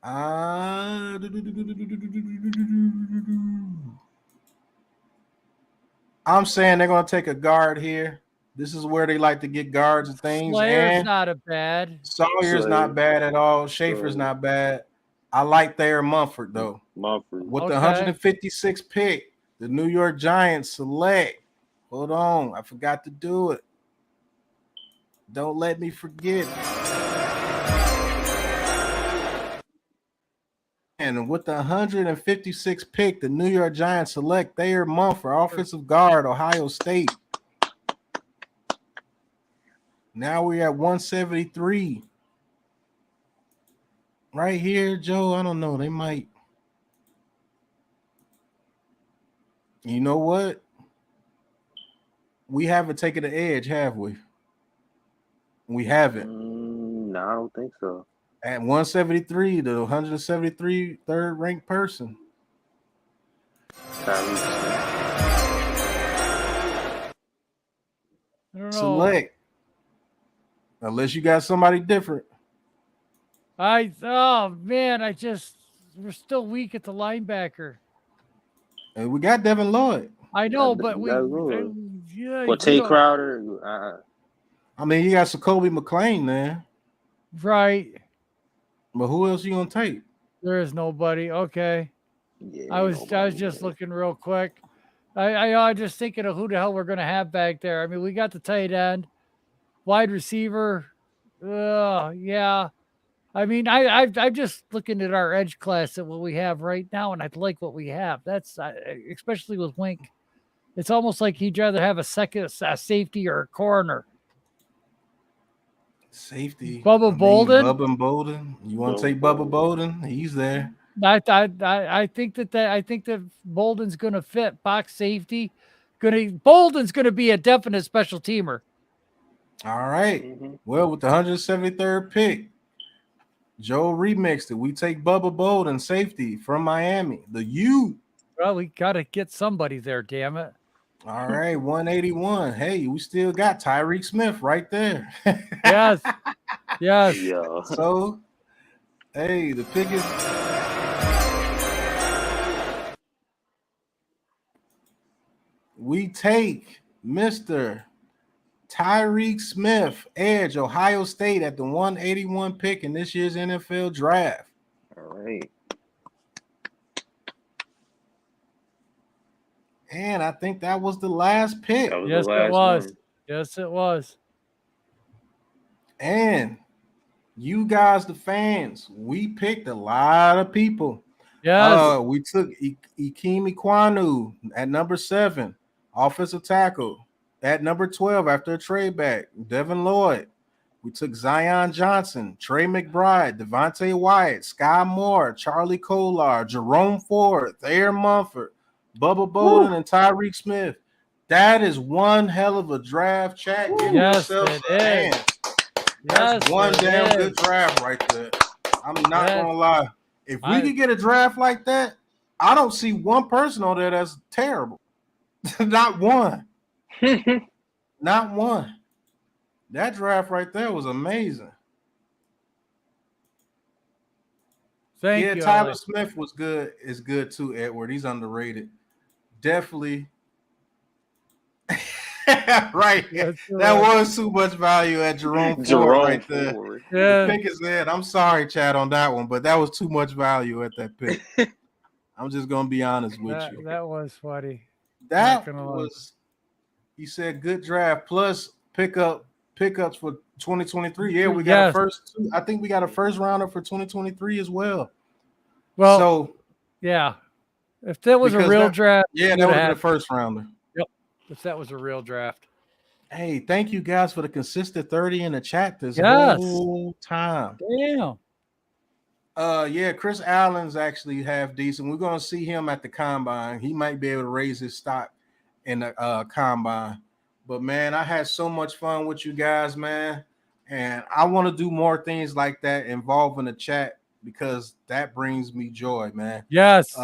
I'm saying they're going to take a guard here. This is where they like to get guards and things. Sawyer's not a bad. Sawyer's not bad at all. Schaefer's not bad. I like Thayer Mumford, though. With the 156 pick, the New York Giants select. Hold on. I forgot to do it. Don't let me forget. And with the 156 pick, the New York Giants select Thayer Mumford, offensive guard, Ohio State. Now we're at 173. Right here, Joe, I don't know. They might. You know what? We haven't taken the edge, have we? We haven't. No, I don't think so. At 173, the 173 third ranked person. I don't know. Select. Unless you got somebody different. Oh man, we're still weak at the linebacker. And we got Devin Lloyd. I know, but Well, Tay Crowder. I mean, you got Jacoby McClain there. Right. But who else you gonna take? There is nobody. Okay. Yeah, I was just looking real quick. I just thinking of who the hell we're gonna have back there. I mean, we got the tight end, wide receiver. Yeah. I mean, I'm just looking at our edge class at what we have right now, and I like what we have. That's especially with Wink. It's almost like he'd rather have a safety or a corner. Safety. Bubba Bolden. Bubba Bolden. You want to take Bubba Bolden? He's there. I think that Bolden's going to fit box safety. Bolden's going to be a definite special teamer. All right. Mm-hmm. Well, with the 173rd pick, Joe remixed it. We take Bubba Bolden, safety from Miami. The U. Well, we got to get somebody there, damn it. All right, 181. Hey, we still got Tyreek Smith right there. Yes. Yes. Yeah. So, hey, the pick is... We take Mr. Tyreek Smith, edge, Ohio State, at the 181 pick in this year's NFL draft. All right. And I think that was the last pick. Yes, it was. Yes, it was. And you guys, the fans, we picked a lot of people. Yes. We took Ikem Ekwonu at number 7, offensive tackle. At number 12, after a trade back, Devin Lloyd. We took Zion Johnson, Trey McBride, Devontae Wyatt, Sky Moore, Charlie Kolar, Jerome Ford, Thayer Mumford, Bubba Bolden, and Tyreek Smith. That is one hell of a draft, chat. Yes, it is. That's one damn good draft right there. I'm not going to lie. If we could get a draft like that, I don't see one person on there that's terrible. Not one. Not one. That draft right there was amazing. Thank you. Tyler Smith was good. Is good too, Edward. He's underrated. Definitely. Right. That was too much value at Jerome Ford right there. Yeah. The pick is in. I'm sorry, Chad, on that one, but that was too much value at that pick. I'm just gonna be honest with you. That was funny. That was. He said good draft plus pickups for 2023. Yeah, we got a first. I think we got a first rounder for 2023 as well. Well, so yeah, if that was a real draft, that would have been a first rounder. Yep, if that was a real draft. Hey, thank you guys for the consistent 30 in the chat this whole time. Damn. Chris Allen's actually half decent. We're gonna see him at the combine. He might be able to raise his stock in the combine. But man, I had so much fun with you guys, man. And I want to do more things like that involving the chat because that brings me joy, man. Yes.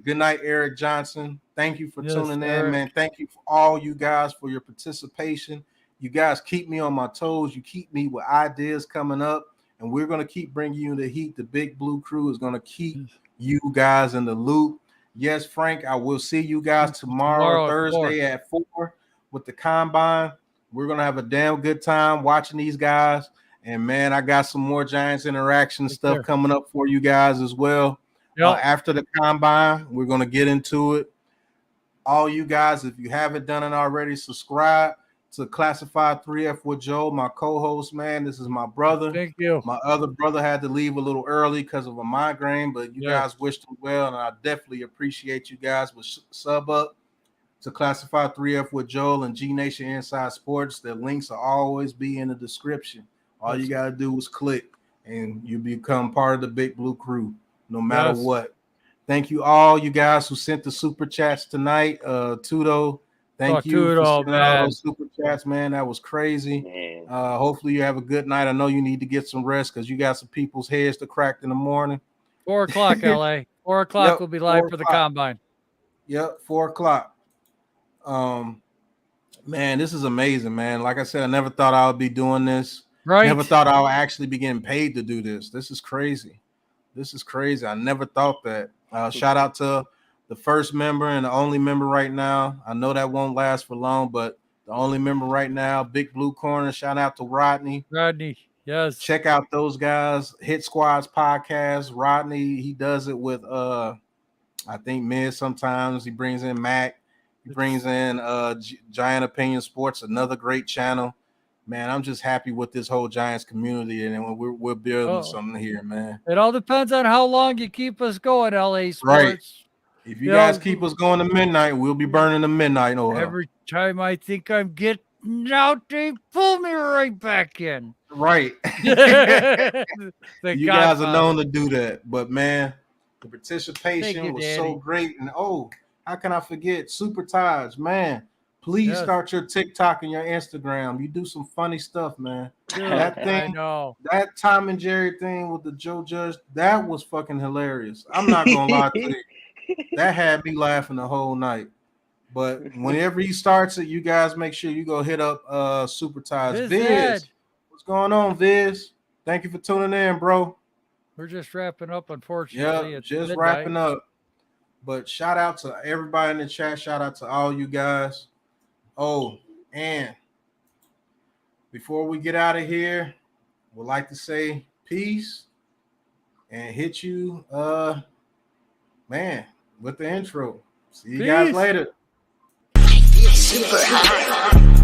Good night, Eric Johnson. Thank you for tuning in, man. Thank you for all you guys for your participation. You guys keep me on my toes. You keep me with ideas coming up. And we're going to keep bringing you the heat. The Big Blue Krew is going to keep you guys in the loop. Yes, Frank, I will see you guys tomorrow Thursday at 4 with the combine. We're going to have a damn good time watching these guys. And, man, I got some more Giants interaction stuff coming up for you guys as well. Yep. After the combine, we're going to get into it. All you guys, if you haven't done it already, subscribe to Classified 3F with Joe, my co-host, man. This is my brother. Thank you. My other brother had to leave a little early because of a migraine, but you guys wished him well, and I definitely appreciate you guys with sub up to Classified 3F with Joel and G Nation Inside Sports. The links will always be in the description. All you got to do is click, and you become part of the Big Blue Krew, no matter what. Thank you all you guys who sent the super chats tonight. Tudo, thank you for Tudo, sending all man. those super chats, man. That was crazy. Man. Hopefully you have a good night. I know you need to get some rest because you got some people's heads to crack in the morning. 4 o'clock, LA. 4 o'clock Yep, will be live 4 for the o'clock. combine. Yep, 4 o'clock. Man, this is amazing, man. Like I said, I never thought I would be doing this. Right? Never thought I would actually be getting paid to do this. This is crazy. This is crazy. I never thought that. Shout out to the first member and the only member right now. I know that won't last for long, but the only member right now, Big Blue Corner. Shout out to Rodney. Rodney, yes. Check out those guys. Hit Squads podcast. Rodney, he does it with I think Miz sometimes. He brings in Mac. He brings in Giant Opinion Sports, another great channel. Man, I'm just happy with this whole Giants community, and we're building something here, man. It all depends on how long you keep us going, LA Sports. Right. If you guys keep us going to midnight, we'll be burning the midnight oil. Every time I think I'm getting out, they pull me right back in. Right. You guys are known to do that, but man, the participation was so great. And how can I forget Super Taj, man? Please start your TikTok and your Instagram. You do some funny stuff, man. Dude, that thing, I know. That Tom and Jerry thing with the Joe Judge, that was fucking hilarious. I'm not gonna lie to you. That had me laughing the whole night. But whenever he starts it, you guys make sure you go hit up Super Ties. Viz, what's going on, Viz? Thank you for tuning in, bro. We're just wrapping up, unfortunately. Yeah, just wrapping up. But shout out to everybody in the chat. Shout out to all you guys. Oh, and before we get out of here, we'd like to say peace and hit you, man, with the intro. See you guys later. Super high.